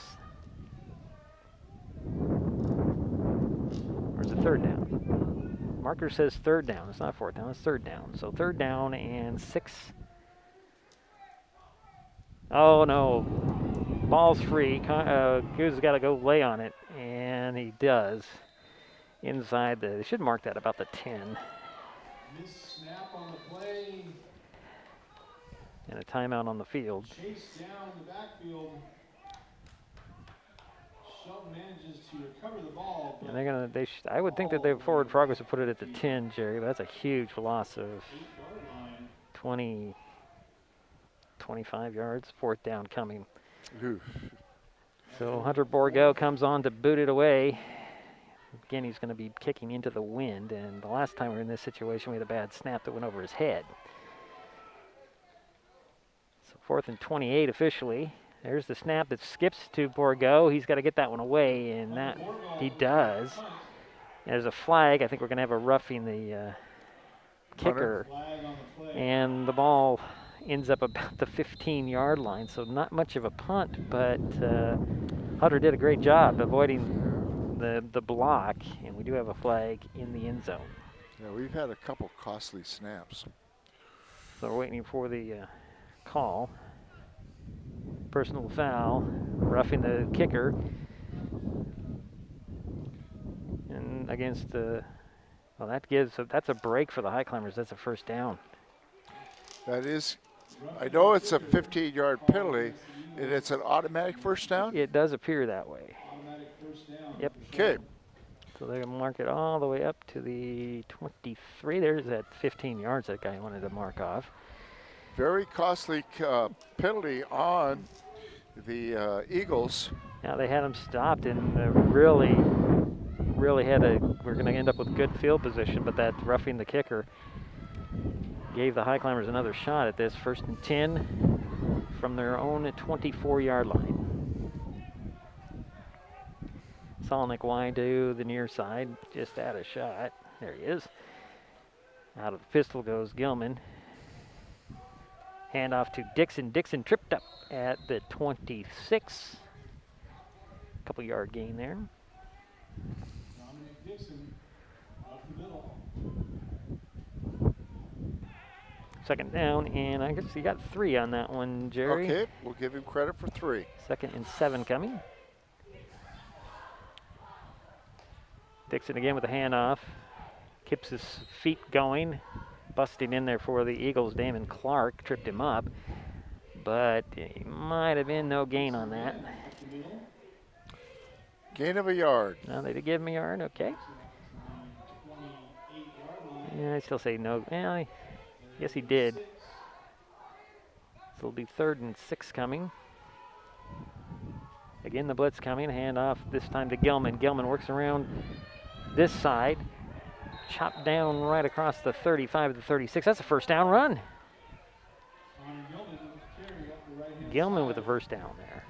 Or is it 3rd down? Marker says 3rd down. It's not 4th down, it's 3rd down. So 3rd down and 6. Oh no. Ball's free. Goose has got to go lay on it, and he does. Inside the, they should mark that about the 10. Miss snap on the play. And a timeout on the field. Chase down the backfield. Shelton manages to recover the ball. And they're gonna. I would think that their forward progress would put it at the 10, Jerry. But that's a huge loss of 20, 25 yards. 4th down coming. Oof. So Hunter Borgo comes on to boot it away. Again, he's going to be kicking into the wind. And the last time we were in this situation, we had a bad snap that went over his head. So 4th and 28 officially. There's the snap that skips to Borgo. He's got to get that one away, and that he does. There's a flag. I think we're going to have a roughing the kicker. And the ball ends up about the 15-yard line, so not much of a punt, but Hunter did a great job avoiding the block, and we do have a flag in the end zone. Yeah, we've had a couple costly snaps. So we're waiting for the call. Personal foul, roughing the kicker. And against the, well, that's a break for the Highclimbers. That's a 1st down. That is, I know it's a 15-yard penalty, and it's an automatic 1st down? It does appear that way. Yep. Okay. So they're going to mark it all the way up to the 23. There's that 15 yards that guy wanted to mark off. Very costly penalty on the Eagles. Now they had him stopped and really had we're going to end up with good field position, but that roughing the kicker gave the Highclimbers another shot at this. 1st and 10 from their own 24-yard line. Solnick wide to the near side, just out of shot. There he is. Out of the pistol goes Gilman. Handoff to Dixon. Dixon tripped up at the 26. Couple yard gain there. Dominic Dixon up the middle. 2nd down, and I guess he got 3 on that one, Jerry. Okay, we'll give him credit for 3. 2nd and 7 coming. Dixon again with a handoff. Keeps his feet going. Busting in there for the Eagles. Damon Clark tripped him up, but it might have been no gain on that. Gain of a yard. No, they did give him a yard, okay. Yeah, I still say no. Well, yes, he did. So it'll be 3rd and 6 coming. Again, the blitz coming. Handoff this time to Gilman. Gilman works around this side. Chopped down right across the 35 to the 36. That's a 1st down run. Gilman with the 1st down there.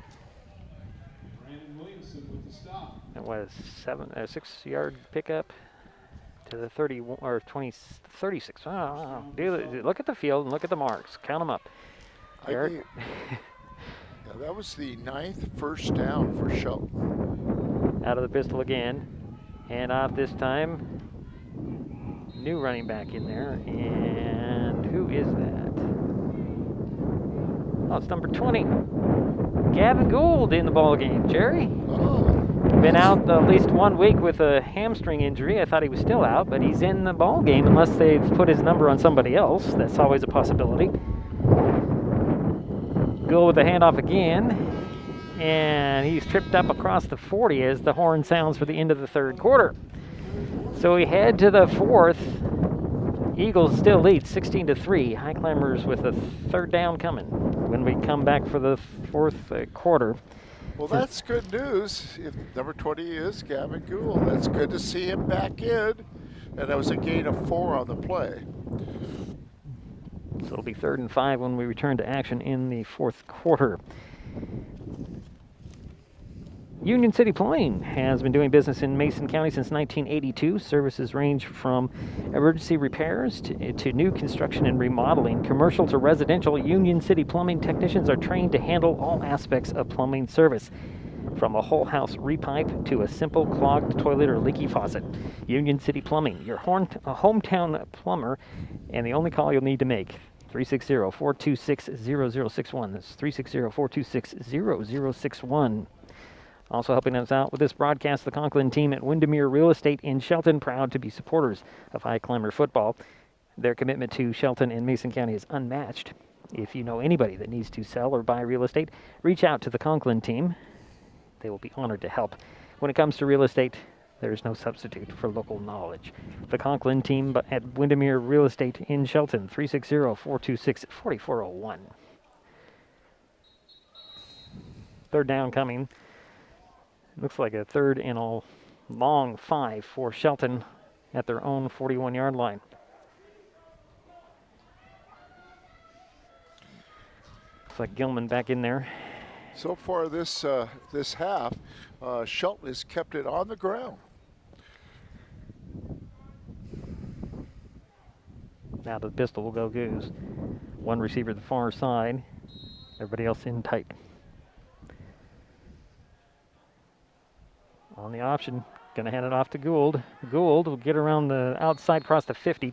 It was 6-yard pickup to the 31 or 36. Oh, look at the field and look at the marks. Count them up. Yeah, that was the 9th 1st down for Shelton. Out of the pistol again. Hand off this time. New running back in there, and who is that? Oh, it's number 20. Gavin Gould in the ball game. Jerry? Been out at least 1 week with a hamstring injury. I thought he was still out, but he's in the ball game unless they've put his number on somebody else. That's always a possibility. Gould with the handoff again, and he's tripped up across the 40 as the horn sounds for the end of the 3rd quarter. So we head to the 4th. Eagles still lead 16-3. Highclimbers with a 3rd down coming when we come back for the 4th quarter. Well, that's good news. If number 20 is Gavin Gould, that's good to see him back in. And that was a gain of 4 on the play. So it'll be 3rd and 5 when we return to action in the 4th quarter. Union City Plumbing has been doing business in Mason County since 1982. Services range from emergency repairs to new construction and remodeling, commercial to residential. Union City Plumbing technicians are trained to handle all aspects of plumbing service, from a whole house repipe to a simple clogged toilet or leaky faucet. Union City Plumbing, your hometown plumber, and the only call you'll need to make. 360-426-0061. That's 360-426-0061. Also helping us out with this broadcast, the Conklin team at Windermere Real Estate in Shelton, proud to be supporters of High Climber football. Their commitment to Shelton and Mason County is unmatched. If you know anybody that needs to sell or buy real estate, reach out to the Conklin team. They will be honored to help. When it comes to real estate, there is no substitute for local knowledge. The Conklin team at Windermere Real Estate in Shelton, 360-426-4401. Third down coming. Looks like a third and a long 5 for Shelton at their own 41-yard line. Looks like Gilman back in there. So far this half, Shelton has kept it on the ground. Now the pistol will go Goose. One receiver to the far side. Everybody else in tight. On the option, going to hand it off to Gould. Gould will get around the outside, cross the 50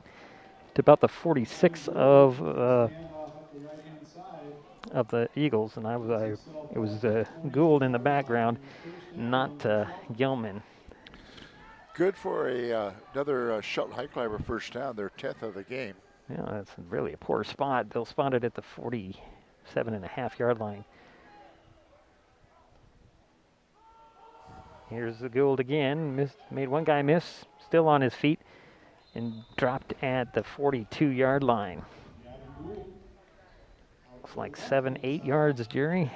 to about the 46 of the Eagles, and it was Gould in the background, not Gilman. Good for another Shelton Highclimber first down, their 10th of the game. Yeah, that's really a poor spot. They'll spot it at the 47.5-yard line. Here's the Gould again. Made one guy miss, still on his feet, and dropped at the 42-yard line. Looks like 7-8 yards, Jerry.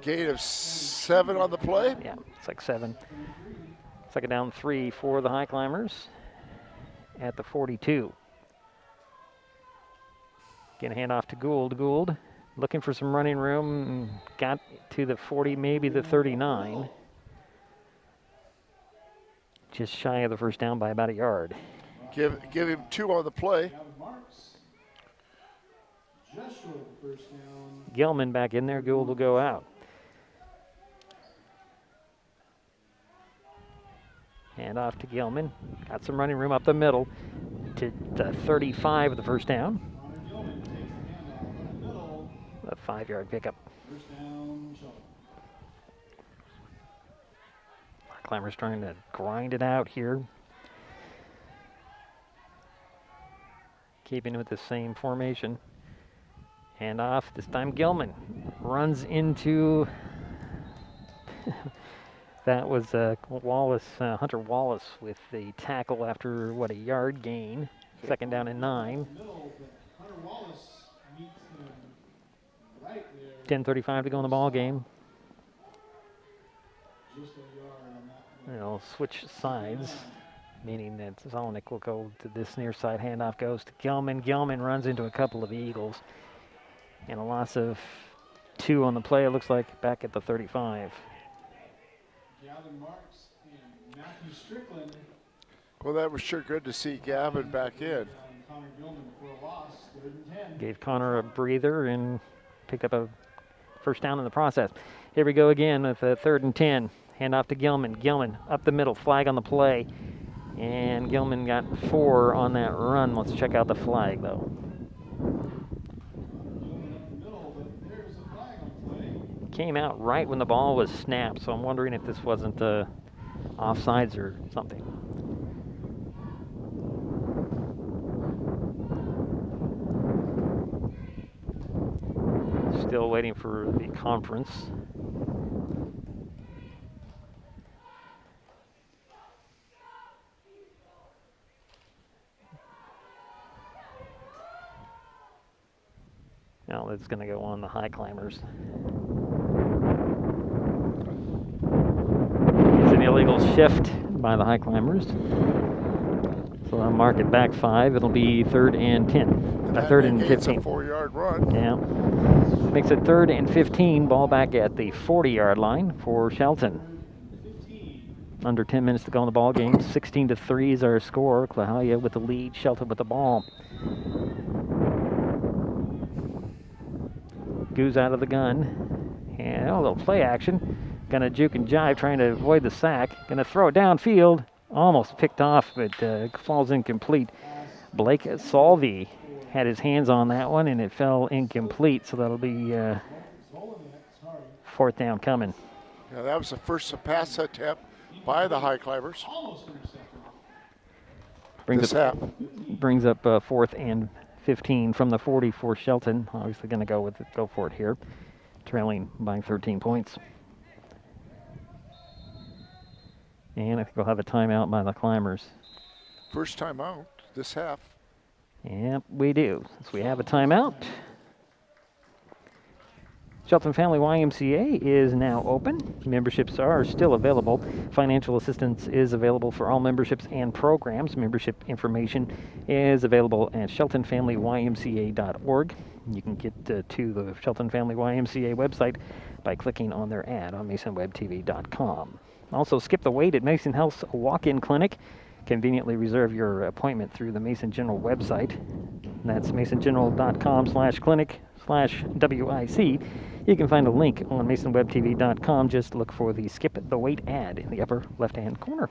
Gain of 7 on the play? Yeah, it's like 7. Second down 3 for the High Climbers at the 42. Gonna hand off to Gould. Gould looking for some running room. Got to the 40, maybe the 39. Just shy of the first down by about a yard. Give him 2 on the play. Gilman back in there. Gould will go out. Hand off to Gilman. Got some running room up the middle to the 35 of the first down. A 5-yard pickup. Climbers trying to grind it out here. Keeping with the same formation. Hand off, this time Gilman runs into, that was Wallace, Hunter Wallace with the tackle after, a yard gain. Second down and 9. 10:35 to go in the ball game. They'll switch sides, meaning that Zolnick will go to this near side. Handoff goes to Gilman. Gilman runs into a couple of Eagles. And a loss of 2 on the play, it looks like, back at the 35. Well, that was sure good to see Gavin back in. Gave Connor a breather and picked up a first down in the process. Here we go again with a 3rd and 10. Hand off to Gilman. Gilman up the middle, flag on the play. And Gilman got 4 on that run. Let's check out the flag, though. Came out right when the ball was snapped, so I'm wondering if this wasn't offsides or something. Still waiting for the conference. Now it's going to go on the High Climbers. It's an illegal shift by the High Climbers. So I'll mark it back 5. It'll be 3rd and 10. 3rd and 15. It's a 4-yard run. Yeah. Makes it 3rd and 15. Ball back at the 40-yard line for Shelton. Under 10 minutes to go in the ball game. 16-3 is our score. Clahalia with the lead. Shelton with the ball. Goose out of the gun. And a little play action. Gonna juke and jive, trying to avoid the sack. Gonna throw it downfield. Almost picked off, but falls incomplete. Blake Salvey had his hands on that one, and it fell incomplete. So that'll be 4th down coming. Yeah, that was the first pass attempt by the Highclimbers. Brings up 4th and 15 from the 40 for Shelton. Obviously going to go for it here, trailing by 13 points. And I think we'll have a timeout by the Climbers. First timeout this half. Yep, we do. Since we have a timeout. Shelton Family YMCA is now open. Memberships are still available. Financial assistance is available for all memberships and programs. Membership information is available at sheltonfamilyymca.org. You can get to the Shelton Family YMCA website by clicking on their ad on masonwebtv.com. Also, skip the wait at Mason Health's walk-in clinic. Conveniently reserve your appointment through the Mason General website. That's masongeneral.com/clinic/WIC. You can find a link on masonwebtv.com. Just look for the skip the wait ad in the upper left-hand corner.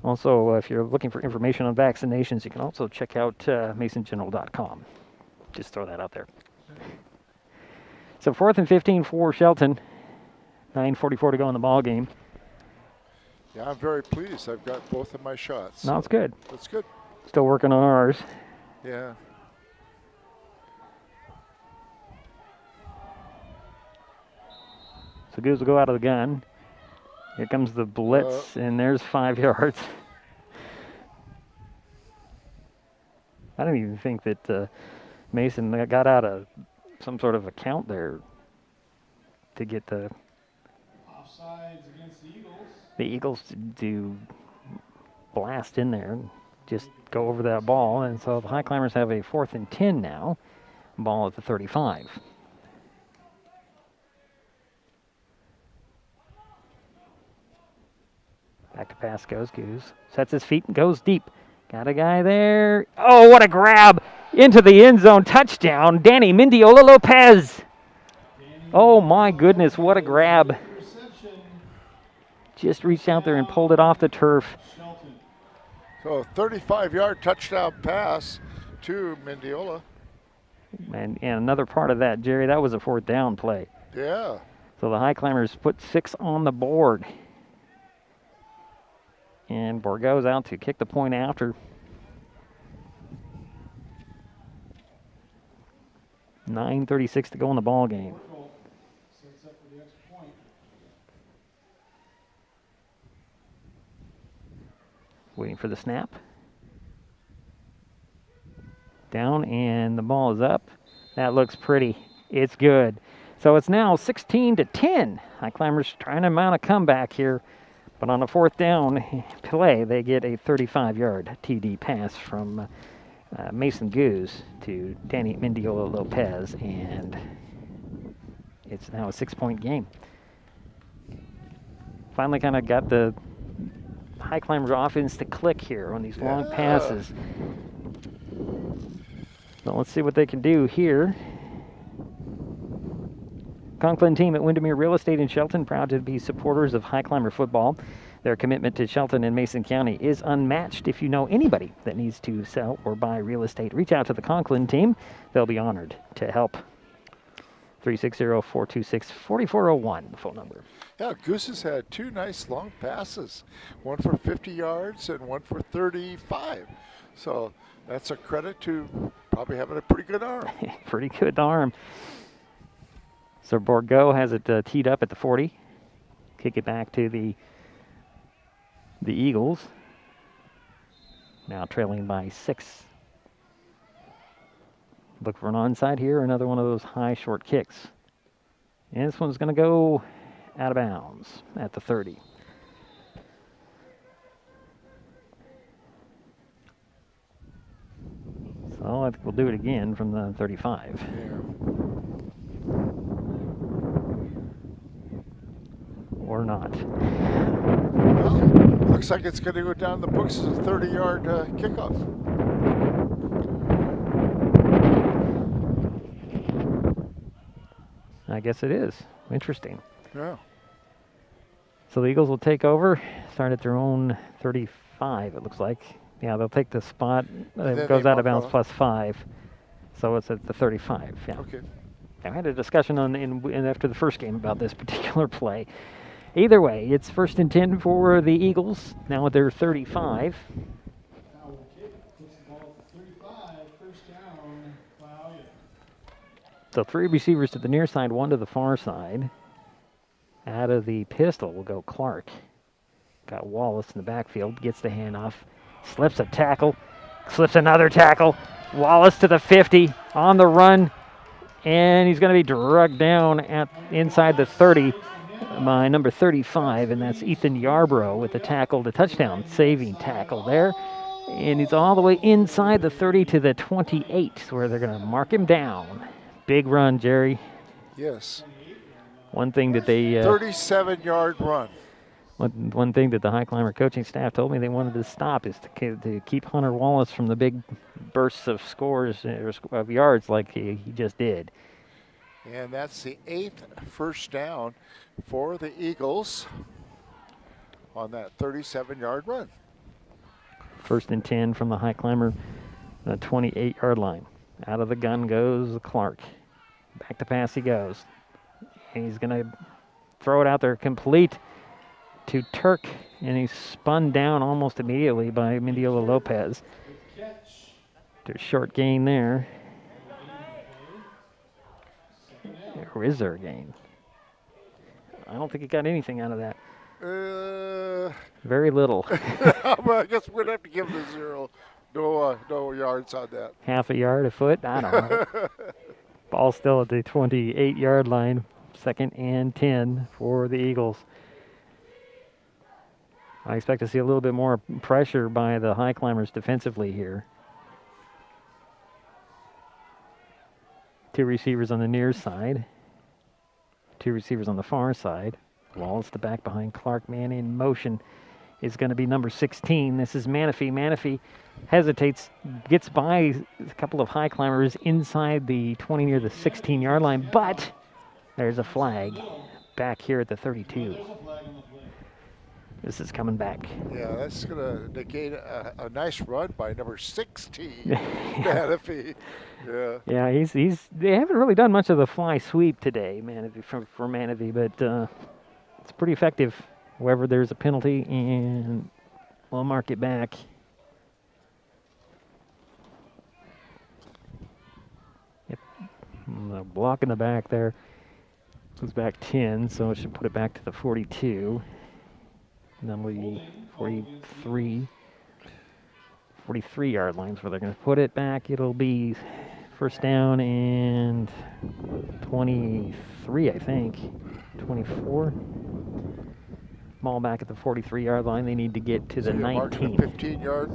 Also, if you're looking for information on vaccinations, you can also check out masongeneral.com. Just throw that out there. So 4th and 15 for Shelton. 9:44 to go in the ball game. Yeah, I'm very pleased. I've got both of my shots. No, it's good. That's good. Still working on ours. Yeah. So Goose will go out of the gun. Here comes the blitz, and there's 5 yards. I don't even think that Mason got out of some sort of account there to get the Offsides against the Eagles. The Eagles to blast in there and just go over that ball. And so the Highclimbers have a 4th and 10 now. Ball at the 35. Back to pass goes Goose. Sets his feet and goes deep. Got a guy there. Oh, what a grab! Into the end zone. Touchdown. Danny Mendiola Lopez. Oh my goodness, what a grab. Just reached out there and pulled it off the turf. So a 35-yard touchdown pass to Mendiola. And another part of that, Jerry, that was a 4th down play. Yeah. So the Highclimbers put 6 on the board. And Borgo's out to kick the point after. .9:36 to go in the ball game. Waiting for the snap. Down, and the ball is up. That looks pretty. It's good. So it's now 16-10. Highclimbers trying to mount a comeback here. But on a 4th down play, they get a 35-yard TD pass from Mason Goose to Danny Mendiola Lopez, and it's now a 6-point game. Finally kind of got the Highclimbers offense to click here on these long passes. So let's see what they can do here. Conklin team at Windermere Real Estate in Shelton, proud to be supporters of Highclimber football. Their commitment to Shelton and Mason County is unmatched. If you know anybody that needs to sell or buy real estate, reach out to the Conklin team. They'll be honored to help. 360-426-4401, the phone number. Yeah, Goose has had 2 nice long passes, one for 50 yards and one for 35. So that's a credit to probably having a pretty good arm. Pretty good arm. So Borgo has it teed up at the 40. Kick it back to the Eagles. Now trailing by 6. Look for an onside here. Another one of those high short kicks. And this one's going to go out of bounds at the 30. So I think we'll do it again from the 35. Yeah. or not. Well, looks like it's going to go down the books as a 30-yard kickoff. I guess it is. Interesting. Yeah. So the Eagles will take over, start at their own 35, it looks like. Yeah, they'll take the spot. It goes out of bounds +5. So it's at the 35. Yeah. Okay. I had a discussion after the first game about this particular play. Either way, it's 1st and 10 for the Eagles, now at their 35. Now will kick. This is ball 35, first down, Klahowya. So 3 receivers to the near side, 1 to the far side. Out of the pistol will go Clark. Got Wallace in the backfield, gets the handoff, slips a tackle, slips another tackle. Wallace to the 50, on the run, and he's going to be dragged down at inside the 30 by number 35, and that's Ethan Yarbrough with the tackle, the touchdown saving tackle there. And he's all the way inside the 30 to the 28, where they're going to mark him down. Big run, Jerry. Yes. One thing that they 37-yard run. One thing that the Highclimber coaching staff told me they wanted to stop is to keep Hunter Wallace from the big bursts of scores of yards like he just did. And that's the 8th first down for the Eagles on that 37-yard run. 1st and 10 from the Highclimber, the 28-yard line. Out of the gun goes Clark. Back to pass he goes. And he's going to throw it out there complete to Turk, and he's spun down almost immediately by Mendiola Lopez. There's a short gain there. Or is there a gain? I don't think he got anything out of that. Very little. Well, I guess we'd have to give him a 0. No yards on that. Half a yard, a foot? I don't know. Ball still at the 28-yard line. 2nd and 10 for the Eagles. I expect to see a little bit more pressure by the Highclimbers defensively here. 2 receivers on the near side. 2 receivers on the far side. Wallace the back behind Clark. Man in motion is going to be number 16. This is Manafee. Manafee hesitates, gets by a couple of Highclimbers inside the 20 near the 16-yard line, but there's a flag back here at the 32. This is coming back. Yeah, that's going to negate a nice run by number 16, Manafee. Yeah. Yeah, they haven't really done much of the fly sweep today, Manafee, for Manafee, but it's pretty effective. However, there's a penalty, and we'll mark it back. Yep. The block in the back there goes back 10, so it should put it back to the 42. And then we 43 yard lines where they're going to put it back. It'll be first down and 23, I think. 24. Ball back at the 43-yard line. They need to get to the 19. 15-yard?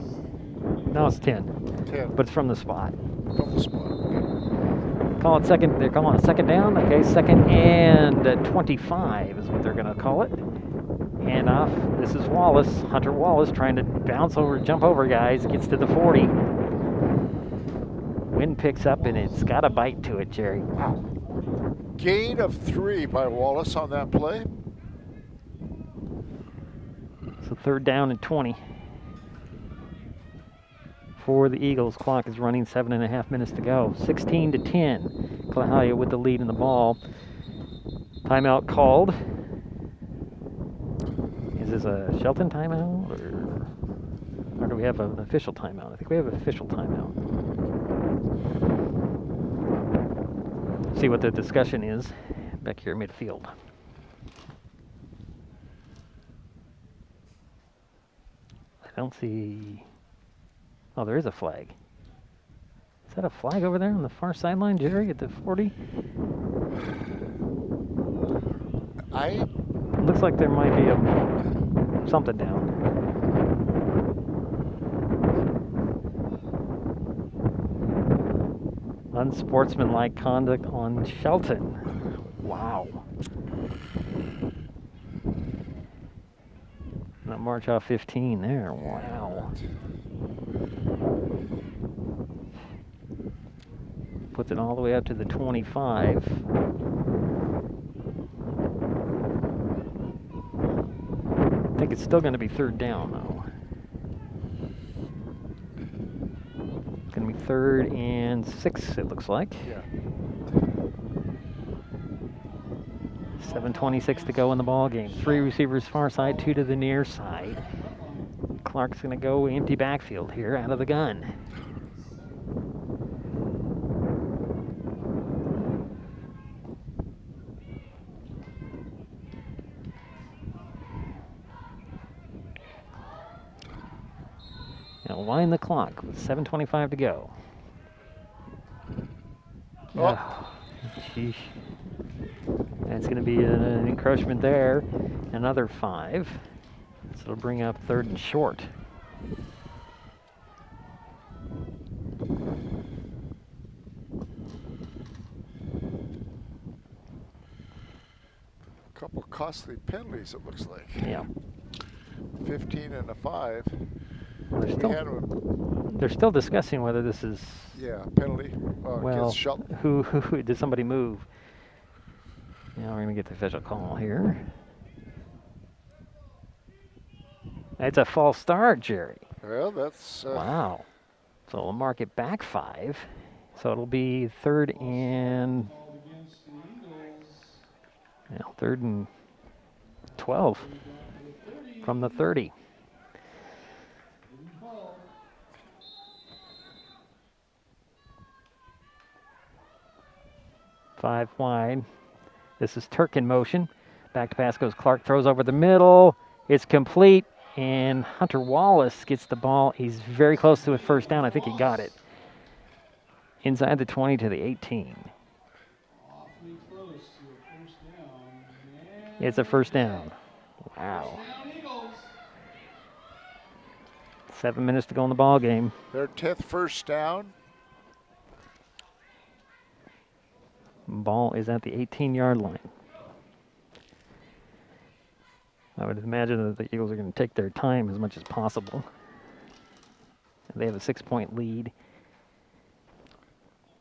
No, it's 10. 10. But it's from the spot. From the spot. Okay. Call it second. They're calling it 2nd down. Okay, 2nd and 25 is what they're going to call it. Handoff. This is Wallace. Hunter Wallace trying to jump over guys. Gets to the 40. Wind picks up and it's got a bite to it, Jerry. Wow. Gain of 3 by Wallace on that play. So 3rd down and 20 for the Eagles. Clock is running, 7.5 minutes to go. 16-10. Clahalia with the lead in the ball. Timeout called. Is this a Shelton timeout, or do we have an official timeout? I think we have an official timeout. See what the discussion is back here at midfield. I don't see. Oh, there is a flag. Is that a flag over there on the far sideline, Jerry, at the 40? Looks like there might be something down. Unsportsmanlike conduct on Shelton. Wow. march off 15 there. Wow. Puts it all the way up to the 25. I think it's still going to be third down, though. It's going to be 3rd and 6, it looks like. Yeah. 7:26 to go in the ball game. 3 receivers far side, 2 to the near side. Clark's going to go empty backfield here out of the gun. Now wind the clock with 7:25 to go. Oh, sheesh. That's going to be an encroachment there. Another 5. So it'll bring up 3rd and short. A couple costly penalties, it looks like. Yeah. 15 and a 5. They're still discussing whether this is... Yeah, penalty against Shelton. Who did somebody move? Now we're going to get the official call here. It's a false start, Jerry. Well, that's... wow. So we'll mark it back 5. So it'll be 3rd and... 3rd and 12 from the 30. Five wide. This is Turk in motion. Back to pass goes Clark, throws over the middle. It's complete, and Hunter Wallace gets the ball. He's very close to a first down. I think he got it. Inside the 20 to the 18. It's a first down. Wow. 7 minutes to go in the ball game. Their 10th first down. Ball is at the 18-yard line. I would imagine that the Eagles are going to take their time as much as possible. They have a 6-point lead.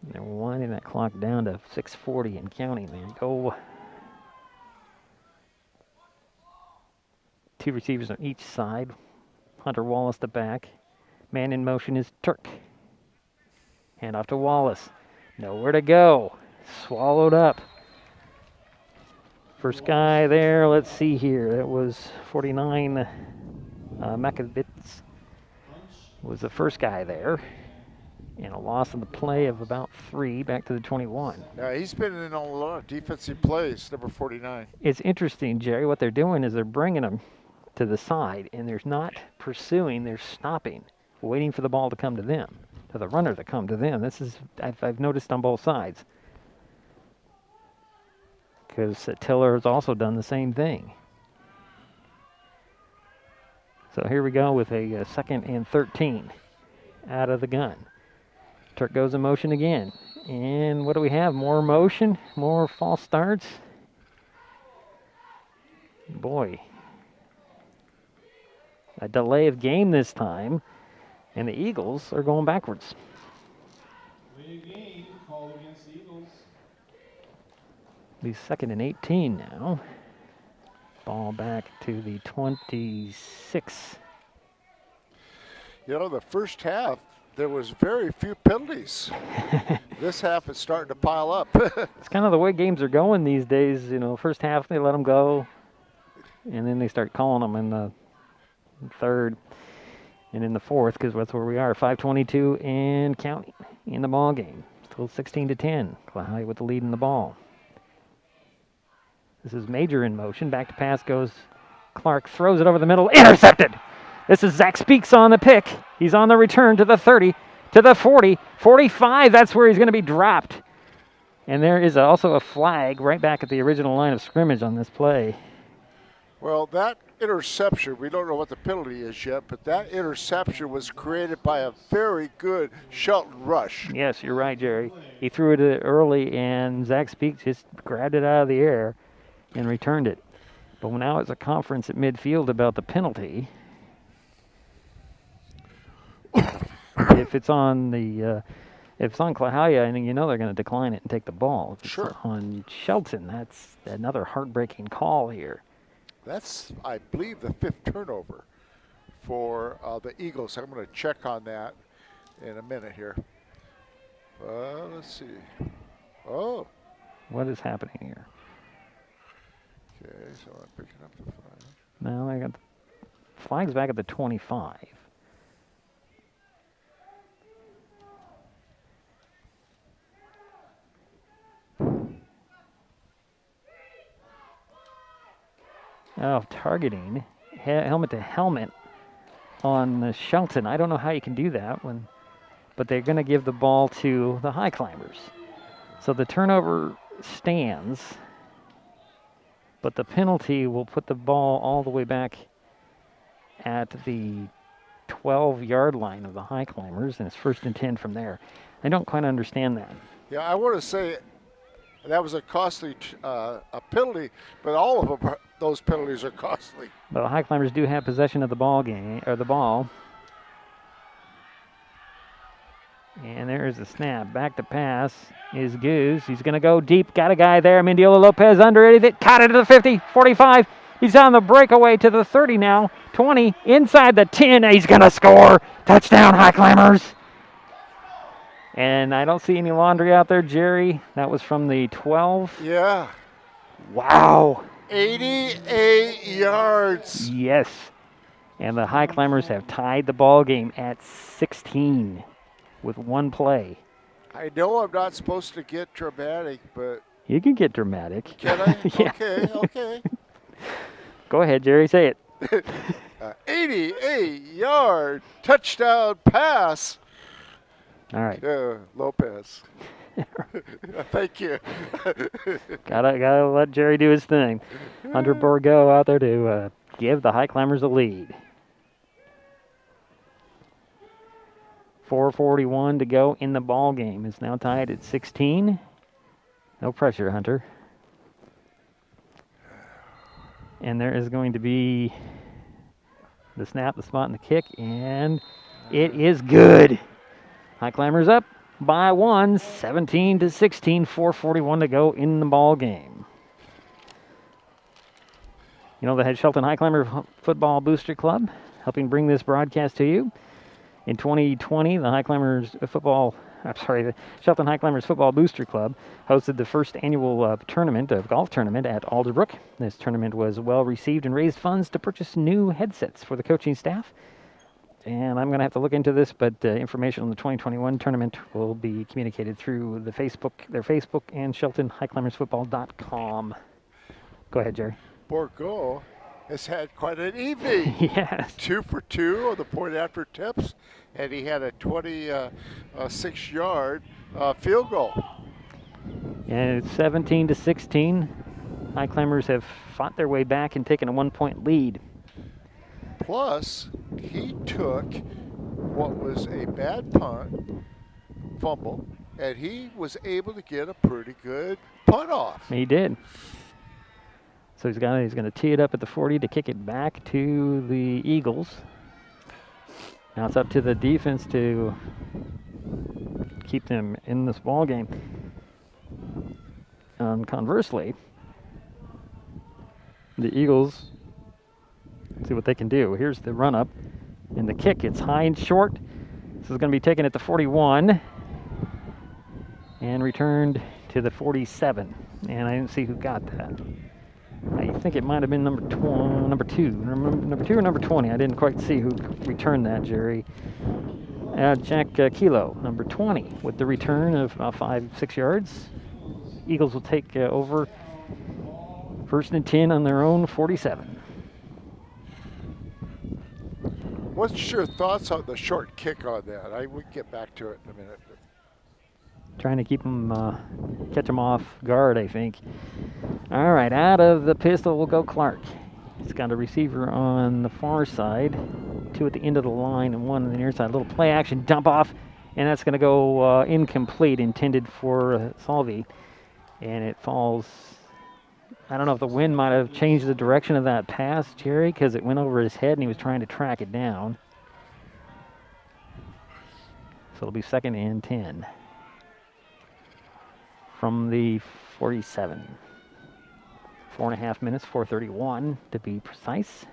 And they're winding that clock down to 6:40 and counting. There you go. 2 receivers on each side. Hunter Wallace the back. Man in motion is Turk. Hand off to Wallace. Nowhere to go. Swallowed up. First guy there, let's see here. That was 49. Makovitz was the first guy there. And a loss of the play of about 3 back to the 21. Yeah, he's been in a lot of defensive plays, number 49. It's interesting, Jerry. What they're doing is they're bringing him to the side, and they're not pursuing, they're stopping, waiting for the ball to come to them, to the runner to come to them. This is, I've noticed on both sides. Because Tiller has also done the same thing. So here we go with a 2nd and 13 out of the gun. Turk goes in motion again. And what do we have? More motion? More false starts? Boy. A delay of game this time. And the Eagles are going backwards. Delay of game called against the Eagles. Be 2nd and 18 now. Ball back to the 26. You know, the first half, there was very few penalties. This half is starting to pile up. It's kind of the way games are going these days. You know, first half they let them go, and then they start calling them in the 3rd and in the 4th, because that's where we are. 5:22 and counting in the ball game. Still 16-10. Clahalia with the lead in the ball. This is Major in motion. Back to pass goes Clark. Throws it over the middle. Intercepted. This is Zach Speaks on the pick. He's on the return to the 30, to the 40, 45. That's where he's going to be dropped. And there is also a flag right back at the original line of scrimmage on this play. Well, that interception, we don't know what the penalty is yet, but that interception was created by a very good Shelton rush. Yes, you're right, Jerry. He threw it early, and Zach Speaks just grabbed it out of the air and returned it. But now it's a conference at midfield about the penalty. If it's on Klahowya, and you know they're going to decline it and take the ball. If Sure. It's on Shelton, that's another heartbreaking call here. That's, I believe, the 5th turnover for the Eagles. I'm going to check on that in a minute here. Let's see. Oh. What is happening here? Okay, so I'm picking up the flag. Now I got the flags back at the 25. Oh, targeting, helmet to helmet on Shelton. I don't know how you can do that but they're going to give the ball to the Highclimbers. So the turnover stands, but the penalty will put the ball all the way back at the 12-yard line of the Highclimbers, and it's 1st and 10 from there. I don't quite understand that. Yeah, I want to say that was a costly a penalty, but all of them those penalties are costly. But the Highclimbers do have possession of the ball. And there's the snap. Back to pass is Goose. He's going to go deep. Got a guy there. Mendiola Lopez under it. Caught it to the 50, 45. He's on the breakaway to the 30 now. 20 inside the 10. He's going to score. Touchdown, Highclimbers. And I don't see any laundry out there, Jerry. That was from the 12. Yeah. Wow. 88 yards. Yes. And the Highclimbers have tied the ball game at 16 with one play. I know I'm not supposed to get dramatic, but... You can get dramatic. Can I? Yeah. Okay. Go ahead, Jerry, say it. 88-yard touchdown pass. All right. Lopez. Thank you. gotta let Jerry do his thing. Hunter Borgo out there to give the Highclimbers a lead. 4:41 to go in the ball game. It's now tied at 16. No pressure, Hunter. And there is going to be the snap, the spot, and the kick, and it is good. Highclimbers up by 1, 17-16, 4:41 to go in the ball game. You know the head Shelton Highclimber Football Booster Club helping bring this broadcast to you. In 2020, the Shelton Highclimbers Football Booster Club hosted the first annual golf tournament at Alderbrook. This tournament was well received and raised funds to purchase new headsets for the coaching staff. And I'm going to have to look into this, but information on the 2021 tournament will be communicated through their Facebook, and SheltonHighclimbersFootball.com. Go ahead, Jerry. Borgo has had quite an evening. Yes. 2 for 2 on the point after tips, and he had a 26-yard field goal. And it's 17-16. Highclimbers have fought their way back and taken a 1-point lead. Plus, he took what was a bad fumble, and he was able to get a pretty good punt off. He did. So he's going to tee it up at the 40 to kick it back to the Eagles. Now it's up to the defense to keep them in this ball game. Conversely, the Eagles, see what they can do. Here's the run up and the kick. It's high and short. This is going to be taken at the 41 and returned to the 47. And I didn't see who got that. I think it might have been number 2 or number 20. I didn't quite see who returned that, Jerry. Jack Kilo, number 20, with the return of 5-6 yards. Eagles will take over 1st and 10 on their own 47. What's your thoughts on the short kick on that? I would get back to it in a minute. Trying to keep them, catch them off guard, I think. All right, out of the pistol will go Clark. He's got a receiver on the far side, 2 at the end of the line and 1 on the near side. A little play action dump off, and that's going to go incomplete, intended for Salvi. And it falls I don't know if the wind might have changed the direction of that pass, Jerry, because it went over his head and he was trying to track it down. So it'll be 2nd and 10 from the 47. 4.5 minutes, 4:31 to be precise.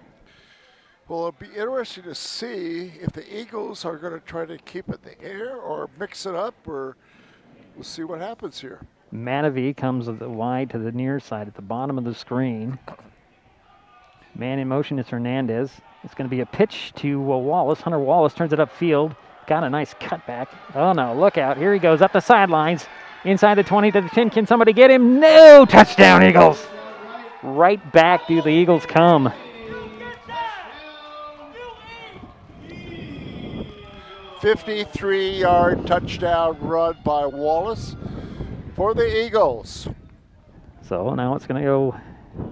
Well, it'll be interesting to see if the Eagles are going to try to keep it in the air or mix it up, or we'll see what happens here. Manavy comes wide to the near side at the bottom of the screen. Man in motion is Hernandez. It's going to be a pitch to Wallace. Hunter Wallace turns it upfield. Got a nice cutback. Oh no, look out. Here he goes up the sidelines. Inside the 20 to the 10. Can somebody get him? No! Touchdown, Eagles! Right back do the Eagles come. "53-yard touchdown run by Wallace for the Eagles." So now it's going to go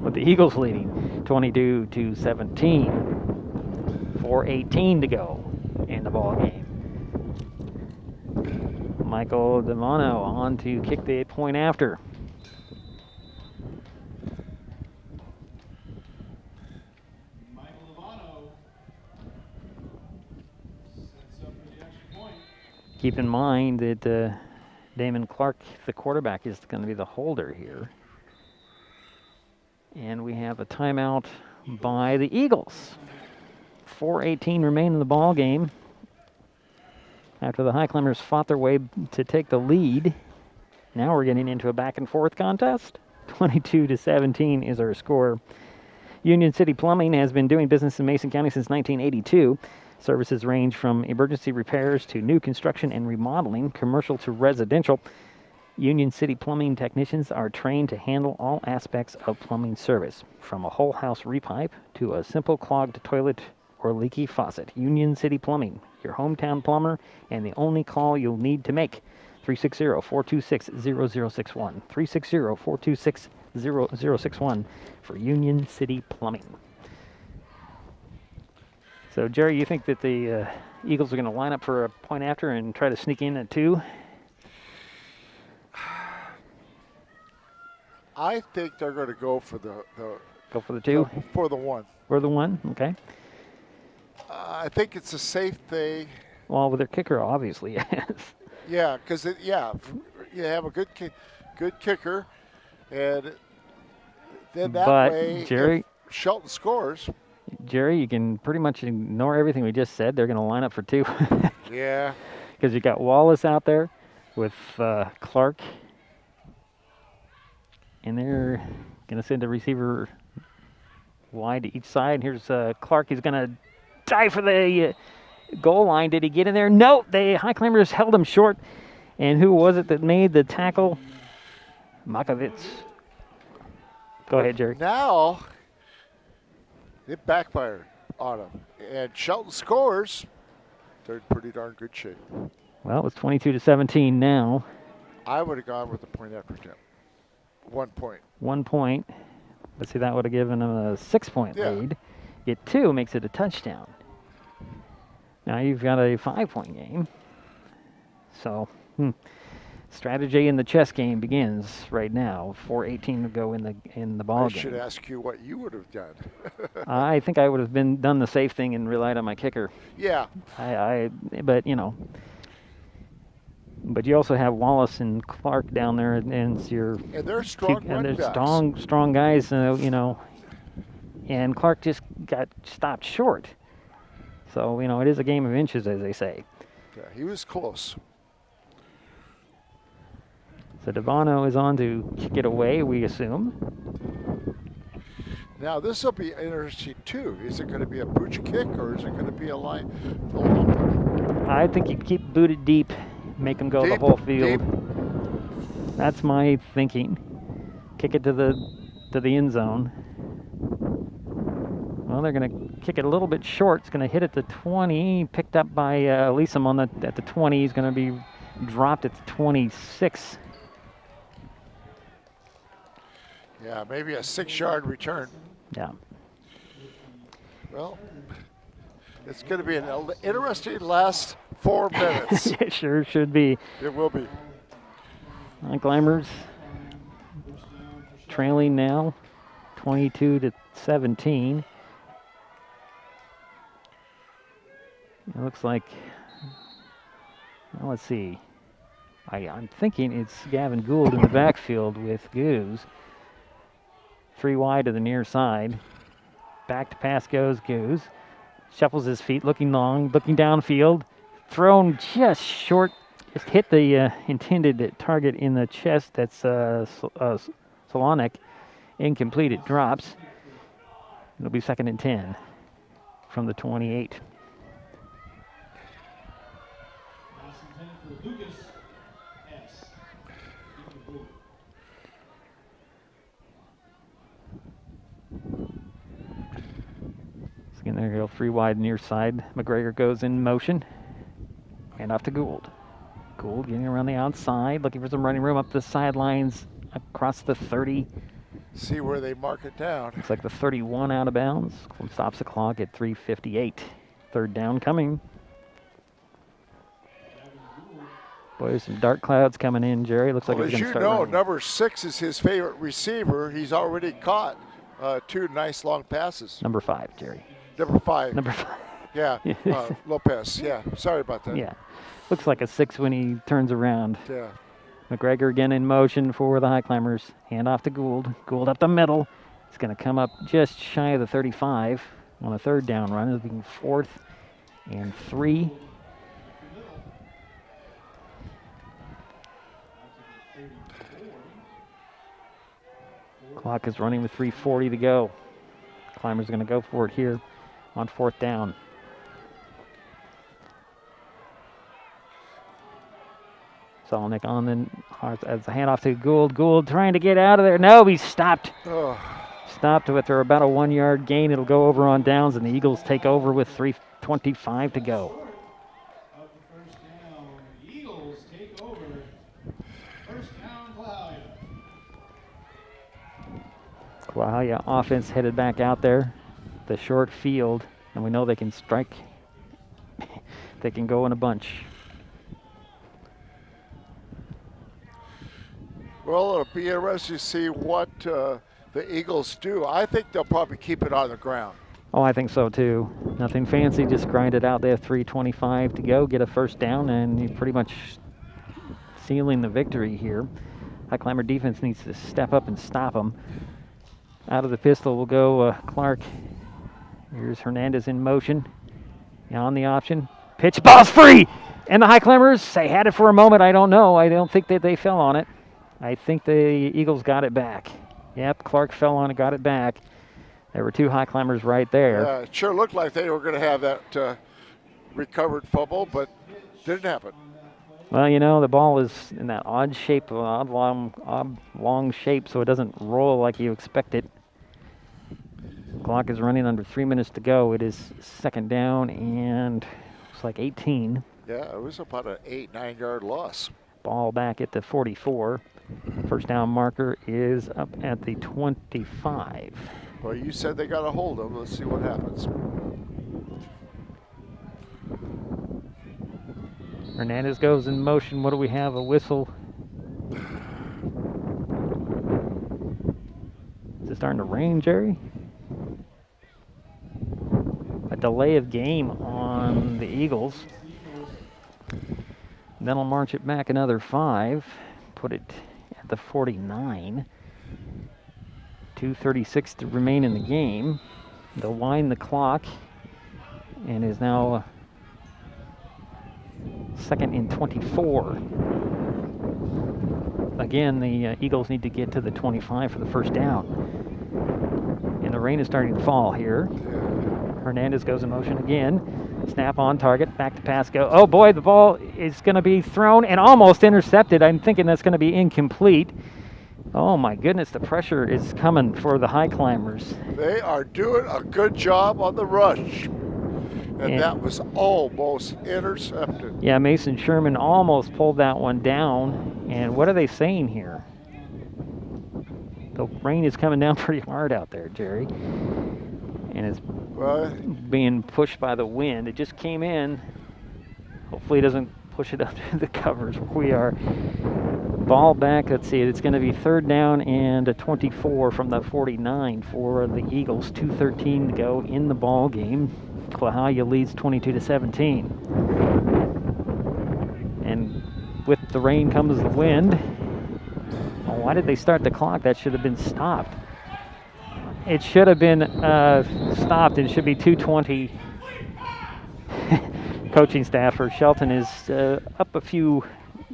with the Eagles leading 22-17. 4:18 to go in the ball game. Michael Devano on to kick the point after. Michael Devano sets up for the extra point. Keep in mind that Damon Clark, the quarterback, is going to be the holder here. And we have a timeout by the Eagles. 4:18 remain in the ball game after the Highclimbers fought their way to take the lead. Now we're getting into a back and forth contest. 22-17 is our score. Union City Plumbing has been doing business in Mason County since 1982. Services range from emergency repairs to new construction and remodeling, commercial to residential. Union City Plumbing technicians are trained to handle all aspects of plumbing service, from a whole house repipe to a simple clogged toilet or leaky faucet. Union City Plumbing, your hometown plumber, and the only call you'll need to make. 360-426-0061. 360-426-0061 for Union City Plumbing. So, Jerry, you think that the Eagles are going to line up for a point after and try to sneak in at 2? I think they're going to go for the Go for the 2? For the 1. For the 1, okay. I think it's a safe thing. Well, with their kicker, obviously, yes. Yeah, because you have a good kicker, and then that way, Jerry, if Shelton scores. Jerry, you can pretty much ignore everything we just said. They're going to line up for 2. Yeah. Because you got Wallace out there with Clark, and they're going to send a receiver wide to each side. Here's Clark. He's going to dive for the goal line. Did he get in there? No, the Highclimbers held him short. And who was it that made the tackle? Makovitz. Go ahead, Jerry. Now, it backfired on him. And Shelton scores. They're in pretty darn good shape. Well, it's 22-17 now. I would have gone with the point after 10. 1 point. 1 point. Let's see, that would have given them a 6-point lead. Get 2 makes it a touchdown. Now you've got a 5-point game. So, strategy in the chess game begins right now. 4:18 to go in the ball game. I should ask you what you would have done. I think I would have done the safe thing and relied on my kicker. Yeah. But you know. But you also have Wallace and Clark down there, and they're strong and they're strong guys, you know. And Clark just got stopped short. So, you know, it is a game of inches, as they say. Yeah, he was close. So Devano is on to kick it away, we assume. Now, this will be interesting, too. Is it going to be a booch kick, or is it going to be a line? I think you keep booted deep, make them go the whole field. Deep. That's my thinking. Kick it to the end zone. Well, they're going to kick it a little bit short. It's going to hit at the 20. Picked up by Leesom at the 20. He's going to be dropped at the 26. Yeah, maybe a 6-yard return. Yeah. Well, it's going to be an interesting last 4 minutes. It sure should be. It will be. Highclimbers trailing now 22-17. It looks like, well, let's see. I'm thinking it's Gavin Gould in the backfield with Goose. 3 wide to the near side. Back to pass goes Goose. Shuffles his feet, looking long, looking downfield. Thrown just short. Just hit the intended target in the chest. That's Solonic. Incomplete. It drops. It'll be 2nd and 10 from the 28. Again, there you go, 3 wide near side. McGregor goes in motion. And off to Gould. Gould getting around the outside, looking for some running room up the sidelines, across the 30. See where they mark it down. Looks like the 31 out of bounds. Stops the clock at 3:58. 3rd down coming. Boy, there's some dark clouds coming in, Jerry. Looks like it's going to start raining. Number 6 is his favorite receiver. He's already caught 2 nice long passes. Number 5, Jerry. Number 5. Number 5. Yeah, Lopez. Yeah, sorry about that. Yeah, looks like a 6 when he turns around. Yeah. McGregor again in motion for the Highclimbers. Hand off to Gould. Gould up the middle. It's going to come up just shy of the 35 on a 3rd down run. It'll be 4th and 3. Clock is running with 3:40 to go. Climbers going to go for it here on 4th down. Solonic on the as the handoff to Gould. Gould trying to get out of there. No, he's stopped. Oh. Stopped with about a 1-yard gain. It'll go over on downs, and the Eagles take over with 3:25 to go. Eagles take over. 1st down, Klahowya. Clahalia offense headed back out there. The short field, and we know they can strike. They can go in a bunch. Well, it'll be interesting to see what the Eagles do. I think they'll probably keep it on the ground. Oh, I think so too. Nothing fancy, just grind it out there. 3:25 to go, get a 1st down, and you're pretty much sealing the victory here. Highclimber defense needs to step up and stop them. Out of the pistol will go Clark. Here's Hernandez in motion. On the option. Pitch, ball's free! And the Highclimbers, they had it for a moment. I don't know. I don't think that they fell on it. I think the Eagles got it back. Yep, Clark fell on it, got it back. There were 2 Highclimbers right there. Yeah, it sure looked like they were going to have that recovered fumble, but didn't happen. Well, you know, the ball is in that odd shape, odd long shape, so it doesn't roll like you expect it. Clock is running under 3 minutes to go. It is 2nd down and it's like 18. Yeah, it was about an 8-9 yard loss. Ball back at the 44. 1st down marker is up at the 25. Well, you said they got a hold of him. Let's see what happens. Hernandez goes in motion. What do we have? A whistle. Is it starting to rain, Jerry? A delay of game on the Eagles. Then I'll march it back another 5. Put it at the 49. 2:36 to remain in the game. They'll wind the clock and is now 2nd and 24. Again, the Eagles need to get to the 25 for the 1st down. And the rain is starting to fall here. Hernandez goes in motion again. Snap on target, back to pass go. Oh boy, the ball is going to be thrown and almost intercepted. I'm thinking that's going to be incomplete. Oh my goodness, the pressure is coming for the Highclimbers. They are doing a good job on the rush. And that was almost intercepted. Yeah, Mason Sherman almost pulled that one down. And what are they saying here? The rain is coming down pretty hard out there, Jerry. And it's being pushed by the wind. It just came in. Hopefully it doesn't push it up to the covers where we are. Ball back, let's see, it's going to be 3rd down and a 24 from the 49 for the Eagles. 2:13 to go in the ball game. Clahalia leads 22-17. And with the rain comes the wind. Well, why did they start the clock? That should have been stopped. It should have been stopped. It should be 2:20. Coaching staff for Shelton is up a few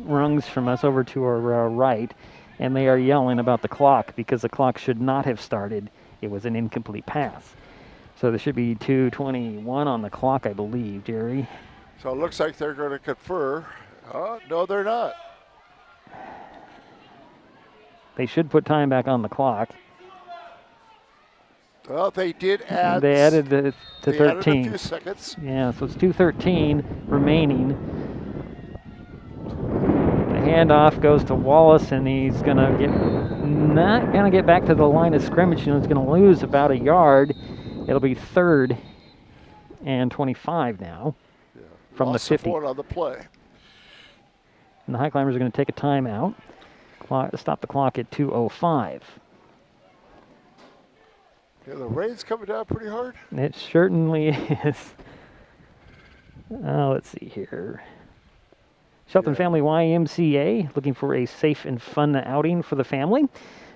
rungs from us over to our right, and they are yelling about the clock because the clock should not have started. It was an incomplete pass. So there should be 2:21 on the clock, I believe, Jerry. So it looks like they're going to confer. No, they're not. They should put time back on the clock. Well, they did add. They added to 13. Added a few seconds. Yeah, so it's 2:13 remaining. The handoff goes to Wallace, and he's not gonna get back to the line of scrimmage. And he's gonna lose about a yard. It'll be 3rd and 25 now from the 50. On the play. And the Highclimbers are going to take a timeout. Stop the clock at 2:05. Yeah, the rain's coming down pretty hard. It certainly is. Let's see here. Shelton Family YMCA, looking for a safe and fun outing for the family.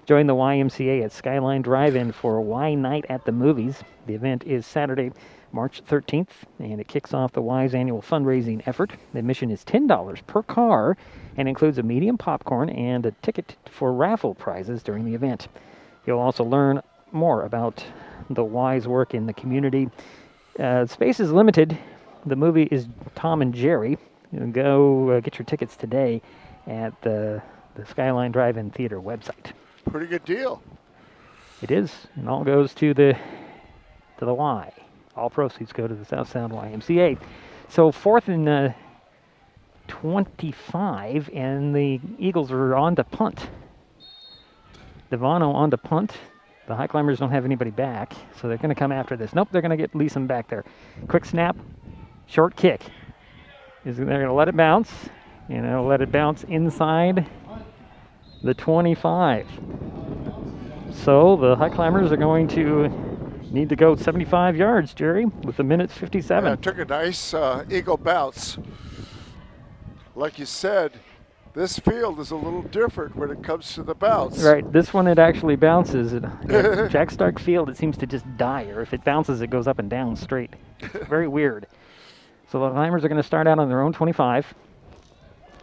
Join the YMCA at Skyline Drive-In for a Y Night at the Movies. The event is Saturday, March 13th, and it kicks off the Y's annual fundraising effort. The admission is $10 per car and includes a medium popcorn and a ticket for raffle prizes during the event. You'll also learn more about the Y's work in the community. Space is limited. The movie is Tom and Jerry. Go get your tickets today at the Skyline Drive-In Theater website. Pretty good deal. It is, and all goes to the Y. All proceeds go to the South Sound YMCA. So 4th and 25, and the Eagles are on to punt. Devano on to punt. The Highclimbers don't have anybody back, so they're going to come after this. Nope, they're going to get Leeson back there. Quick snap, short kick. They're going to let it bounce. Let it bounce inside the 25. So the Highclimbers are going to need to go 75 yards, Jerry, with 1:57. Yeah, it took a nice eagle bounce. Like you said, this field is a little different when it comes to the bounce. Right, this one it actually bounces. Jack Stark Field, it seems to just die, or if it bounces, it goes up and down straight. It's very weird. So the Highclimbers are going to start out on their own 25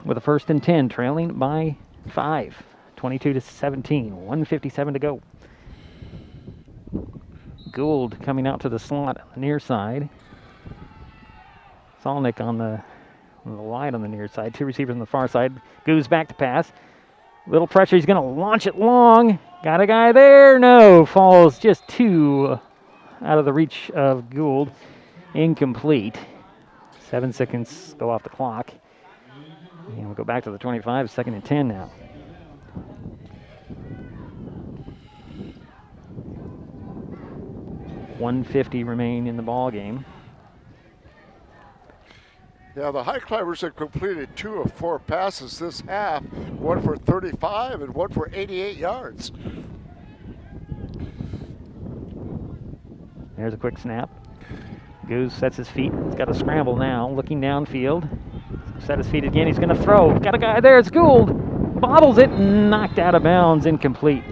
with a 1st and 10, trailing by 5, 22-17, 1:57 to go. Gould coming out to the slot on the near side. Solnick on the wide on the near side. 2 receivers on the far side. Goose back to pass. Little pressure. He's going to launch it long. Got a guy there. No. Falls just 2 out of the reach of Gould. Incomplete. 7 seconds go off the clock. And we'll go back to the 25. 2nd and 10 now. $150 remain in the ball game. Yeah, the Highclimbers have completed 2 of 4 passes this half, 1 for 35 and 1 for 88 yards. There's a quick snap. Goose sets his feet. He's got to scramble now, looking downfield. Set his feet again. He's going to throw. Got a guy there. It's Gould. Bobbles it. Knocked out of bounds. Incomplete.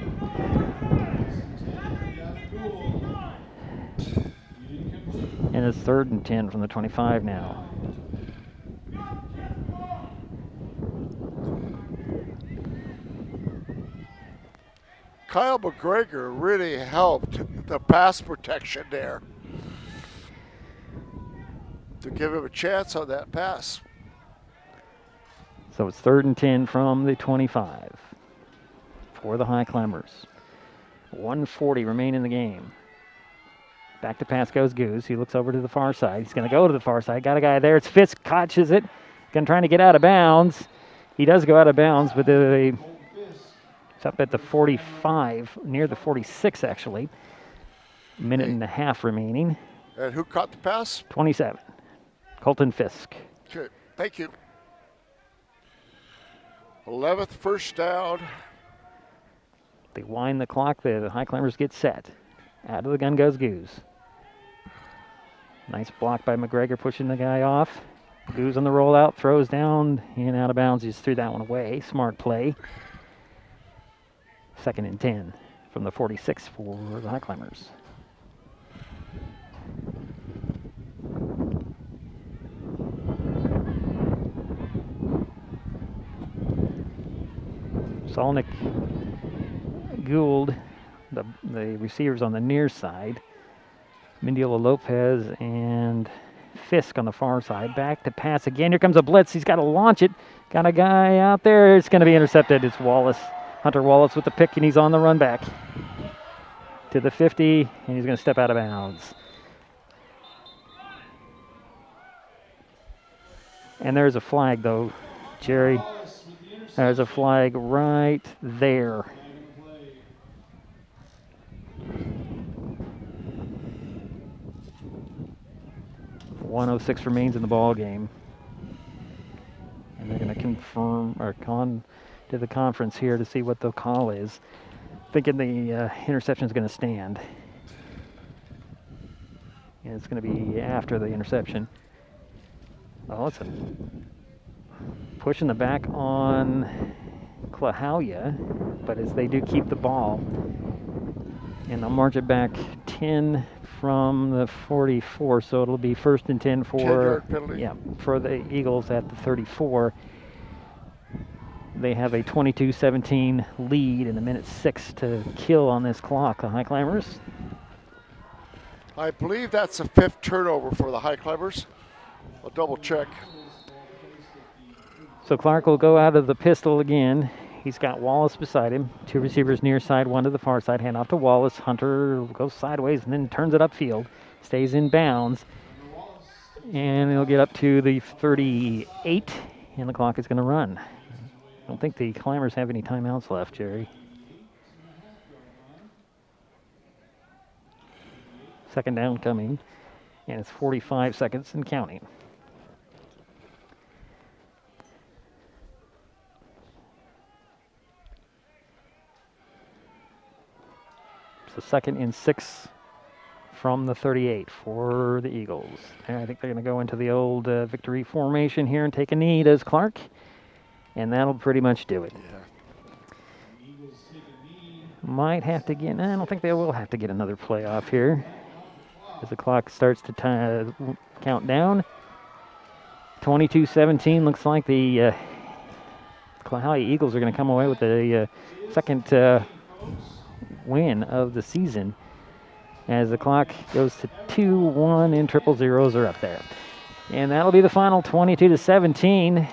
And it's 3rd and 10 from the 25 now. Kyle McGregor really helped the pass protection there to give him a chance on that pass. So it's 3rd and 10 from the 25 for the Highclimbers. 1:40 remain in the game. Back to pass goes Goose. He looks over to the far side. He's going to go to the far side. Got a guy there. It's Fitz, catches it. Trying to get out of bounds. He does go out of bounds, but it's up at the 45, near the 46 actually. Minute and a half remaining. And who caught the pass? 27. Colton Fisk. Okay, thank you. 11th first down. They wind the clock. The Highclimbers get set. Out of the gun goes Goose. Nice block by McGregor, pushing the guy off. Goose on the rollout, throws down and out of bounds. He just threw that one away. Smart play. 2nd and 10 from the 46 for the Highclimbers. Solnick, Gould, the receivers on the near side. Mendiola Lopez and Fisk on the far side. Back to pass again. Here comes a blitz. He's got to launch it. Got a guy out there. It's going to be intercepted. It's Wallace. Hunter Wallace with the pick, and he's on the run back to the 50, and he's going to step out of bounds. And there's a flag, though, Jerry. There's a flag right there. .106 remains in the ball game. And they're going to confirm or to the conference here to see what the call is. Thinking the interception is going to stand. And it's going to be after the interception. Oh, it's pushing the back on Klahowya, but as they do keep the ball, and they'll march it back 10 from the 44, so it'll be 1st and 10 for the Eagles at the 34. They have a 22-17 lead and 1:06 to kill on this clock. The Highclimbers. I believe that's the 5th turnover for the Highclimbers. I'll double check. So Clark will go out of the pistol again. He's got Wallace beside him. 2 receivers near side, 1 to the far side. Hand off to Wallace. Hunter goes sideways and then turns it upfield. Stays in bounds. And he'll get up to the 38, and the clock is going to run. I don't think the Climbers have any timeouts left, Jerry. 2nd down coming, and it's 45 seconds and counting. So 2nd and 6 from the 38 for the Eagles. And I think they're going to go into the old victory formation here and take a knee, does Clark. And that'll pretty much do it. Yeah. Might have to get, I don't think they will have to get another play off here as the clock starts to count down. 22-17, looks like the Clahalia Eagles are going to come away with a second win of the season as the clock goes to 2-1 and 000s are up there. And that'll be the final, 22-17.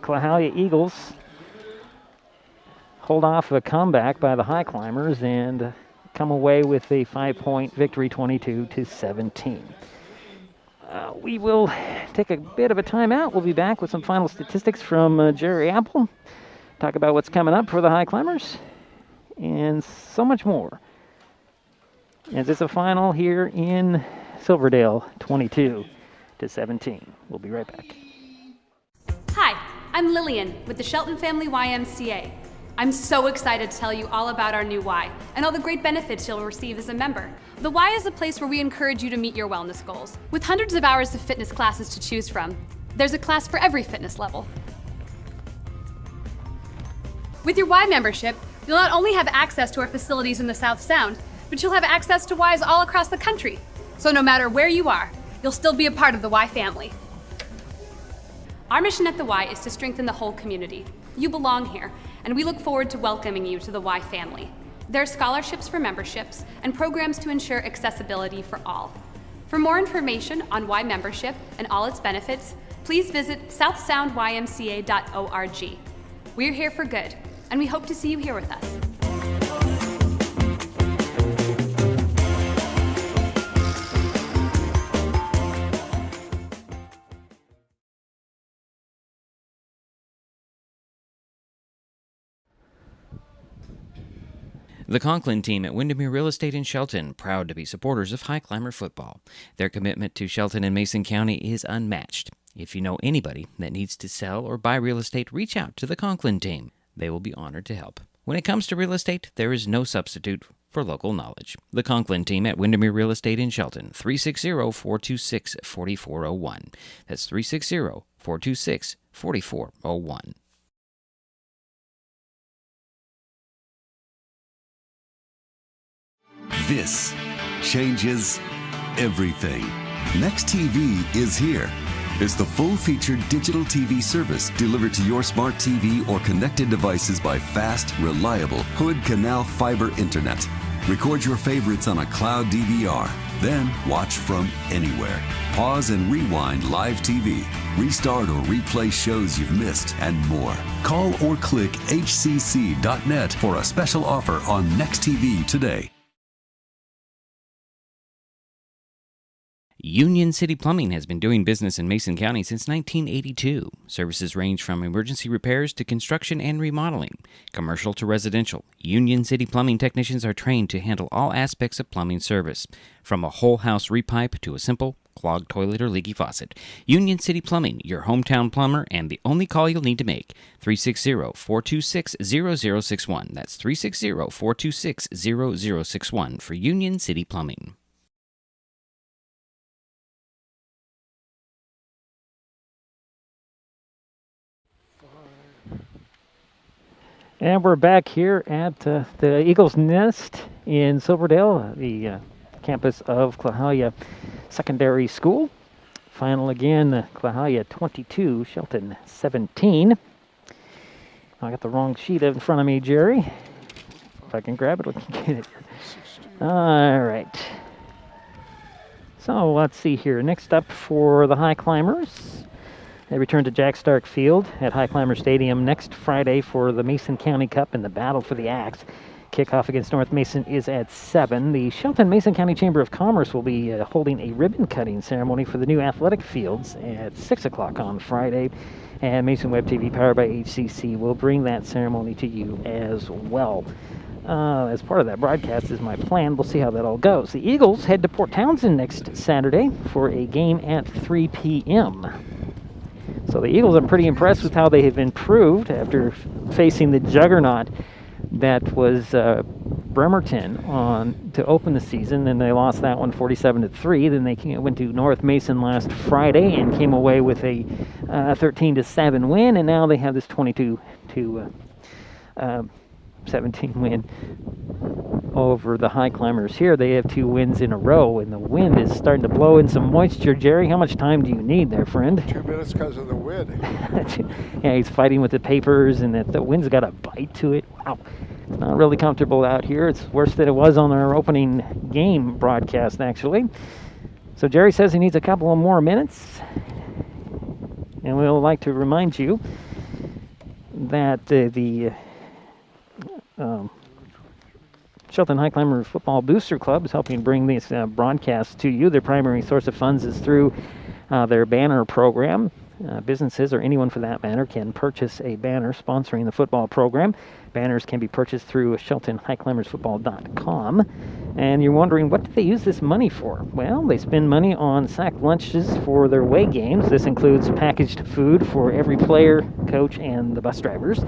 Clahalia Eagles hold off a comeback by the Highclimbers and come away with a 5-point victory, 22-17. We will take a bit of a timeout. We'll be back with some final statistics from Jerry Apple. Talk about what's coming up for the Highclimbers and so much more. As it's a final here in Silverdale, 22-17. We'll be right back. Hi, I'm Lillian with the Shelton Family YMCA. I'm so excited to tell you all about our new Y and all the great benefits you'll receive as a member. The Y is a place where we encourage you to meet your wellness goals. With hundreds of hours of fitness classes to choose from, there's a class for every fitness level. With your Y membership, you'll not only have access to our facilities in the South Sound, but you'll have access to Ys all across the country. So no matter where you are, you'll still be a part of the Y family. Our mission at the Y is to strengthen the whole community. You belong here, and we look forward to welcoming you to the Y family. There are scholarships for memberships and programs to ensure accessibility for all. For more information on Y membership and all its benefits, please visit southsoundymca.org. We're here for good, and we hope to see you here with us. The Conklin team at Windermere Real Estate in Shelton, proud to be supporters of Highclimber football. Their commitment to Shelton and Mason County is unmatched. If you know anybody that needs to sell or buy real estate, reach out to the Conklin team. They will be honored to help. When it comes to real estate, there is no substitute for local knowledge. The Conklin team at Windermere Real Estate in Shelton, 360-426-4401. That's 360-426-4401. This changes everything. Next TV is here. It's the full-featured digital TV service delivered to your smart TV or connected devices by fast, reliable Hood Canal fiber internet. Record your favorites on a cloud DVR, then watch from anywhere. Pause and rewind live TV, restart or replay shows you've missed, and more. Call or click hcc.net for a special offer on Next TV today. Union City Plumbing has been doing business in Mason County since 1982. Services range from emergency repairs to construction and remodeling, commercial to residential. Union City Plumbing technicians are trained to handle all aspects of plumbing service, from a whole house repipe to a simple clogged toilet or leaky faucet. Union City Plumbing, your hometown plumber, and the only call you'll need to make. 360-426-0061. That's 360-426-0061 for Union City Plumbing. And we're back here at the Eagles Nest in Silverdale, the campus of Clahalia Secondary School. Final again, Clahalia 22, Shelton 17. I got the wrong sheet in front of me, Jerry. If I can grab it, we can get it. All right. So let's see here. Next up for the Highclimbers. They return to Jack Stark Field at Highclimber Stadium next Friday for the Mason County Cup and the Battle for the Axe. Kickoff against North Mason is at 7. The Shelton Mason County Chamber of Commerce will be holding a ribbon-cutting ceremony for the new athletic fields at 6 o'clock on Friday. And Mason Web TV, powered by HCC, will bring that ceremony to you as well. As part of that broadcast is my plan. We'll see how that all goes. The Eagles head to Port Townsend next Saturday for a game at 3 p.m. So the Eagles, I'm pretty impressed with how they have improved after facing the juggernaut that was Bremerton to open the season, and they lost that one 47-3. Then they went to North Mason last Friday and came away with a 13-7 win, and now they have this 22-17 win over the Highclimbers. Here they have 2 wins in a row, and the wind is starting to blow in some moisture. Jerry, how much time do you need there, friend? 2 minutes because of the wind. Yeah, he's fighting with the papers, and the wind's got a bite to it. Wow. It's not really comfortable out here. It's worse than it was on our opening game broadcast, actually. So Jerry says he needs a couple of more minutes, and we'll like to remind you that the Shelton Highclimber Football Booster Club is helping bring these broadcasts to you. Their primary source of funds is through their banner program. Businesses, or anyone for that matter, can purchase a banner sponsoring the football program. Banners can be purchased through SheltonHighclimbersFootball.com. And you're wondering, what do they use this money for? Well, they spend money on sack lunches for their away games. This includes packaged food for every player, coach, and the bus drivers.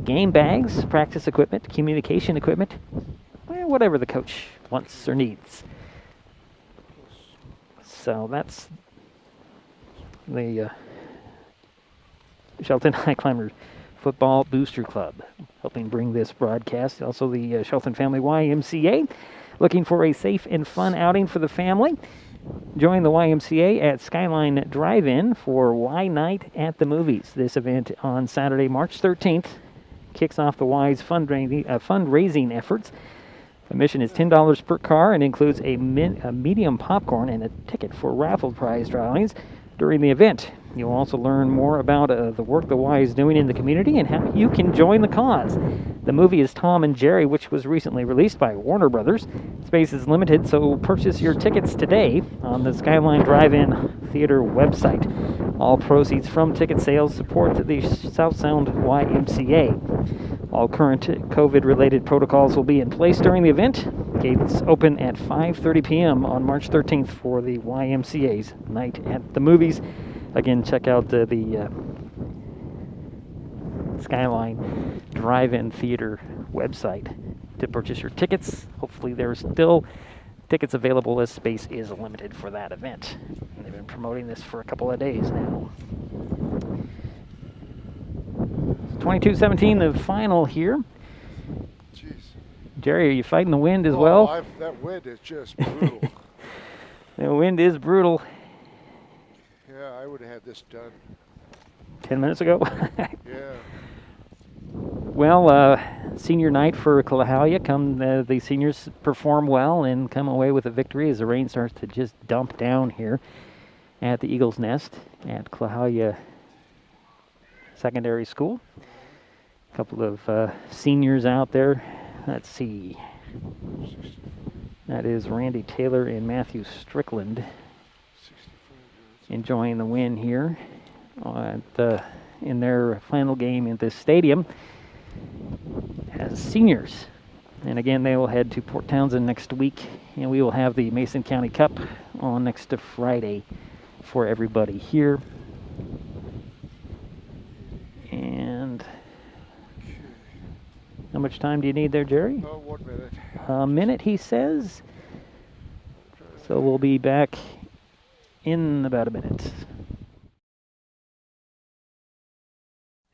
Game bags, practice equipment, communication equipment, whatever the coach wants or needs. So that's the Shelton Highclimber Football Booster Club helping bring this broadcast. Also the Shelton Family YMCA, looking for a safe and fun outing for the family. Join the YMCA at Skyline Drive-In for Y Night at the Movies. This event on Saturday, March 13th, kicks off the Y's fundraising efforts. Admission is $10 per car and includes a medium popcorn and a ticket for raffle prize drawings during the event. You'll also learn more about the work the Y is doing in the community and how you can join the cause. The movie is Tom and Jerry, which was recently released by Warner Brothers. Space is limited, so purchase your tickets today on the Skyline Drive-In Theater website. All proceeds from ticket sales support the South Sound YMCA. All current COVID-related protocols will be in place during the event. Gates open at 5:30 p.m. on March 13th for the YMCA's Night at the Movies. Again, check out the Skyline Drive-In Theater website to purchase your tickets. Hopefully there's still tickets available as space is limited for that event. And they've been promoting this for a couple of days now. 22-17, the final here. Jeez. Jerry, are you fighting the wind as well? That wind is just brutal. The wind is brutal. Yeah, I would have had this done 10 minutes ago. Yeah. Well, senior night for Clahalia. The seniors perform well and come away with a victory as the rain starts to just dump down here at the Eagles Nest at Clahalia Secondary School. A couple of seniors out there. Let's see. That is Randy Taylor and Matthew Strickland enjoying the win here in their final game in this stadium as seniors. And again, they will head to Port Townsend next week, and we will have the Mason County Cup on next Friday for everybody here. And how much time do you need there, Jerry? 1 minute. A minute, he says. So we'll be back in about a minute.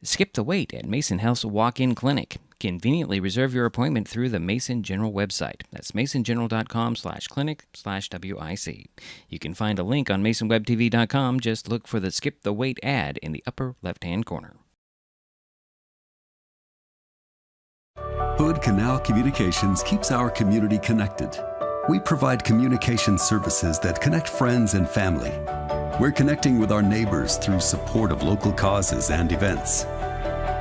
Skip the wait at Mason House Walk-In Clinic. Conveniently reserve your appointment through the Mason General website. That's masongeneral.com/clinic/WIC. You can find a link on masonwebtv.com. Just look for the Skip the Wait ad in the upper left-hand corner. Hood Canal Communications keeps our community connected. We provide communication services that connect friends and family. We're connecting with our neighbors through support of local causes and events,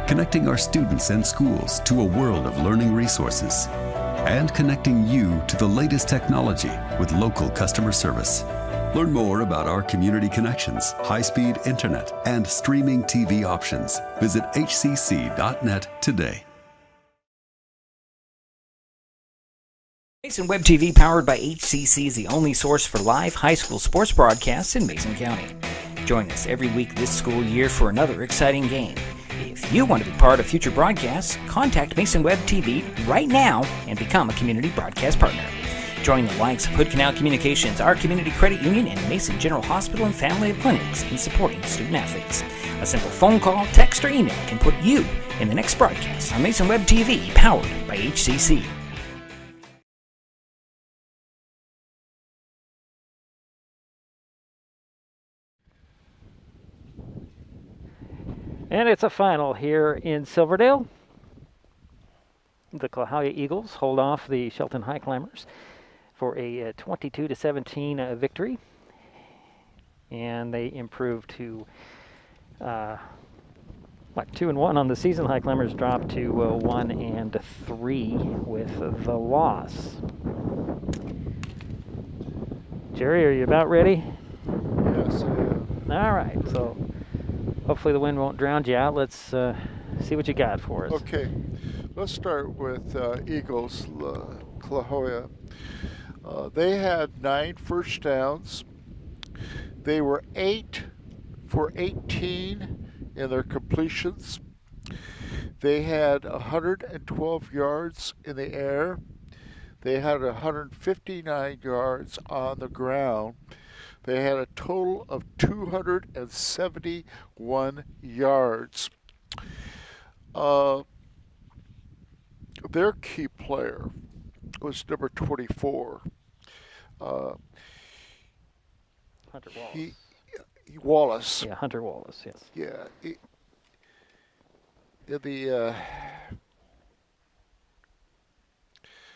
connecting our students and schools to a world of learning resources, and connecting you to the latest technology with local customer service. Learn more about our community connections, high-speed internet, and streaming TV options. Visit hcc.net today. Mason Web TV, powered by HCC, is the only source for live high school sports broadcasts in Mason County. Join us every week this school year for another exciting game. If you want to be part of future broadcasts, contact Mason Web TV right now and become a community broadcast partner. Join the likes of Hood Canal Communications, our community credit union, and Mason General Hospital and Family of Clinics in supporting student athletes. A simple phone call, text, or email can put you in the next broadcast on Mason Web TV, powered by HCC. And it's a final here in Silverdale. The Clahalia Eagles hold off the Shelton Highclimbers for a 22-17 victory. And they improve to 2-1 on the season. Highclimbers dropped to 1-3 with the loss. Jerry, are you about ready? Yes, I am. All right, so hopefully the wind won't drown you out. Let's see what you got for us. Okay, let's start with Eagles, Klahowya. They had 9 first downs. They were 8 for 18 in their completions. They had 112 yards in the air. They had 159 yards on the ground. They had a total of 271 yards. Their key player was number 24. Hunter Wallace. Wallace. Yeah, Hunter Wallace, yes. Yeah. In the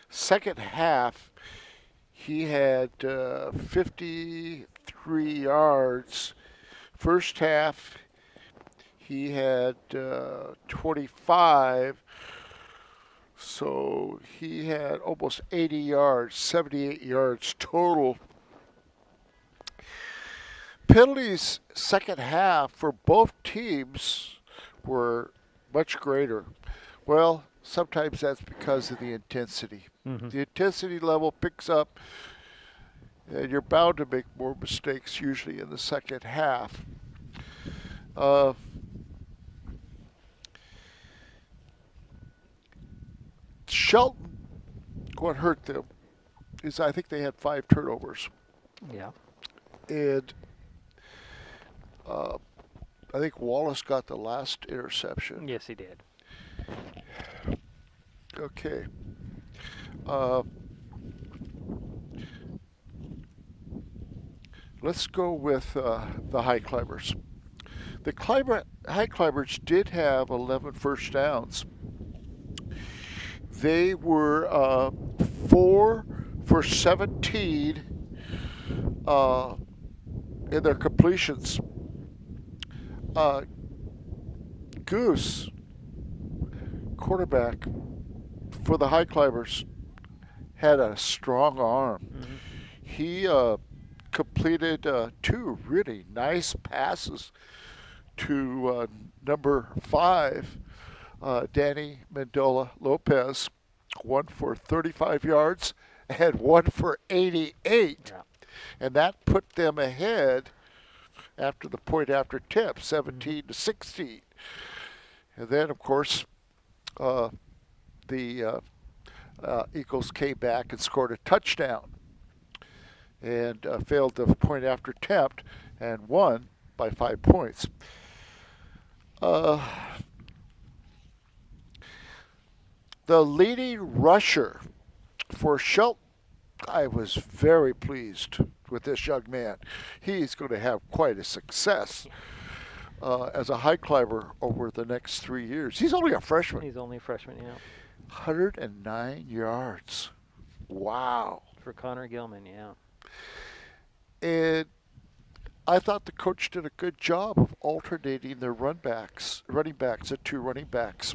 second half, he had 53 yards. First half, he had 25. So he had almost 80 yards, 78 yards total. Penalties second half for both teams were much greater. Well, sometimes that's because of the intensity. Mm-hmm. The intensity level picks up, and you're bound to make more mistakes usually in the second half. Shelton, what hurt them is I think they had 5 turnovers. Yeah. And I think Wallace got the last interception. Yes, he did. Okay. Let's go with the Highclimbers. The Highclimbers did have 11 first downs. They were 4 for 17 in their completions. Goose, quarterback for the Highclimbers, had a strong arm. Mm-hmm. He completed 2 really nice passes to number 5, Danny Mendola Lopez, one for 35 yards and one for 88. Yeah. And that put them ahead after the point after tip, 17-16. And then, of course, the Eagles came back and scored a touchdown and failed the point after attempt and won by 5 points. The leading rusher for Shelton, I was very pleased with this young man. He's going to have quite a success as a high climber over the next 3 years. He's only a freshman. He's only a freshman, yeah. 109 yards. Wow. For Connor Gilman, yeah. And I thought the coach did a good job of alternating their running backs, the 2 running backs.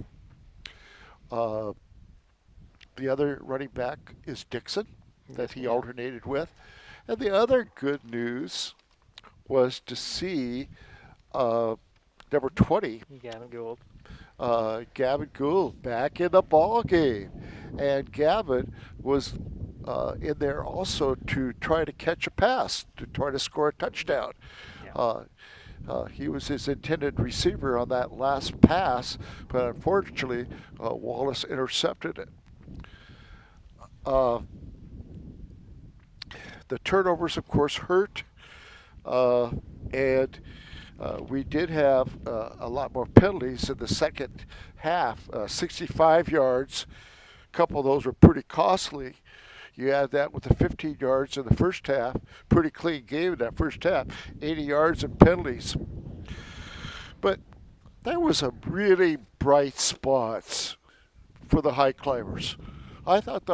The other running back is Dixon that he alternated with. And the other good news was to see number 20, Gavin Gould back in the ball game. And Gavin was in there also to try to catch a pass, to try to score a touchdown. Yeah. He was his intended receiver on that last pass, but unfortunately, Wallace intercepted it. The turnovers, of course, hurt, and we did have a lot more penalties in the second half, 65 yards. A couple of those were pretty costly. You add that with the 15 yards in the first half, pretty clean game in that first half, 80 yards in penalties. But there was some really bright spots for the Highclimbers. I thought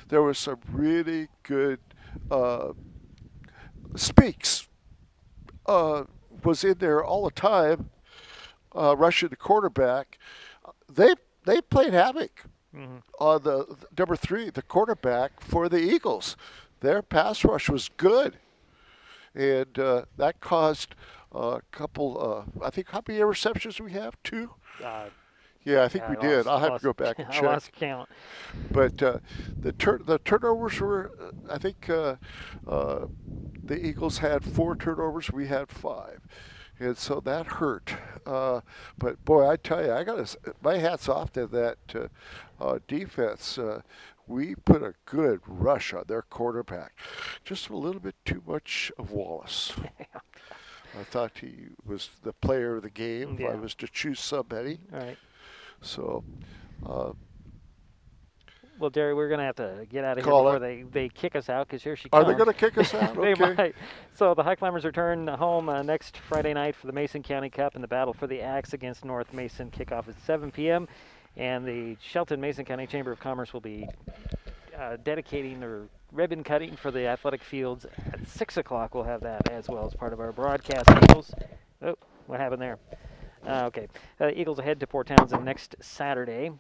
there was some really good Speaks was in there all the time, rushing the quarterback. They played havoc on the number 3, the quarterback for the Eagles. Their pass rush was good, and that caused a couple. I think how many interceptions we have? 2. Yeah, I think we did. I'll have to go back and check. I lost count. But the turnovers were, I think the Eagles had 4 turnovers. We had 5. And so that hurt. But, boy, I tell you, my hat's off to that defense. We put a good rush on their quarterback. Just a little bit too much of Wallace. I thought he was the player of the game if I was to choose somebody. Right. So, well, Derry, we're going to have to get out of here before they kick us out, because here she comes. Are they going to kick us out? They Okay. might. So the Highclimbers return home next Friday night for the Mason County Cup and the battle for the Axe against North Mason. Kickoff at 7 p.m. And the Shelton Mason County Chamber of Commerce will be dedicating or ribbon cutting for the athletic fields at 6 o'clock. We'll have that as well as part of our broadcast. Eagles. Oh, what happened there? Okay. Eagles ahead to Port Townsend next Saturday.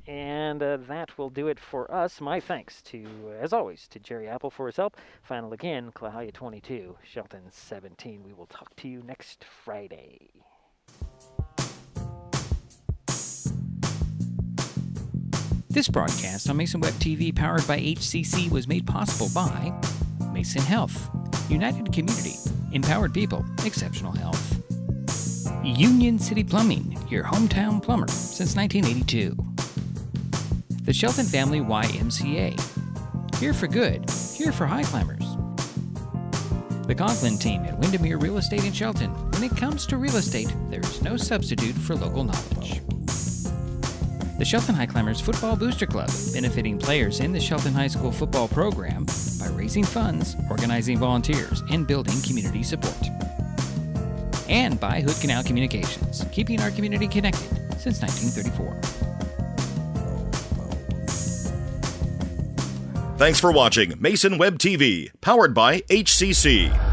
And that will do it for us. My thanks to, as always, to Jerry Apple for his help. Final again, Clahalia 22, Shelton 17. We will talk to you next Friday. This broadcast on Mason Web TV, powered by HCC, was made possible by Mason Health, United Community, Empowered People, Exceptional Health. Union City Plumbing, your hometown plumber since 1982. The Shelton Family YMCA, here for good, here for Highclimbers. The Conklin team at Windermere Real Estate in Shelton. When it comes to real estate, there is no substitute for local knowledge. The Shelton Highclimbers Football Booster Club, benefiting players in the Shelton High School football program by raising funds, organizing volunteers, and building community support. And by Hood Canal Communications, keeping our community connected since 1934. Thanks for watching Mason Web TV, powered by HCC.